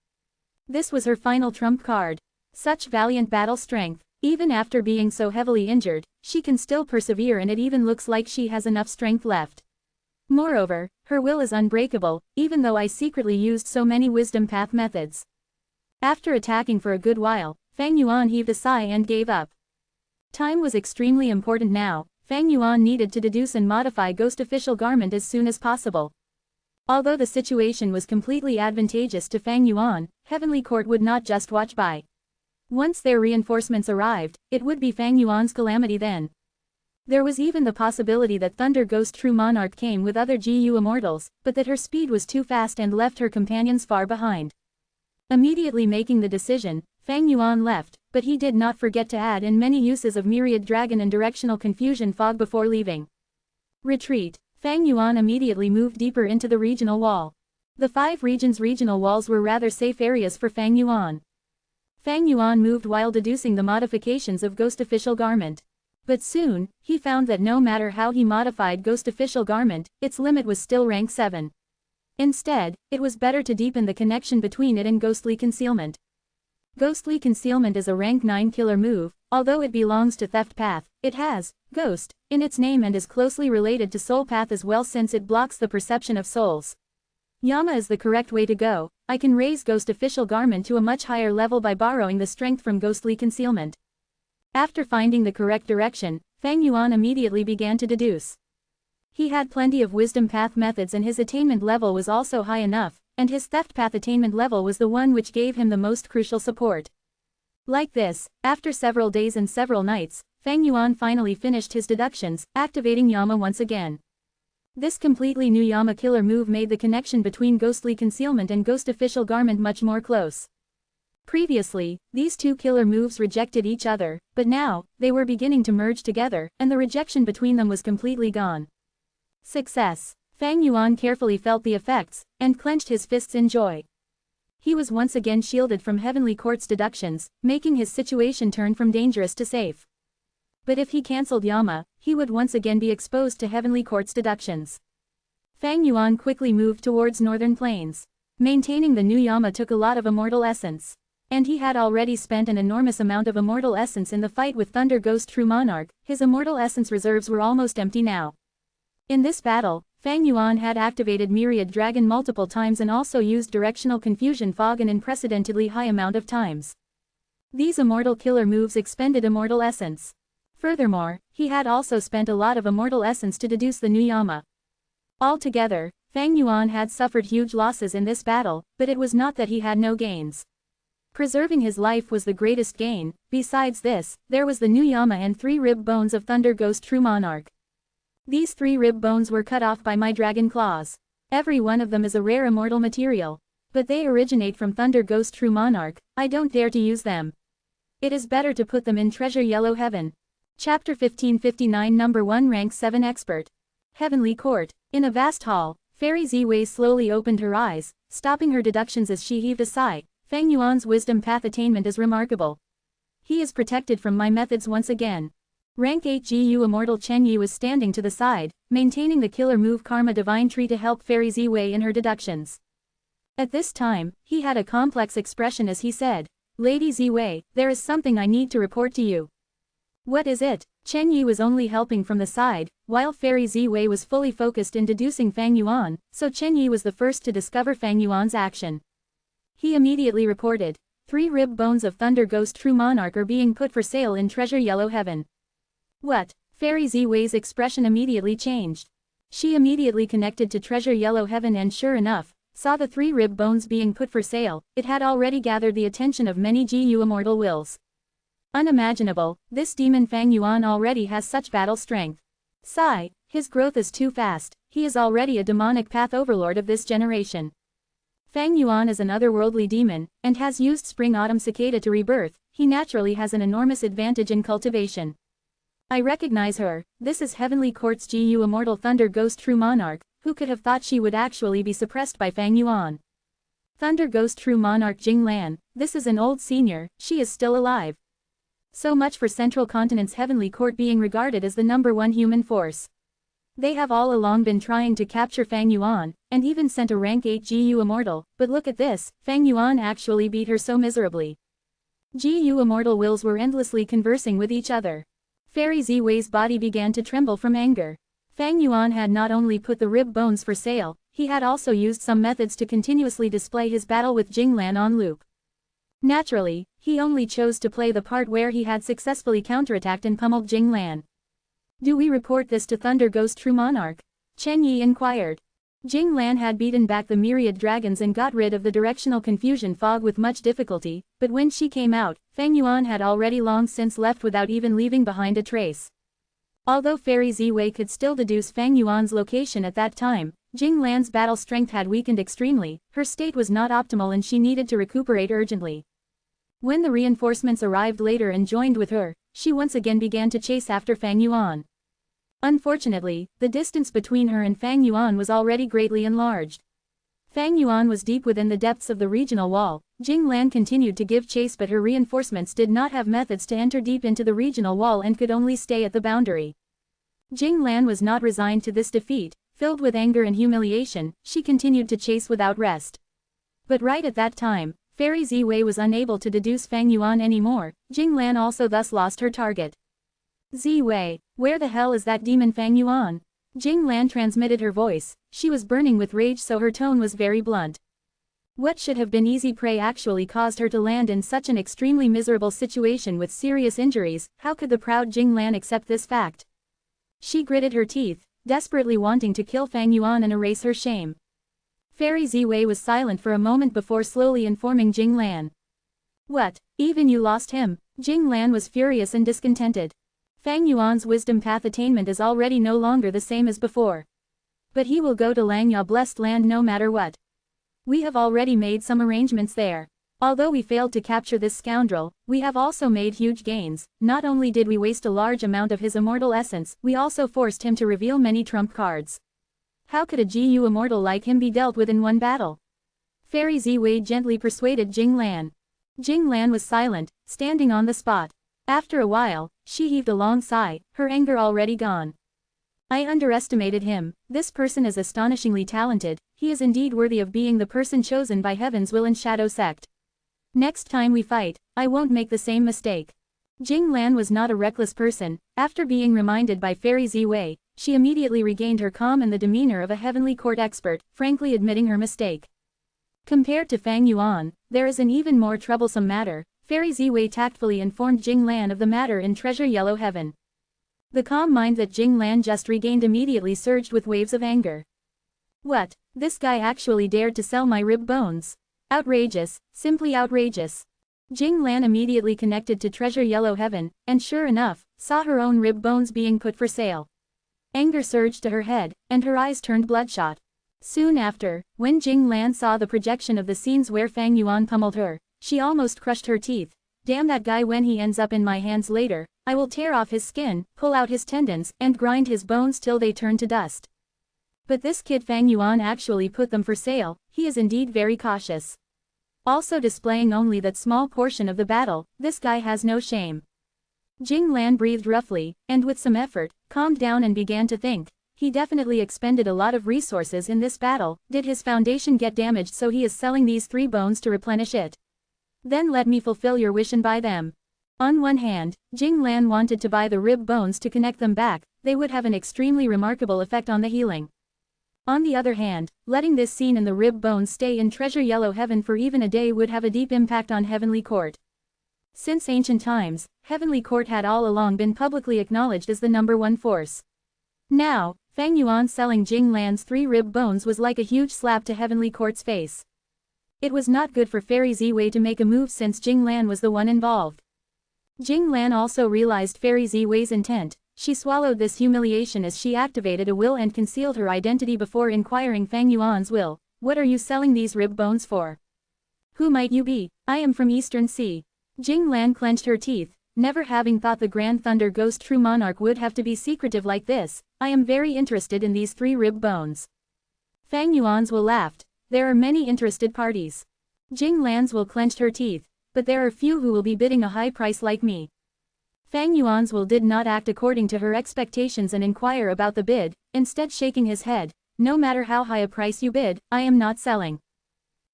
This was her final trump card. Such valiant battle strength, even after being so heavily injured, she can still persevere and it even looks like she has enough strength left. Moreover, her will is unbreakable, even though I secretly used so many wisdom path methods. After attacking for a good while, Fang Yuan heaved a sigh and gave up. Time was extremely important now. Fang Yuan needed to deduce and modify Ghost Official Garment as soon as possible. Although the situation was completely advantageous to Fang Yuan, Heavenly Court would not just watch by. Once their reinforcements arrived, it would be Fang Yuan's calamity then. There was even the possibility that Thunder Ghost True Monarch came with other GU Immortals, but that her speed was too fast and left her companions far behind. Immediately making the decision, Fang Yuan left, but he did not forget to add in many uses of Myriad Dragon and Directional Confusion Fog before leaving. Retreat. Fang Yuan immediately moved deeper into the regional wall. The 5 regions' regional walls were rather safe areas for Fang Yuan. Fang Yuan moved while deducing the modifications of Ghost Official Garment. But soon, he found that no matter how he modified Ghost Official Garment, its limit was still rank 7. Instead, it was better to deepen the connection between it and Ghostly Concealment. Ghostly Concealment is a rank 9 killer move, although it belongs to Theft Path, it has Ghost in its name and is closely related to Soul Path as well since it blocks the perception of souls. Yama is the correct way to go. I can raise Ghost Official Garment to a much higher level by borrowing the strength from Ghostly Concealment. After finding the correct direction, Fang Yuan immediately began to deduce. He had plenty of wisdom path methods and his attainment level was also high enough, and his theft path attainment level was the one which gave him the most crucial support. Like this, after several days and several nights, Fang Yuan finally finished his deductions, activating Yama once again. This completely new Yama killer move made the connection between Ghostly Concealment and Ghost Official Garment much more close. Previously, these two killer moves rejected each other, but now, they were beginning to merge together, and the rejection between them was completely gone. Success. Fang Yuan carefully felt the effects, and clenched his fists in joy. He was once again shielded from Heavenly Court's deductions, making his situation turn from dangerous to safe. But if he cancelled Yama, he would once again be exposed to Heavenly Court's deductions. Fang Yuan quickly moved towards Northern Plains. Maintaining the new Yama took a lot of Immortal Essence. And he had already spent an enormous amount of Immortal Essence in the fight with Thunder Ghost True Monarch, his Immortal Essence reserves were almost empty now. In this battle, Fang Yuan had activated Myriad Dragon multiple times and also used Directional Confusion Fog an unprecedentedly high amount of times. These Immortal killer moves expended Immortal Essence. Furthermore, he had also spent a lot of Immortal Essence to deduce the new Yama. Altogether, Fang Yuan had suffered huge losses in this battle, but it was not that he had no gains. Preserving his life was the greatest gain. Besides this, there was the new Yama and 3 rib bones of Thunder Ghost True Monarch. These 3 rib bones were cut off by my dragon claws. Every one of them is a rare immortal material. But they originate from Thunder Ghost True Monarch, I don't dare to use them. It is better to put them in Treasure Yellow Heaven. Chapter 1559 Number 1 Rank 7 Expert. Heavenly Court. In a vast hall, Fairy Ziwei slowly opened her eyes, stopping her deductions as she heaved a sigh. Fang Yuan's wisdom path attainment is remarkable. He is protected from my methods once again. Rank 8 GU Immortal Chen Yi was standing to the side, maintaining the killer move Karma Divine Tree to help Fairy Ziwei in her deductions. At this time, he had a complex expression as he said, Lady Ziwei, there is something I need to report to you. What is it? Chen Yi was only helping from the side, while Fairy Ziwei was fully focused in deducing Fang Yuan, so Chen Yi was the first to discover Fang Yuan's action. He immediately reported, 3 rib bones of Thunder Ghost True Monarch are being put for sale in Treasure Yellow Heaven. What? Fairy Ziwei's expression immediately changed. She immediately connected to Treasure Yellow Heaven and sure enough, saw the 3 rib bones being put for sale. It had already gathered the attention of many GU Immortal wills. Unimaginable, this demon Fang Yuan already has such battle strength. Sigh, his growth is too fast, he is already a demonic path overlord of this generation. Fang Yuan is an otherworldly demon, and has used Spring Autumn Cicada to rebirth, he naturally has an enormous advantage in cultivation. I recognize her, this is Heavenly Court's GU Immortal Thunder Ghost True Monarch, who could have thought she would actually be suppressed by Fang Yuan. Thunder Ghost True Monarch Jing Lan, This is an old senior, she is still alive. So much for Central Continent's heavenly court being regarded as the #1 human force. They have all along been trying to capture Fang Yuan, and even sent a rank 8 GU Immortal, but look at this, Fang Yuan actually beat her so miserably. GU Immortal wills were endlessly conversing with each other. Fairy Ziwei's body began to tremble from anger. Fang Yuan had not only put the rib bones for sale, he had also used some methods to continuously display his battle with Jinglan on loop. Naturally, he only chose to play the part where he had successfully counterattacked and pummeled Jinglan. Do we report this to Thunder Ghost True Monarch? Chen Yi inquired. Jinglan had beaten back the myriad dragons and got rid of the directional confusion fog with much difficulty, but when she came out, Fang Yuan had already long since left without even leaving behind a trace. Although Fairy Ziwei could still deduce Fang Yuan's location at that time, Jinglan's battle strength had weakened extremely, her state was not optimal and she needed to recuperate urgently. When the reinforcements arrived later and joined with her, she once again began to chase after Fang Yuan. Unfortunately, the distance between her and Fang Yuan was already greatly enlarged. Fang Yuan was deep within the depths of the regional wall. Jinglan continued to give chase, but her reinforcements did not have methods to enter deep into the regional wall and could only stay at the boundary. Jinglan was not resigned to this defeat. Filled with anger and humiliation, she continued to chase without rest. But right at that time, Fairy Ziwei was unable to deduce Fang Yuan anymore. Jinglan also thus lost her target. Ziwei, where the hell is that demon Fang Yuan? Jinglan transmitted her voice. She was burning with rage, so her tone was very blunt. What should have been easy prey actually caused her to land in such an extremely miserable situation with serious injuries. How could the proud Jinglan accept this fact? She gritted her teeth, desperately wanting to kill Fang Yuan and erase her shame. Fairy Ziwei was silent for a moment before slowly informing Jinglan. What, even you lost him? Jinglan was furious and discontented. Fang Yuan's wisdom path attainment is already no longer the same as before. But he will go to Langya Blessed Land no matter what. We have already made some arrangements there. Although we failed to capture this scoundrel, we have also made huge gains. Not only did we waste a large amount of his immortal essence, we also forced him to reveal many trump cards. How could a GU immortal like him be dealt with in one battle? Fairy Ziwei gently persuaded Jinglan. Jinglan was silent, standing on the spot. After a while, she heaved a long sigh, her anger already gone. I underestimated him. This person is astonishingly talented. He is indeed worthy of being the person chosen by Heaven's Will and Shadow Sect. Next time we fight, I won't make the same mistake. Jinglan was not a reckless person. After being reminded by Fairy Ziwei, she immediately regained her calm and the demeanor of a heavenly court expert, frankly admitting her mistake. Compared to Fang Yuan, there is an even more troublesome matter. Fairy Ziwei tactfully informed Jinglan of the matter in Treasure Yellow Heaven. The calm mind that Jinglan just regained immediately surged with waves of anger. What? This guy actually dared to sell my rib bones? Outrageous, simply outrageous. Jinglan immediately connected to Treasure Yellow Heaven, and sure enough, saw her own rib bones being put for sale. Anger surged to her head, and her eyes turned bloodshot. Soon after, when Jinglan saw the projection of the scenes where Fang Yuan pummeled her, she almost crushed her teeth. Damn that guy, when he ends up in my hands later, I will tear off his skin, pull out his tendons, and grind his bones till they turn to dust. But this kid Fang Yuan actually put them for sale. He is indeed very cautious. Also displaying only that small portion of the battle, this guy has no shame. Jinglan breathed roughly, and with some effort, calmed down and began to think. He definitely expended a lot of resources in this battle. Did his foundation get damaged, so he is selling these 3 bones to replenish it? Then let me fulfill your wish and buy them. On one hand, Jinglan wanted to buy the rib bones to connect them back. They would have an extremely remarkable effect on the healing. On the other hand, letting this scene in the rib bones stay in Treasure Yellow Heaven for even a day would have a deep impact on Heavenly Court. Since ancient times, Heavenly Court had all along been publicly acknowledged as the #1 force. Now, Fang Yuan selling Jinglan's 3 rib bones was like a huge slap to Heavenly Court's face. It was not good for Fairy Ziwei to make a move since Jinglan was the one involved. Jinglan also realized Fairy Ziwei's intent. She swallowed this humiliation as she activated a will and concealed her identity before inquiring Fang Yuan's will. What are you selling these rib bones for? Who might you be? I am from Eastern Sea. Jinglan clenched her teeth, never having thought the Grand Thunder Ghost True Monarch would have to be secretive like this. I am very interested in these 3 rib bones. Fang Yuan's will laughed. There are many interested parties. Jing Lan's will clenched her teeth, but there are few who will be bidding a high price like me. Fang Yuan's will did not act according to her expectations and inquire about the bid, instead shaking his head, no matter how high a price you bid, I am not selling.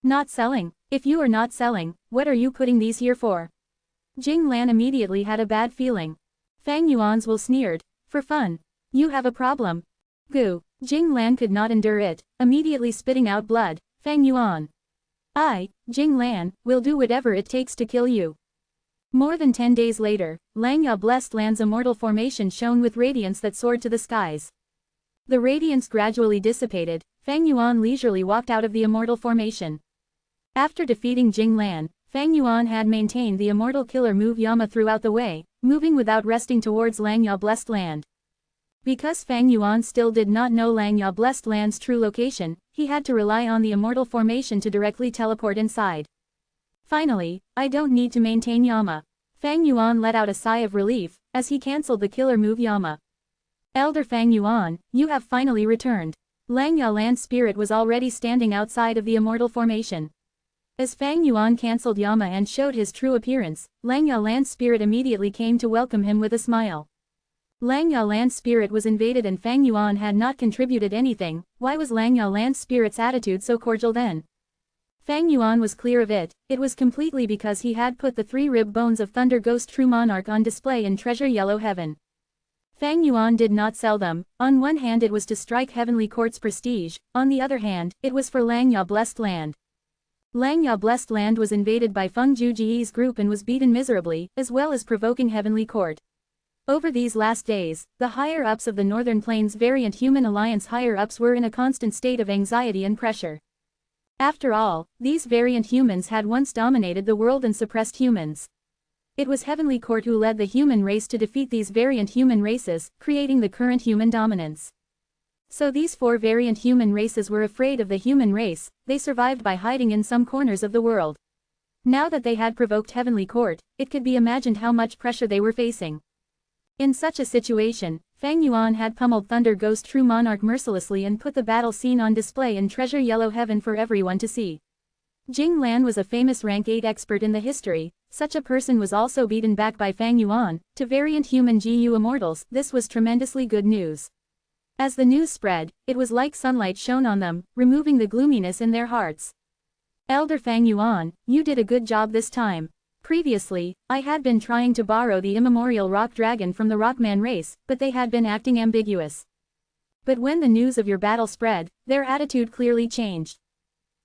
Not selling? If you are not selling, what are you putting these here for? Jing Lan immediately had a bad feeling. Fang Yuan's will sneered, for fun. You have a problem. Goo. Jing Lan could not endure it, immediately spitting out blood. Fang Yuan. I, Jing Lan, will do whatever it takes to kill you. More than 10 days later, Langya Blessed Land's immortal formation shone with radiance that soared to the skies. The radiance gradually dissipated, Fang Yuan leisurely walked out of the immortal formation. After defeating Jing Lan, Fang Yuan had maintained the immortal killer move Yama throughout the way, moving without resting towards Langya Blessed Land. Because Fang Yuan still did not know Langya Blessed Land's true location, he had to rely on the immortal formation to directly teleport inside. Finally, I don't need to maintain Yama. Fang Yuan let out a sigh of relief, as he cancelled the killer move Yama. Elder Fang Yuan, you have finally returned. Langya Land Spirit was already standing outside of the immortal formation. As Fang Yuan cancelled Yama and showed his true appearance, Langya Land Spirit immediately came to welcome him with a smile. Langya Land Spirit was invaded and Fang Yuan had not contributed anything. Why was Langya Land Spirit's attitude so cordial then? Fang Yuan was clear of it, it was completely because he had put the 3 rib bones of Thunder Ghost True Monarch on display in Treasure Yellow Heaven. Fang Yuan did not sell them. On one hand it was to strike Heavenly Court's prestige, on the other hand, it was for Langya Blessed Land. Langya Blessed Land was invaded by Feng Juji's group and was beaten miserably, as well as provoking Heavenly Court. Over these last days, the higher-ups of the Northern Plains Variant Human Alliance higher-ups were in a constant state of anxiety and pressure. After all, these variant humans had once dominated the world and suppressed humans. It was Heavenly Court who led the human race to defeat these variant human races, creating the current human dominance. So these 4 variant human races were afraid of the human race, they survived by hiding in some corners of the world. Now that they had provoked Heavenly Court, it could be imagined how much pressure they were facing. In such a situation, Fang Yuan had pummeled Thunder Ghost True Monarch mercilessly and put the battle scene on display in Treasure Yellow Heaven for everyone to see. Jing Lan was a famous rank 8 expert in the history, such a person was also beaten back by Fang Yuan. To variant human GU Immortals, this was tremendously good news. As the news spread, it was like sunlight shone on them, removing the gloominess in their hearts. Elder Fang Yuan, you did a good job this time. Previously, I had been trying to borrow the immemorial rock dragon from the Rockman race, but they had been acting ambiguous. But when the news of your battle spread, their attitude clearly changed.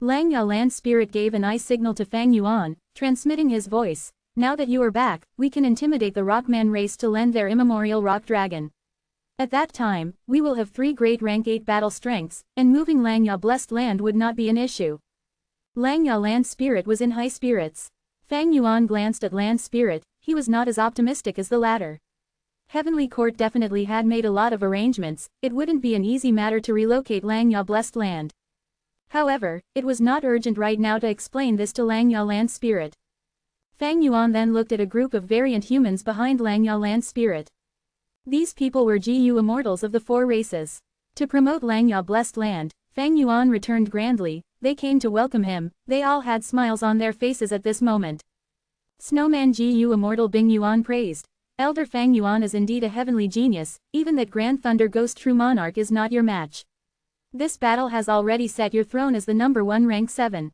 Langya Land Spirit gave an eye signal to Fang Yuan, transmitting his voice. Now that you are back, we can intimidate the Rockman race to lend their immemorial rock dragon. At that time, we will have 3 great rank 8 battle strengths, and moving Langya Blessed Land would not be an issue. Langya Land Spirit was in high spirits. Fang Yuan glanced at Land Spirit, he was not as optimistic as the latter. Heavenly Court definitely had made a lot of arrangements, it wouldn't be an easy matter to relocate Langya Blessed Land. However, it was not urgent right now to explain this to Langya Land Spirit. Fang Yuan then looked at a group of variant humans behind Langya Land Spirit. These people were GU Immortals of the 4 races. To promote Langya Blessed Land, Fang Yuan returned grandly, they came to welcome him, they all had smiles on their faces at this moment. Snowman GU Immortal Bing Yuan praised. Elder Fang Yuan is indeed a heavenly genius, even that Grand Thunder Ghost True Monarch is not your match. This battle has already set your throne as the number 1 rank 7.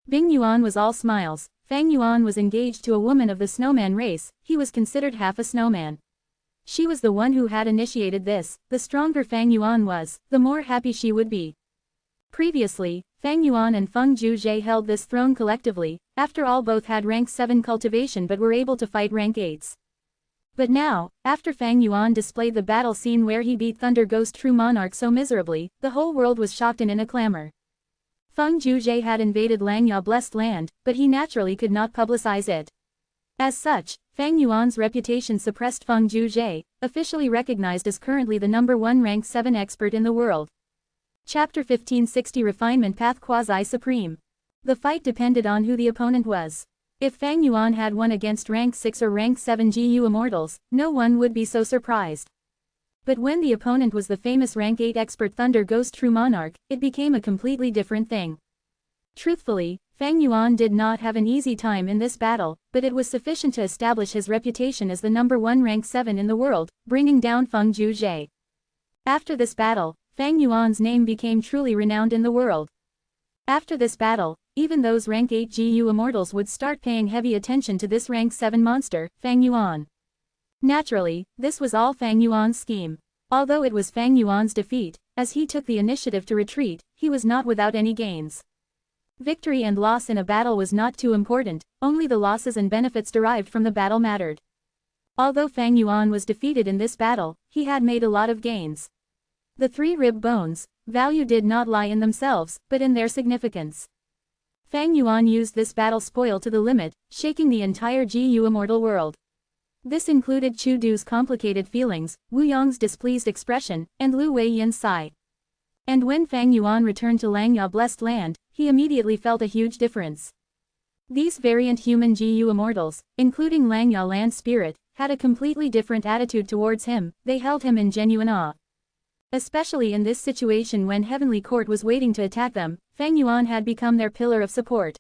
Bing Yuan was all smiles. Fang Yuan was engaged to a woman of the snowman race, he was considered half a snowman. She was the one who had initiated this, the stronger Fang Yuan was, the more happy she would be. Previously, Fang Yuan and Feng Juzhe held this throne collectively, after all both had rank 7 cultivation but were able to fight rank 8s. But now, after Fang Yuan displayed the battle scene where he beat Thunder Ghost True Monarch so miserably, the whole world was shocked and in a clamor. Feng Juzhe had invaded Langya Blessed Land, but he naturally could not publicize it. As such, Fang Yuan's reputation suppressed Feng Juzhe, officially recognized as currently the number 1 rank 7 expert in the world. Chapter 1560 Refinement Path Quasi-Supreme. The fight depended on who the opponent was. If Fang Yuan had won against rank 6 or rank 7 GU Immortals, no one would be so surprised. But when the opponent was the famous rank 8 expert Thunder Ghost True Monarch, it became a completely different thing. Truthfully, Fang Yuan did not have an easy time in this battle, but it was sufficient to establish his reputation as the #1 rank 7 in the world, bringing down Feng Juzhe. After this battle, Fang Yuan's name became truly renowned in the world. After this battle, even those rank 8 GU immortals would start paying heavy attention to this rank 7 monster, Fang Yuan. Naturally, this was all Fang Yuan's scheme. Although it was Fang Yuan's defeat, as he took the initiative to retreat, he was not without any gains. Victory and loss in a battle was not too important, only the losses and benefits derived from the battle mattered. Although Fang Yuan was defeated in this battle, he had made a lot of gains. The 3 rib bones' value did not lie in themselves, but in their significance. Fang Yuan used this battle spoil to the limit, shaking the entire GU immortal world. This included Chu Du's complicated feelings, Wu Yong's displeased expression, and Lu Weiyin's sigh. And when Fang Yuan returned to Langya Blessed Land, he immediately felt a huge difference. These variant human GU immortals, including Langya Land Spirit, had a completely different attitude towards him. They held him in genuine awe. Especially in this situation when Heavenly Court was waiting to attack them, Fang Yuan had become their pillar of support.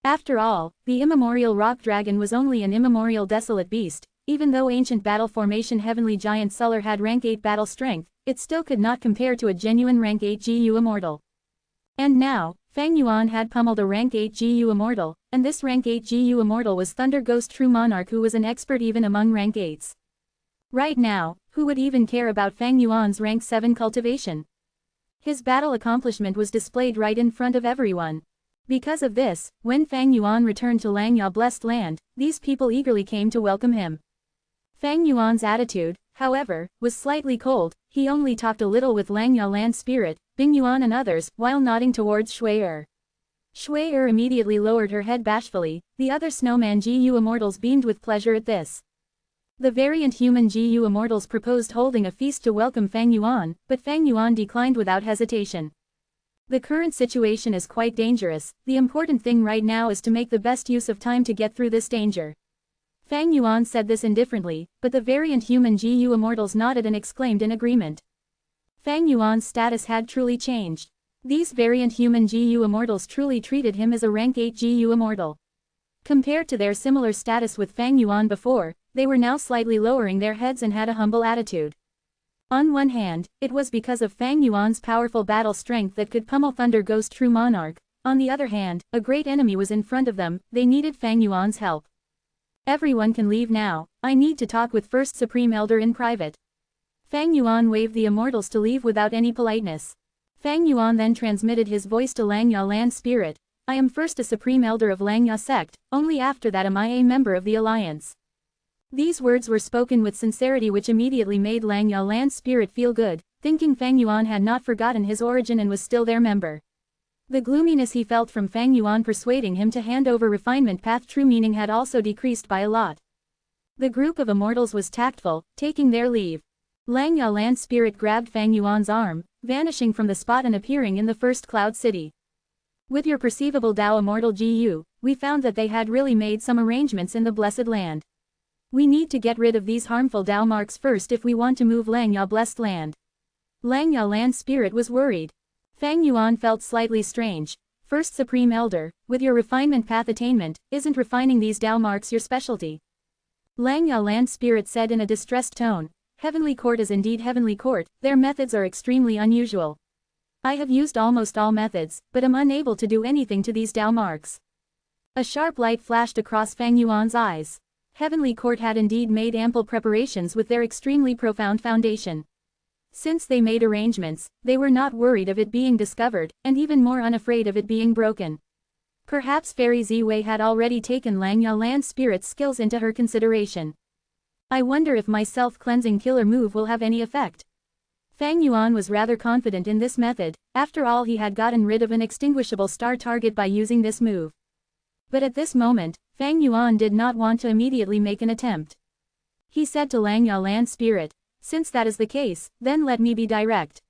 After all, the immemorial rock dragon was only an immemorial desolate beast. Even though ancient battle formation Heavenly Giant Suller had rank 8 battle strength, it still could not compare to a genuine rank 8 GU immortal. And now, Fang Yuan had pummeled a rank 8 GU immortal, and this rank 8 GU immortal was Thunder Ghost True Monarch, who was an expert even among rank 8s. Right now, who would even care about Fang Yuan's rank 7 cultivation? His battle accomplishment was displayed right in front of everyone. Because of this, when Fang Yuan returned to Langya Blessed Land, these people eagerly came to welcome him. Fang Yuan's attitude, however, was slightly cold. He only talked a little with Langya Land Spirit, Bing Yuan and others, while nodding towards Shui-Er. Shui-Er immediately lowered her head bashfully. The other snowman GU immortals beamed with pleasure at this. The variant human GU immortals proposed holding a feast to welcome Fang Yuan, but Fang Yuan declined without hesitation. The current situation is quite dangerous. The important thing right now is to make the best use of time to get through this danger. Fang Yuan said this indifferently, but the variant human GU immortals nodded and exclaimed in agreement. Fang Yuan's status had truly changed. These variant human GU immortals truly treated him as a rank 8 GU immortal. Compared to their similar status with Fang Yuan before, they were now slightly lowering their heads and had a humble attitude. On one hand, it was because of Fang Yuan's powerful battle strength that could pummel Thunder Ghost True Monarch. On the other hand, a great enemy was in front of them. They needed Fang Yuan's help. Everyone can leave now. I need to talk with First Supreme Elder in private. Fang Yuan waved the immortals to leave without any politeness. Fang Yuan then transmitted his voice to Langya Land Spirit. I am first a Supreme Elder of Langya Sect, only after that am I a member of the Alliance. These words were spoken with sincerity, which immediately made Langya Land Spirit feel good, thinking Fang Yuan had not forgotten his origin and was still their member. The gloominess he felt from Fang Yuan persuading him to hand over Refinement Path true meaning had also decreased by a lot. The group of immortals was tactful, taking their leave. Langya Land Spirit grabbed Fang Yuan's arm, vanishing from the spot and appearing in the first Cloud City. With your perceivable Dao Immortal GU, we found that they had really made some arrangements in the Blessed Land. We need to get rid of these harmful Dao marks first if we want to move Langya Blessed Land. Langya Land Spirit was worried. Fang Yuan felt slightly strange. First Supreme Elder, with your Refinement Path attainment, isn't refining these Dao marks your specialty? Langya Land Spirit said in a distressed tone. Heavenly Court is indeed Heavenly Court, their methods are extremely unusual. I have used almost all methods, but am unable to do anything to these Dao marks. A sharp light flashed across Fang Yuan's eyes. Heavenly Court had indeed made ample preparations with their extremely profound foundation. Since they made arrangements, they were not worried of it being discovered, and even more unafraid of it being broken. Perhaps Fairy Ziwei had already taken Langya Land Spirit's skills into her consideration. I wonder if my self-cleansing killer move will have any effect. Fang Yuan was rather confident in this method. After all, he had gotten rid of an extinguishable star target by using this move. But at this moment, Fang Yuan did not want to immediately make an attempt. He said to Langya Land Spirit, since that is the case, then let me be direct.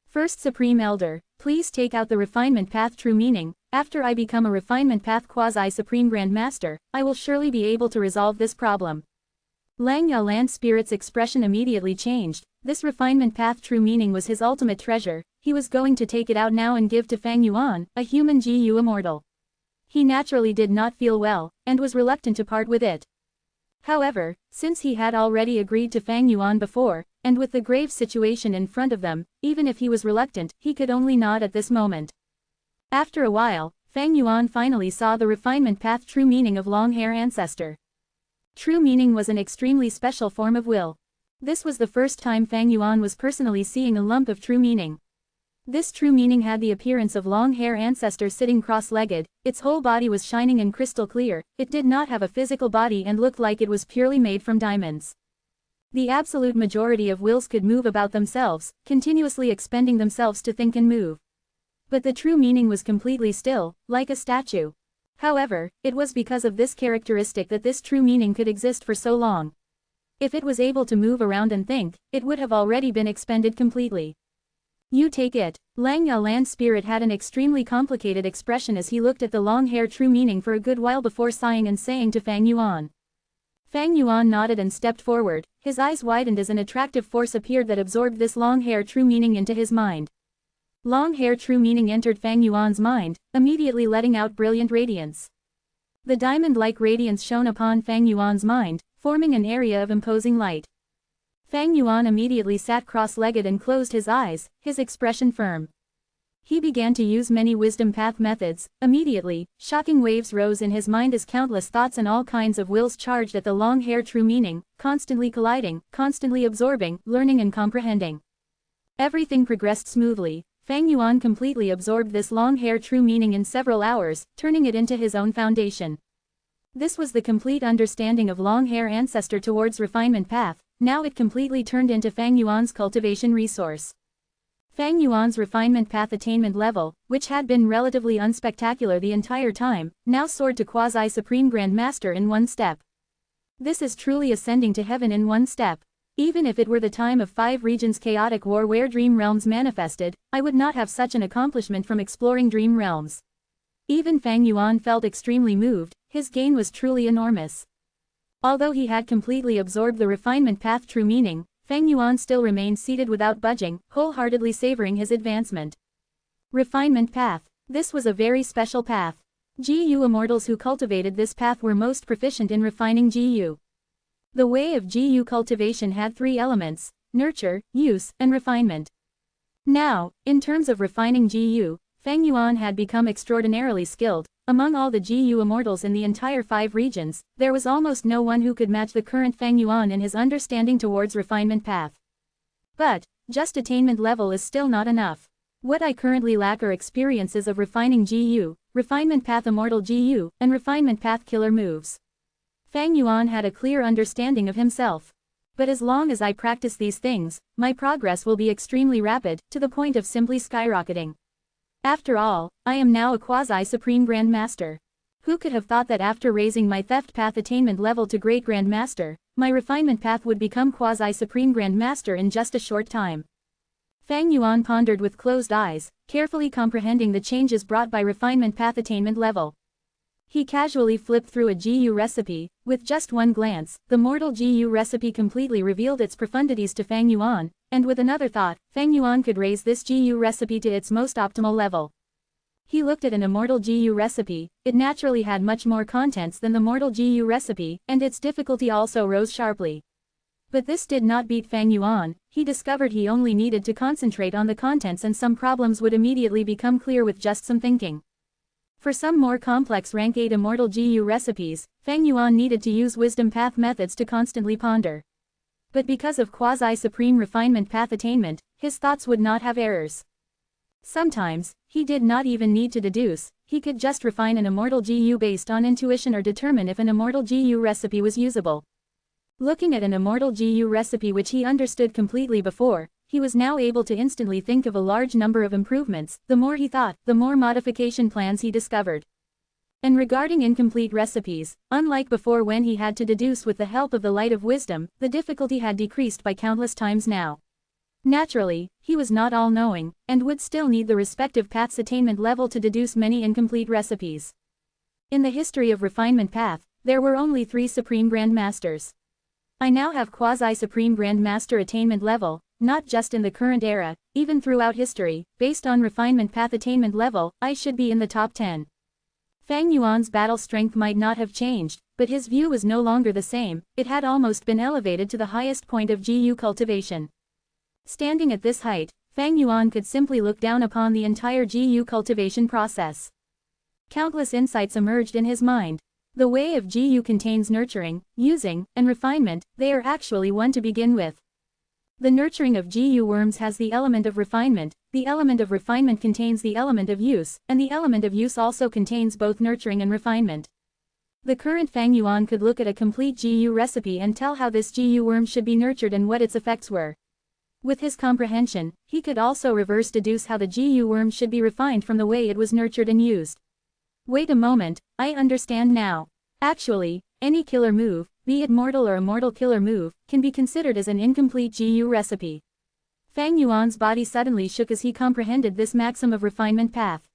First Supreme Elder, please take out the Refinement Path true meaning. After I become a Refinement Path Quasi-Supreme Grand Master, I will surely be able to resolve this problem. Langya Land Spirit's expression immediately changed. This Refinement Path true meaning was his ultimate treasure. He was going to take it out now and give to Fang Yuan, a human GU immortal. He naturally did not feel well, and was reluctant to part with it. However, since he had already agreed to Fang Yuan before, and with the grave situation in front of them, even if he was reluctant, he could only nod at this moment. After a while, Fang Yuan finally saw the refinement path true meaning of long-hair ancestor. True meaning was an extremely special form of will. This was the first time Fang Yuan was personally seeing a lump of true meaning. This true meaning had the appearance of long-hair ancestor sitting cross-legged, its whole body was shining and crystal clear, it did not have a physical body and looked like it was purely made from diamonds. The absolute majority of wills could move about themselves, continuously expending themselves to think and move. But the true meaning was completely still, like a statue. However, it was because of this characteristic that this true meaning could exist for so long. If it was able to move around and think, it would have already been expended completely. You take it. Langya land spirit had an extremely complicated expression as he looked at the long-hair true meaning for a good while before sighing and saying to Fang Yuan. Fang Yuan nodded and stepped forward, his eyes widened as an attractive force appeared that absorbed this long-hair true meaning into his mind. Long-hair true meaning entered Fang Yuan's mind, immediately letting out brilliant radiance. The diamond-like radiance shone upon Fang Yuan's mind, forming an area of imposing light. Fang Yuan immediately sat cross-legged and closed his eyes, his expression firm. He began to use many wisdom path methods. Immediately, shocking waves rose in his mind as countless thoughts and all kinds of wills charged at the long-hair true meaning, constantly colliding, constantly absorbing, learning and comprehending. Everything progressed smoothly. Fang Yuan completely absorbed this long-hair true meaning in several hours, turning it into his own foundation. This was the complete understanding of long-hair ancestor towards refinement path. Now it completely turned into Fang Yuan's cultivation resource. Fang Yuan's refinement path attainment level, which had been relatively unspectacular the entire time, now soared to quasi-supreme Grand Master in one step. This is truly ascending to heaven in one step. Even if it were the time of 5 regions chaotic war where dream realms manifested, I would not have such an accomplishment from exploring dream realms. Even Fang Yuan felt extremely moved, his gain was truly enormous. Although he had completely absorbed the refinement path true meaning, Fang Yuan still remained seated without budging, wholeheartedly savoring his advancement. Refinement path. This was a very special path. GU immortals who cultivated this path were most proficient in refining GU. The way of GU cultivation had 3 elements: nurture, use, and refinement. Now, in terms of refining GU, Fang Yuan had become extraordinarily skilled. Among all the GU immortals in the entire 5 regions, there was almost no one who could match the current Fang Yuan in his understanding towards refinement path. But, just attainment level is still not enough. What I currently lack are experiences of refining GU, refinement path immortal GU, and refinement path killer moves. Fang Yuan had a clear understanding of himself. But as long as I practice these things, my progress will be extremely rapid, to the point of simply skyrocketing. After all, I am now a quasi-supreme Grand Master. Who could have thought that after raising my theft path attainment level to Great Grand Master, my refinement path would become quasi-supreme Grand Master in just a short time? Fang Yuan pondered with closed eyes, carefully comprehending the changes brought by refinement path attainment level. He casually flipped through a GU recipe. With just one glance, the mortal GU recipe completely revealed its profundities to Fang Yuan, and with another thought, Fang Yuan could raise this GU recipe to its most optimal level. He looked at an immortal GU recipe. It naturally had much more contents than the mortal GU recipe, and its difficulty also rose sharply. But this did not beat Fang Yuan. He discovered he only needed to concentrate on the contents and some problems would immediately become clear with just some thinking. For some more complex rank 8 immortal GU recipes, Fang Yuan needed to use wisdom path methods to constantly ponder. But because of quasi-supreme refinement path attainment, his thoughts would not have errors. Sometimes, he did not even need to deduce, he could just refine an immortal GU based on intuition or determine if an immortal GU recipe was usable. Looking at an immortal GU recipe which he understood completely before, he was now able to instantly think of a large number of improvements. The more he thought, the more modification plans he discovered. And regarding incomplete recipes, unlike before when he had to deduce with the help of the light of wisdom, the difficulty had decreased by countless times now. Naturally, he was not all-knowing, and would still need the respective path's attainment level to deduce many incomplete recipes. In the history of refinement path, there were only 3 Supreme Grand Masters. I now have quasi-Supreme Grand Master attainment level, not just in the current era, even throughout history. Based on refinement path attainment level, I should be in the top 10. Fang Yuan's battle strength might not have changed, but his view was no longer the same, it had almost been elevated to the highest point of Ji Yu cultivation. Standing at this height, Fang Yuan could simply look down upon the entire Ji Yu cultivation process. Countless insights emerged in his mind. The way of Ji Yu contains nurturing, using, and refinement, they are actually one to begin with. The nurturing of Ji Yu worms has the element of refinement, the element of refinement contains the element of use, and the element of use also contains both nurturing and refinement. The current Fang Yuan could look at a complete Ji Yu recipe and tell how this Ji Yu worm should be nurtured and what its effects were. With his comprehension, he could also reverse deduce how the Ji Yu worm should be refined from the way it was nurtured and used. Wait a moment, I understand now. Actually, any killer move, be it mortal or immortal killer move, can be considered as an incomplete Ji Yu recipe. Fang Yuan's body suddenly shook as he comprehended this maxim of refinement path.